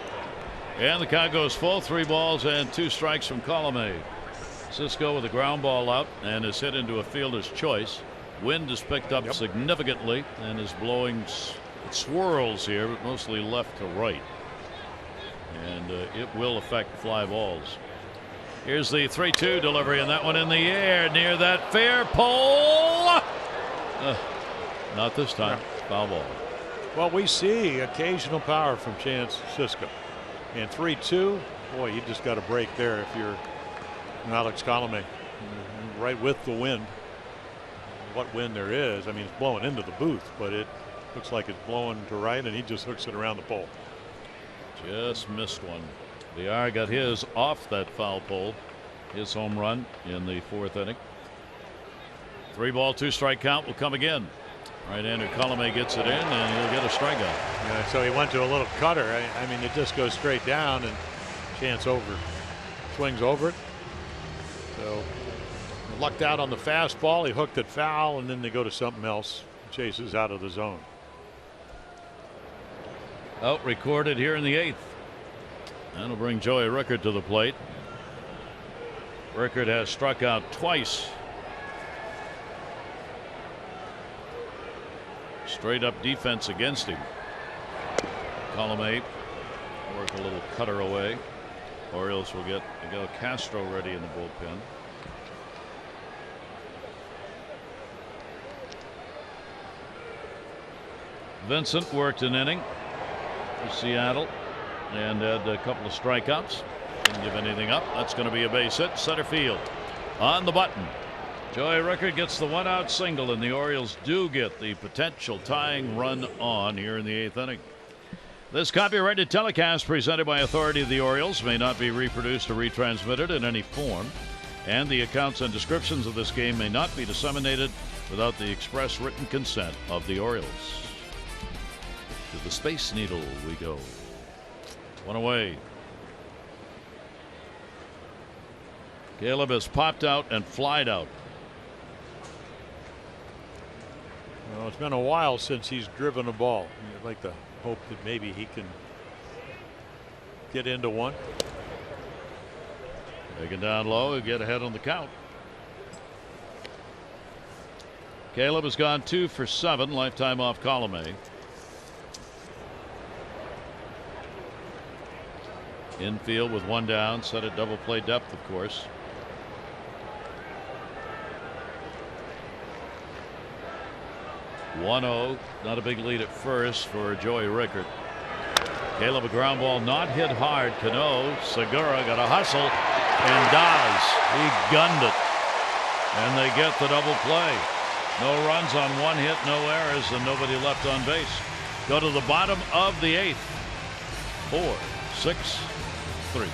And the count goes full. 3 balls and 2 strikes from Colome. Sisco with a ground ball out and is hit into a fielder's choice. Wind is picked up significantly and is blowing. It swirls here, but mostly left to right. And it will affect fly balls. Here's the 3-2 delivery, and that one in the air near that fair pole. Not this time. Foul ball. Well, we see occasional power from Chance Sisco. And 3-2, boy, you just got a break there if you're Alex Colome. Right with the wind. What wind there is. I mean, it's blowing into the booth, but it looks like it's blowing to right, and he just hooks it around the pole. Just missed one. VR got his off that foul pole. His home run in the 4th inning. 3 ball, 2 strike count will come again. Right-hander Colome gets it in, and he'll get a strikeout. Yeah, so he went to a little cutter. I mean, it just goes straight down, and Chance swings over it. So lucked out on the fastball. He hooked it foul, and then they go to something else. Chases out of the zone. Out recorded here in the 8th. That'll bring Joey Rickard to the plate. Rickard has struck out twice. Straight up defense against him. Colome work a little cutter away. Orioles will get Miguel Castro ready in the bullpen. Vincent worked an inning for Seattle and had a couple of strikeouts. Didn't give anything up. That's going to be a base hit. Center field on the button. Joey Rickard gets the 1-out single, and the Orioles do get the potential tying run on here in the 8th inning. This copyrighted telecast presented by authority of the Orioles may not be reproduced or retransmitted in any form, and the accounts and descriptions of this game may not be disseminated without the express written consent of the Orioles. To the Space Needle we go. One away. Caleb has popped out and flied out. Well, it's been a while since he's driven a ball. I'd like to hope that maybe he can get into one. Taken down low, he'll get ahead on the count. Caleb has gone 2 for 7, lifetime off Colome. Infield with 1 down, set at double play depth, of course. (1-0), not a big lead at first for Joey Rickard. Caleb, a ground ball not hit hard. Cano, Segura got a hustle and dies. He gunned it. And they get the double play. No runs on one hit, no errors, and nobody left on base. Go to the bottom of the 8th. 4, 6, 3.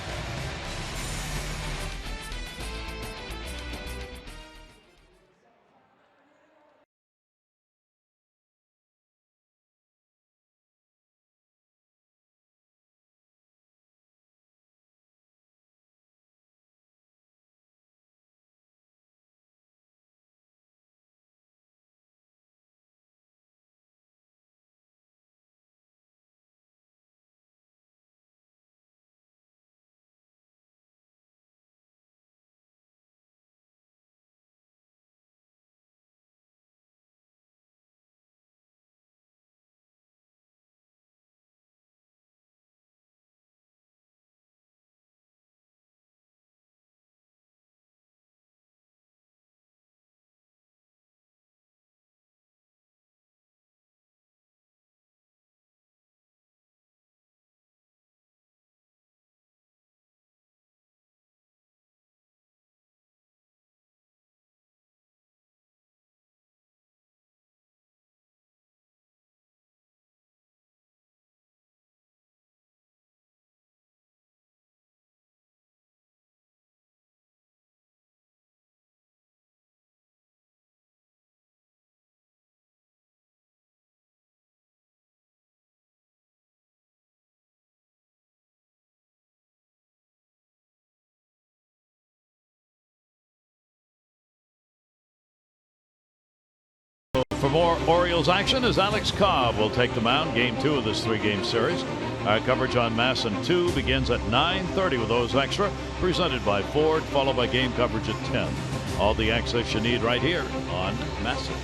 For more Orioles action, as Alex Cobb will take the mound, game 2 of this 3-game series. Our coverage on MASN 2 begins at 9:30 with those extra, presented by Ford, followed by game coverage at 10. All the access you need right here on MASN.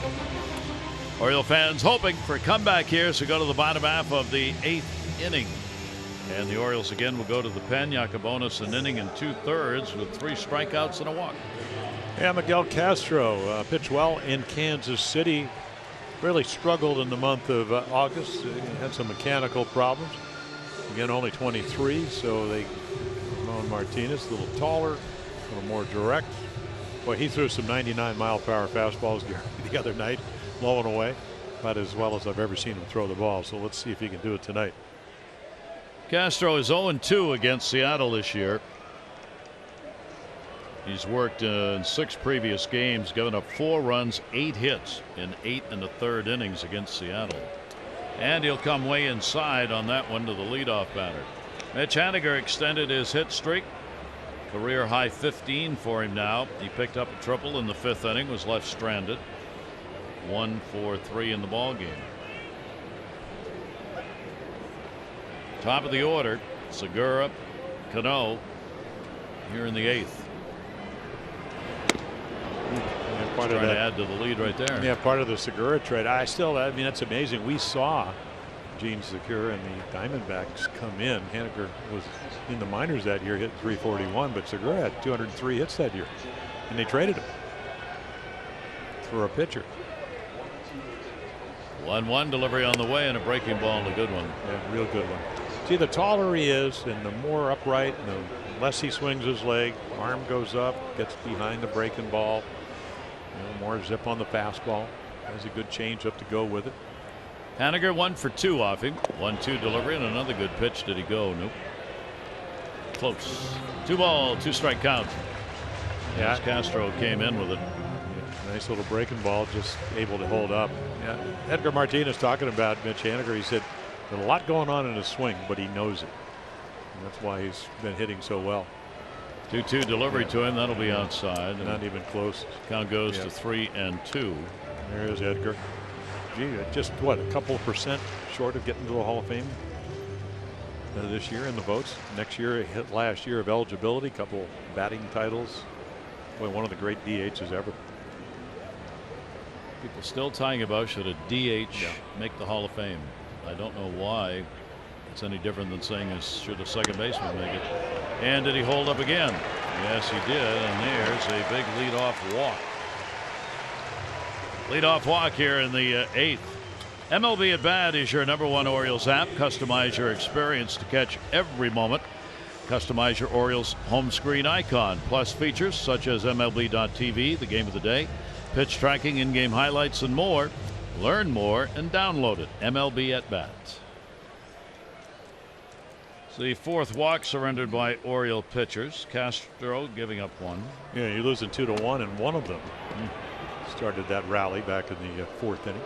Oriole fans hoping for a comeback here, so go to the bottom half of the 8th inning. And the Orioles again will go to the pen. Yacobonis an inning and 2/3 with 3 strikeouts and a walk. Yeah, Miguel Castro pitched well in Kansas City. Really struggled in the month of August. He had some mechanical problems. Again, only 23, so Ramon Martinez, a little taller, a little more direct. Boy, he threw some 99-mile-per-hour fastballs the other night, blowing away. About as well as I've ever seen him throw the ball. So let's see if he can do it tonight. Castro is 0-2 against Seattle this year. He's worked in 6 previous games, given up 4 runs, 8 hits in 8 1/3 innings against Seattle. And he'll come way inside on that one to the leadoff batter. Mitch Haniger extended his hit streak. Career high 15 for him now. He picked up a triple in the 5th inning, was left stranded. 1 for 3 in the ball game. Top of the order, Segura, Cano here in the 8th. Part Trying of that, to add to the lead right there. Yeah, part of the Segura trade. I mean, that's amazing. We saw Gene Segura and the Diamondbacks come in. Haniger was in the minors that year, hit 341, but Segura had 203 hits that year, and they traded him for a pitcher. 1-1 delivery on the way and a breaking ball and a good one. Yeah, real good one. See, the taller he is and the more upright, and the less he swings his leg, arm goes up, gets behind the breaking ball. More zip on the fastball. Has a good change up to go with it. Haniger 1 for 2 off him. 1-2 delivery and another good pitch. Did he go? Nope. Close. 2 ball, 2 strike count. Yeah. As Castro came in with it. Yeah, nice little breaking ball, just able to hold up. Yeah. Edgar Martinez talking about Mitch Haniger. He said there's a lot going on in his swing, but he knows it. And that's why he's been hitting so well. 2-2 delivery to him. That'll be outside. Not even close. Count goes to 3-2. There's Edgar. Gee, just what, a couple of % short of getting to the Hall of Fame this year in the votes. Next year, hit last year of eligibility, couple batting titles. Boy, one of the great DHs ever. People still talking about should a DH make the Hall of Fame. I don't know why it's any different than saying should a second baseman make it. And did he hold up again? Yes, he did. And there's a big leadoff walk. Leadoff walk here in the 8th. MLB at Bat is your #1 Orioles app. Customize your experience to catch every moment Customize your Orioles home screen icon. Plus features such as MLB.tv, the game of the day, pitch tracking, in-game highlights, and more. Learn more and download it. MLB at Bat. The fourth walk surrendered by Oriole pitchers. Castro giving up one. Yeah, you're losing 2-1, and one of them started that rally back in the fourth inning.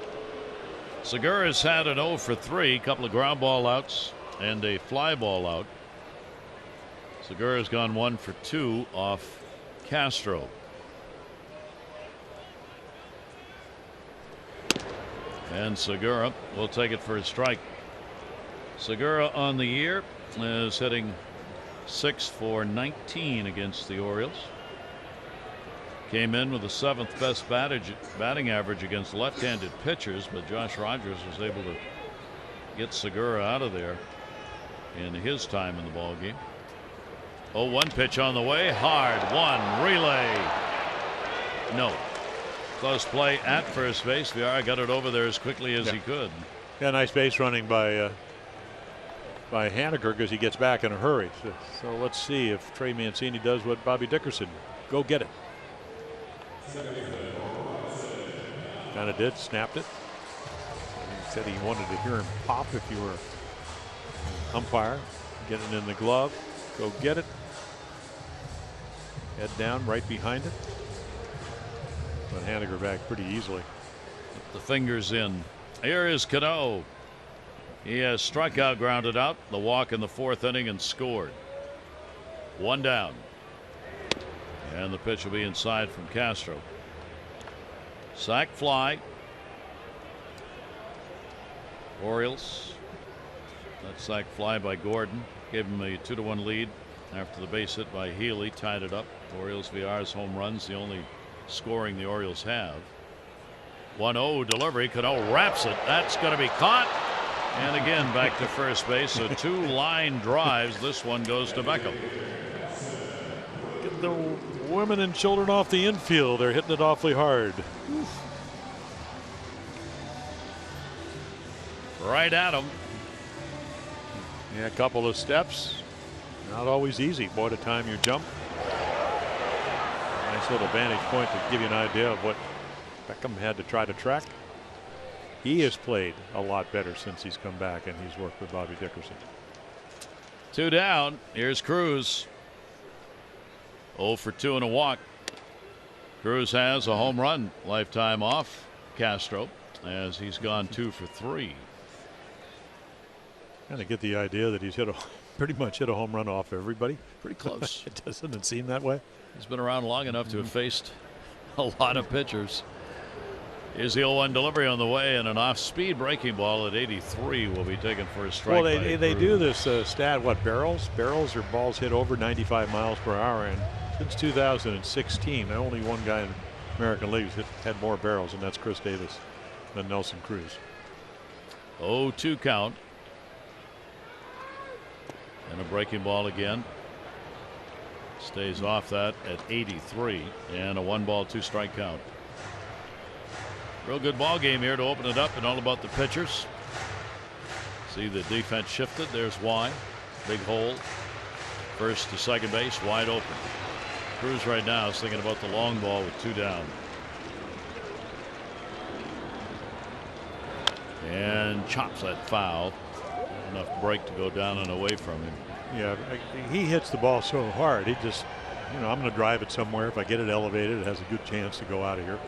Segura's had an 0 for 3, couple of ground ball outs and a fly ball out. Segura's gone 1 for 2 off Castro. And Segura will take it for a strike. Segura on the year is hitting 6 for 19 against the Orioles. Came in with the 7th best batting average against left-handed pitchers, but Josh Rogers was able to get Segura out of there in his time in the ball game. 0-1 pitch on the way, hard one, relay, no. Close play at first base. Villar got it over there as quickly as he could. Yeah, nice base running by Haniger because he gets back in a hurry. So let's see if Trey Mancini does what Bobby Dickerson. Go get it. Kind of did, snapped it. He said he wanted to hear him pop if you were umpire. Get it in the glove. Go get it. Head down right behind it. But Haniger back pretty easily. Put the fingers in. Here is Cano. He has struck out, grounded out, the walk in the fourth inning, and scored. One down. And the pitch will be inside from Castro. Sac fly. Orioles. That sac fly by Gordon gave him a 2-1 lead after the base hit by Healy tied it up. Orioles Villar's home runs, the only scoring the Orioles have. 1-0 delivery. Cano wraps it. That's going to be caught. And again back to first base. So 2 line drives. This one goes to Beckham. Get the women and children off the infield. They're hitting it awfully hard. Right at him. Yeah, a couple of steps. Not always easy. Boy, to time your jump. Nice little vantage point to give you an idea of what Beckham had to try to track. He has played a lot better since he's come back, and he's worked with Bobby Dickerson. 2 down. Here's Cruz. 0 for 2 and a walk. Cruz has a home run lifetime off Castro as he's gone 2 for 3. Kind of get the idea that he's pretty much hit a home run off everybody. Pretty close. It doesn't seem that way. He's been around long enough to have faced a lot of pitchers. Here's the 0-1 delivery on the way, and an off-speed breaking ball at 83 will be taken for a strike. Well, they do this stat, what, barrels or balls hit over 95 miles per hour, and since 2016 only one guy in American League had more barrels, and that's Chris Davis than Nelson Cruz. 0-2 count. And a breaking ball again. Stays off that at 83, and a 1-ball 2-strike count. Real good ball game here to open it up, and all about the pitchers. See the defense shifted. There's Y. Big hole. First to second base, wide open. Cruz right now is thinking about the long ball with 2 down. And chops that foul. Enough break to go down and away from him. Yeah, he hits the ball so hard. He just, I'm going to drive it somewhere. If I get it elevated, it has a good chance to go out of here.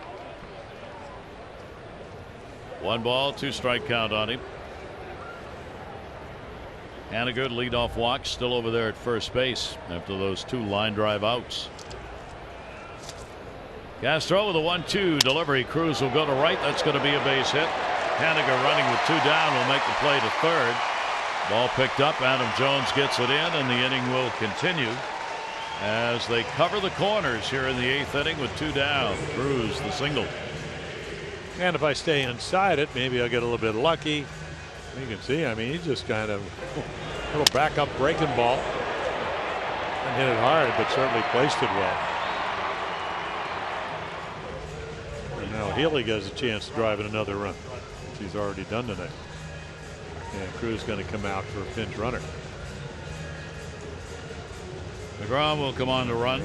1-ball 2-strike count on him. Haniger leadoff walk, still over there at first base after those 2 line drive outs. Castro with a 1-2 delivery. Cruz will go to right. That's going to be a base hit. Haniger running with 2 down will make the play to third. Ball picked up. Adam Jones gets it in, and the inning will continue as they cover the corners here in the 8th inning with 2 down. Cruz the single. And if I stay inside it, maybe I'll get a little bit lucky. You can see, he just kind of a little backup breaking ball. And hit it hard, but certainly placed it well. And now Healy gets a chance to drive in another run, which he's already done tonight. And Cruz going to come out for a pinch runner. McGraw will come on to run.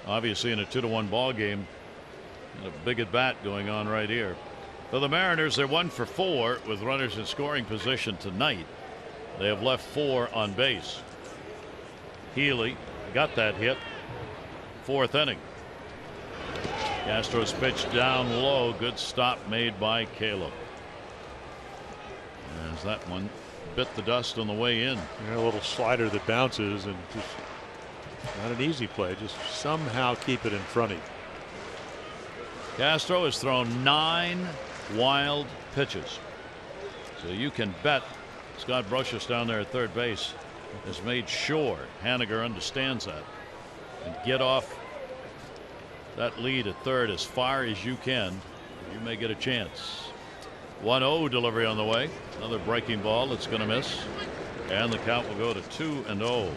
Obviously in a 2-1 ball game. And a big at bat going on right here. For the Mariners, they're 1 for 4 with runners in scoring position tonight. They have left 4 on base. Healy got that hit. 4th inning. Castro's pitch down low. Good stop made by Caleb. As that one bit the dust on the way in. Yeah, a little slider that bounces, and just not an easy play. Just somehow keep it in front of you. Castro has thrown 9 wild pitches. So you can bet Scott Brocious down there at third base has made sure Haniger understands that. And get off that lead at third as far as you can. You may get a chance. 1-0 delivery on the way. Another breaking ball that's going to miss. And the count will go to 2-0.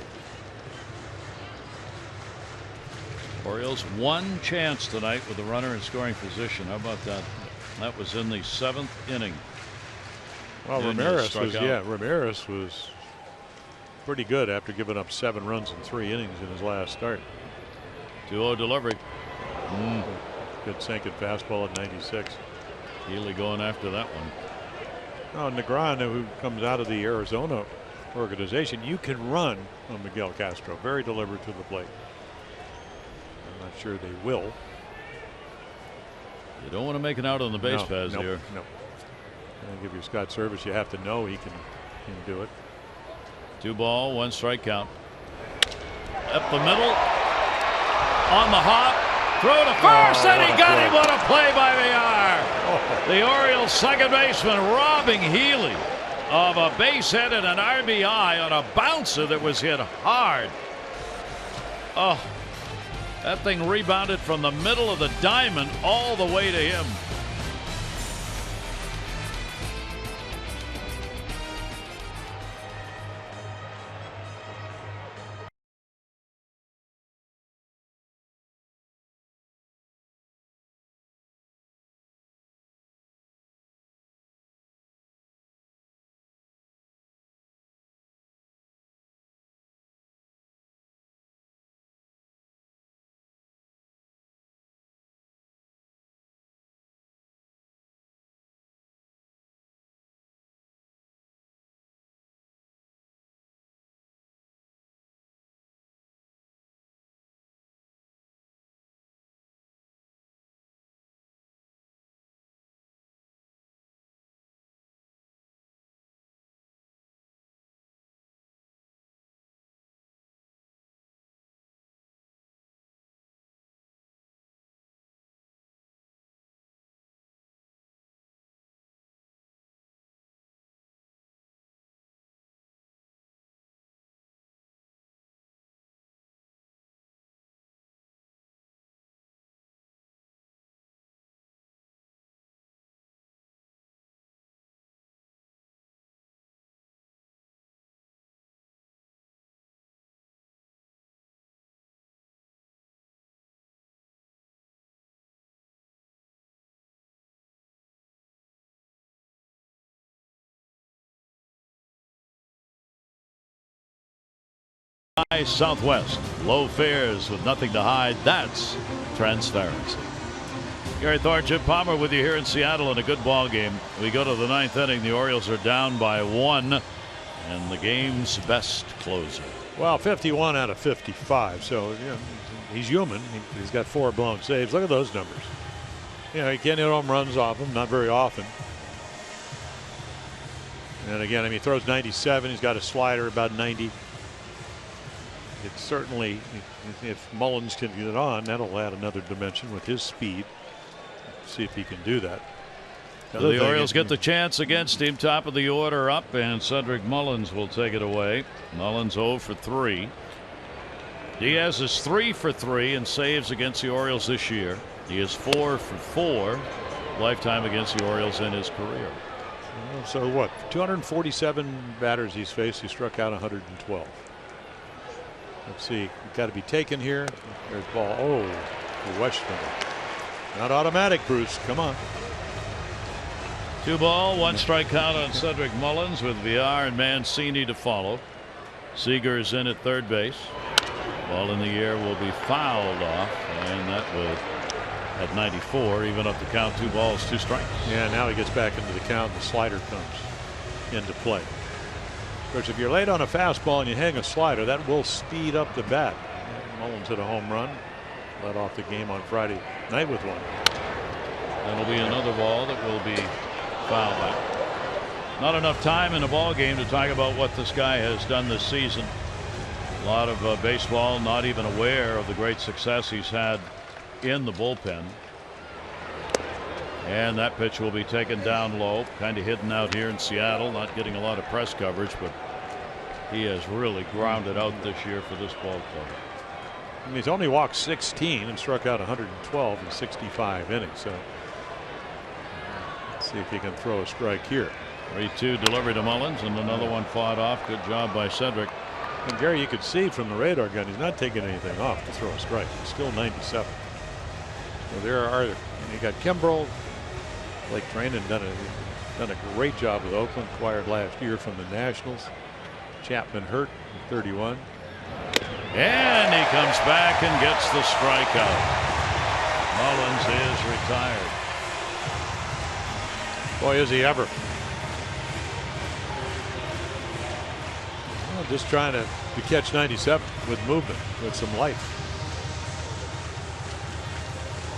Orioles 1 chance tonight with the runner in scoring position. How about that? That was in the 7th inning. Well, Ramirez was pretty good after giving up 7 runs in 3 innings in his last start. 2-0 delivery. Good sinking fastball at 96. Healy going after that one. Oh, Negron, who comes out of the Arizona organization, you can run on Miguel Castro. Very deliberate to the plate. I'm not sure they will. You don't want to make it out on the base paths here. No. I'll give you Scott Service. You have to know he can do it. 2 ball, 1 strike count. Up the middle. On the hop. Throw to first, and he got him. What a play by Villar. The Orioles second baseman robbing Healy of a base hit and an RBI on a bouncer that was hit hard. Oh, that thing rebounded from the middle of the diamond all the way to him. Southwest, low fares with nothing to hide. That's transparency. Gary Thorne, Jim Palmer with you here in Seattle in a good ball game. We go to the 9th inning. The Orioles are down by 1 and the game's best closer. Well, 51 out of 55. So he's human. He's got 4 blown saves. Look at those numbers. He can't hit home runs off him, not very often. And again, he throws 97. He's got a slider about 90. It's certainly, if Mullins can get it on, that'll add another dimension with his speed. See if he can do that. The Orioles get the chance against him, top of the order up, and Cedric Mullins will take it away. Mullins 0 for 3. Diaz is 3 for 3 in saves against the Orioles this year. He is 4 for 4 lifetime against the Orioles in his career. So what? 247 batters he's faced. He struck out 112. Let's see. Got to be taken here. There's ball. Oh, the Western. Not automatic, Bruce. Come on. 2 ball, 1 strike count on Cedric Mullins with VR and Mancini to follow. Seager is in at third base. Ball in the air will be fouled off, and that will at 94 even up the count. 2 balls, 2 strikes. Yeah, now he gets back into the count. The slider comes into play. Of course, if you're late on a fastball and you hang a slider, that will speed up the bat. Mullins hit a home run, led off the game on Friday night with one. That'll be another ball that will be fouled back. Not enough time in a ball game to talk about what this guy has done this season. A lot of baseball not even aware of the great success he's had in the bullpen. And that pitch will be taken down low, kind of hidden out here in Seattle, not getting a lot of press coverage, but he has really grounded out this year for this ball club. And he's only walked 16 and struck out 112 in 65 innings. So let's see if he can throw a strike here. 3-2 delivery to Mullins, and another one fought off. Good job by Cedric. And Gary, you could see from the radar gun, he's not taking anything off to throw a strike. He's still 97. So there are, you got Kimbrel, Blake Trainen done a great job with Oakland, acquired last year from the Nationals. Chapman hurt at 31. And he comes back and gets the strikeout. Mullins is retired. Boy, is he ever. Well, just trying to catch 97 with movement, with some life.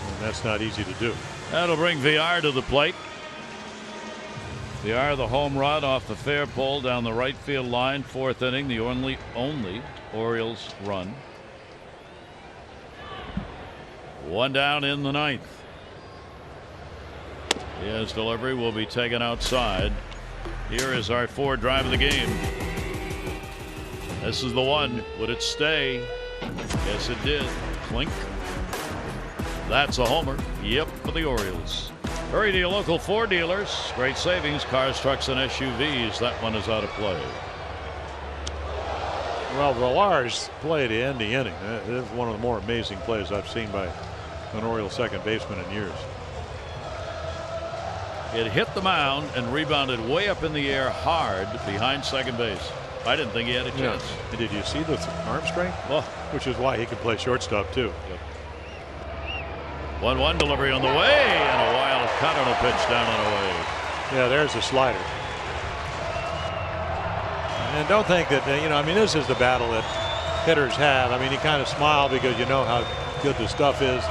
And that's not easy to do. That'll bring VR to the plate. VR, the home run off the fair pole down the right field line, 4th inning, the only Orioles run. 1 down in the 9th. His delivery will be taken outside. Here is our 4th drive of the game. This is the one. Would it stay? Yes, it did. Clink. That's a homer. Yep, for the Orioles. Hurry to your local Ford dealers. Great savings, cars, trucks, and SUVs. That one is out of play. Well, Villar's play to end the inning. That is one of the more amazing plays I've seen by an Orioles second baseman in years. It hit the mound and rebounded way up in the air hard behind second base. I didn't think he had a chance. Yeah. Did you see the arm strength? Oh. Which is why he can play shortstop too. Yep. 1-1 delivery on the way, and a wild cut on a pitch down and away. Yeah, there's the slider. And don't think that, I mean, this is the battle that hitters have. I mean, you kind of smile because you know how good the stuff is.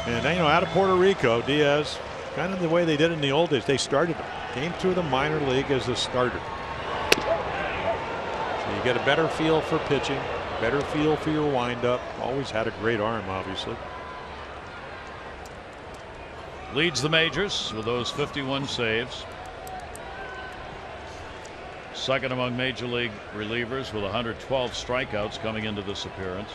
And, out of Puerto Rico, Diaz, kind of the way they did it in the old days, they started him. Came through the minor league as a starter. So you get a better feel for pitching, better feel for your windup. Always had a great arm, obviously. Leads the majors with those 51 saves. Second among major league relievers with 112 strikeouts coming into this appearance.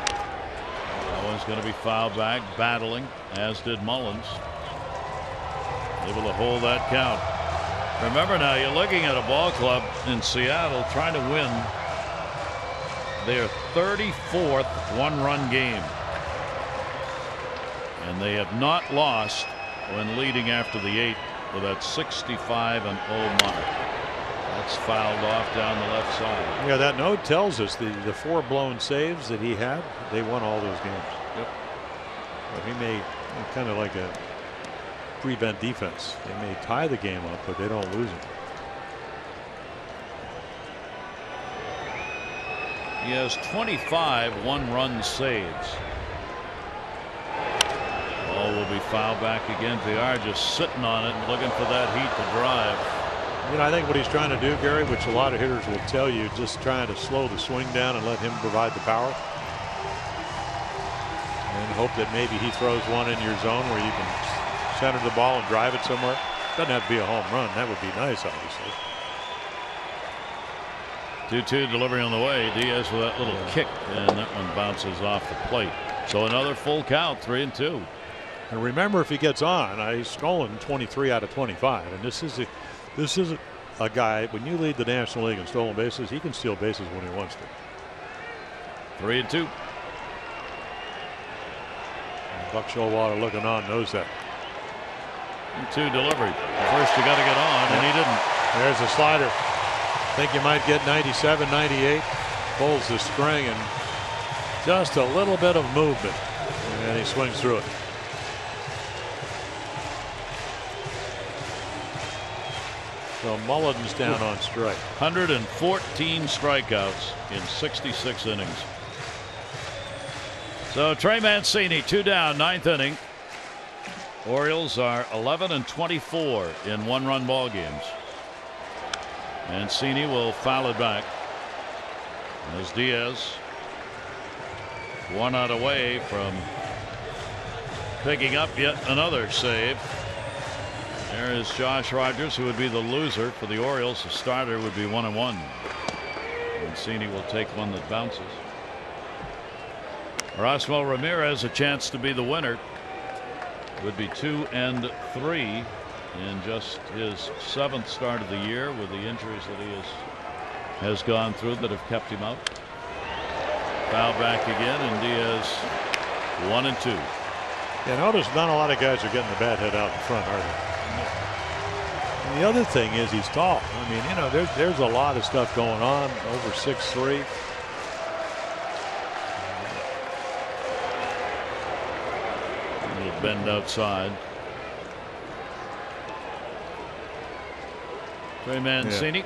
That one's going to be fouled back, battling, as did Mullins. Able to hold that count. Remember now, you're looking at a ball club in Seattle trying to win their 34th one-run game. And they have not lost when leading after the 8th with that 65-0 mark. That's fouled off down the left side. Yeah, that note tells us the 4 blown saves that he had, they won all those games. Yep. Well, he may kind of like a prevent defense. They may tie the game up, but they don't lose it. He has 25 one-run saves. Ball will be fouled back again. VR just sitting on it and looking for that heat to drive. I think what he's trying to do, Gary, which a lot of hitters will tell you, just trying to slow the swing down and let him provide the power. And hope that maybe he throws one in your zone where you can center the ball and drive it somewhere. Doesn't have to be a home run. That would be nice, obviously. 2-2 delivery on the way. Diaz with that little kick, and that one bounces off the plate. So another full count, 3-2. And remember, if he gets on, he's stolen 23 out of 25. And this is a guy, when you lead the National League in stolen bases, he can steal bases when he wants to. 3-2. Buck Showalter looking on, knows that. 2 delivery. First you got to get on, and he didn't. There's a slider. Think you might get 97, 98. Pulls the string and just a little bit of movement, and he swings through it. So Mullins down on strike. 114 strikeouts in 66 innings. So Trey Mancini, 2 down, 9th inning. Orioles are 11-24 in 1-run ball games. Mancini will foul it back as Diaz 1 out away from picking up yet another save. There is Josh Rogers, who would be the loser for the Orioles. The starter would be 1-1. Mancini will take one that bounces. Erasmo Ramirez, a chance to be the winner, would be 2-3 in just his 7th start of the year, with the injuries that he has gone through that have kept him out. Foul back again, and Diaz 1-2. Yeah, notice not a lot of guys are getting the bat head out in front, are they? And the other thing is he's tall. I mean, you know, there's a lot of stuff going on. Over 6'3". A little bend outside. Trey Mancini.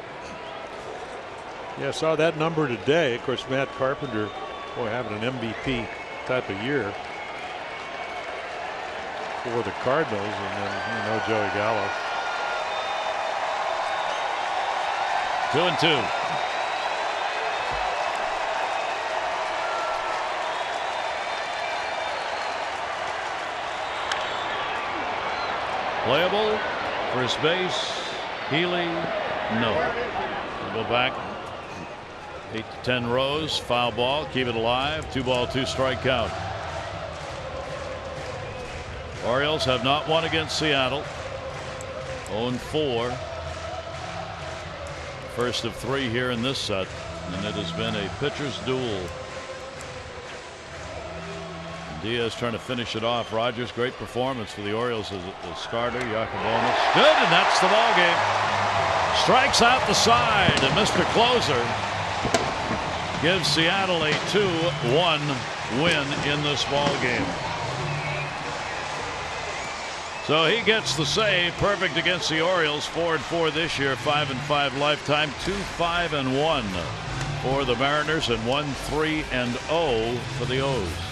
Yeah, saw that number today. Of course, Matt Carpenter, boy, having an MVP type of year for the Cardinals, and then, you know, Joey Gallo. 2-2. Playable. First base. Healy. No. We'll go back. 8 to 10 rows. Foul ball. Keep it alive. 2 ball, 2 strike count. Orioles have not won against Seattle. 0-4. First of 3 here in this set, and it has been a pitcher's duel. Diaz trying to finish it off. Rogers, great performance for the Orioles as a starter. Yacobonis, good, and that's the ball game. Strikes out the side, and Mr. Closer gives Seattle a 2-1 win in this ball game. So he gets the save. Perfect against the Orioles. 4-4 this year, 5-5 lifetime. 2-5-1 for the Mariners, and 1-3-0 for the O's.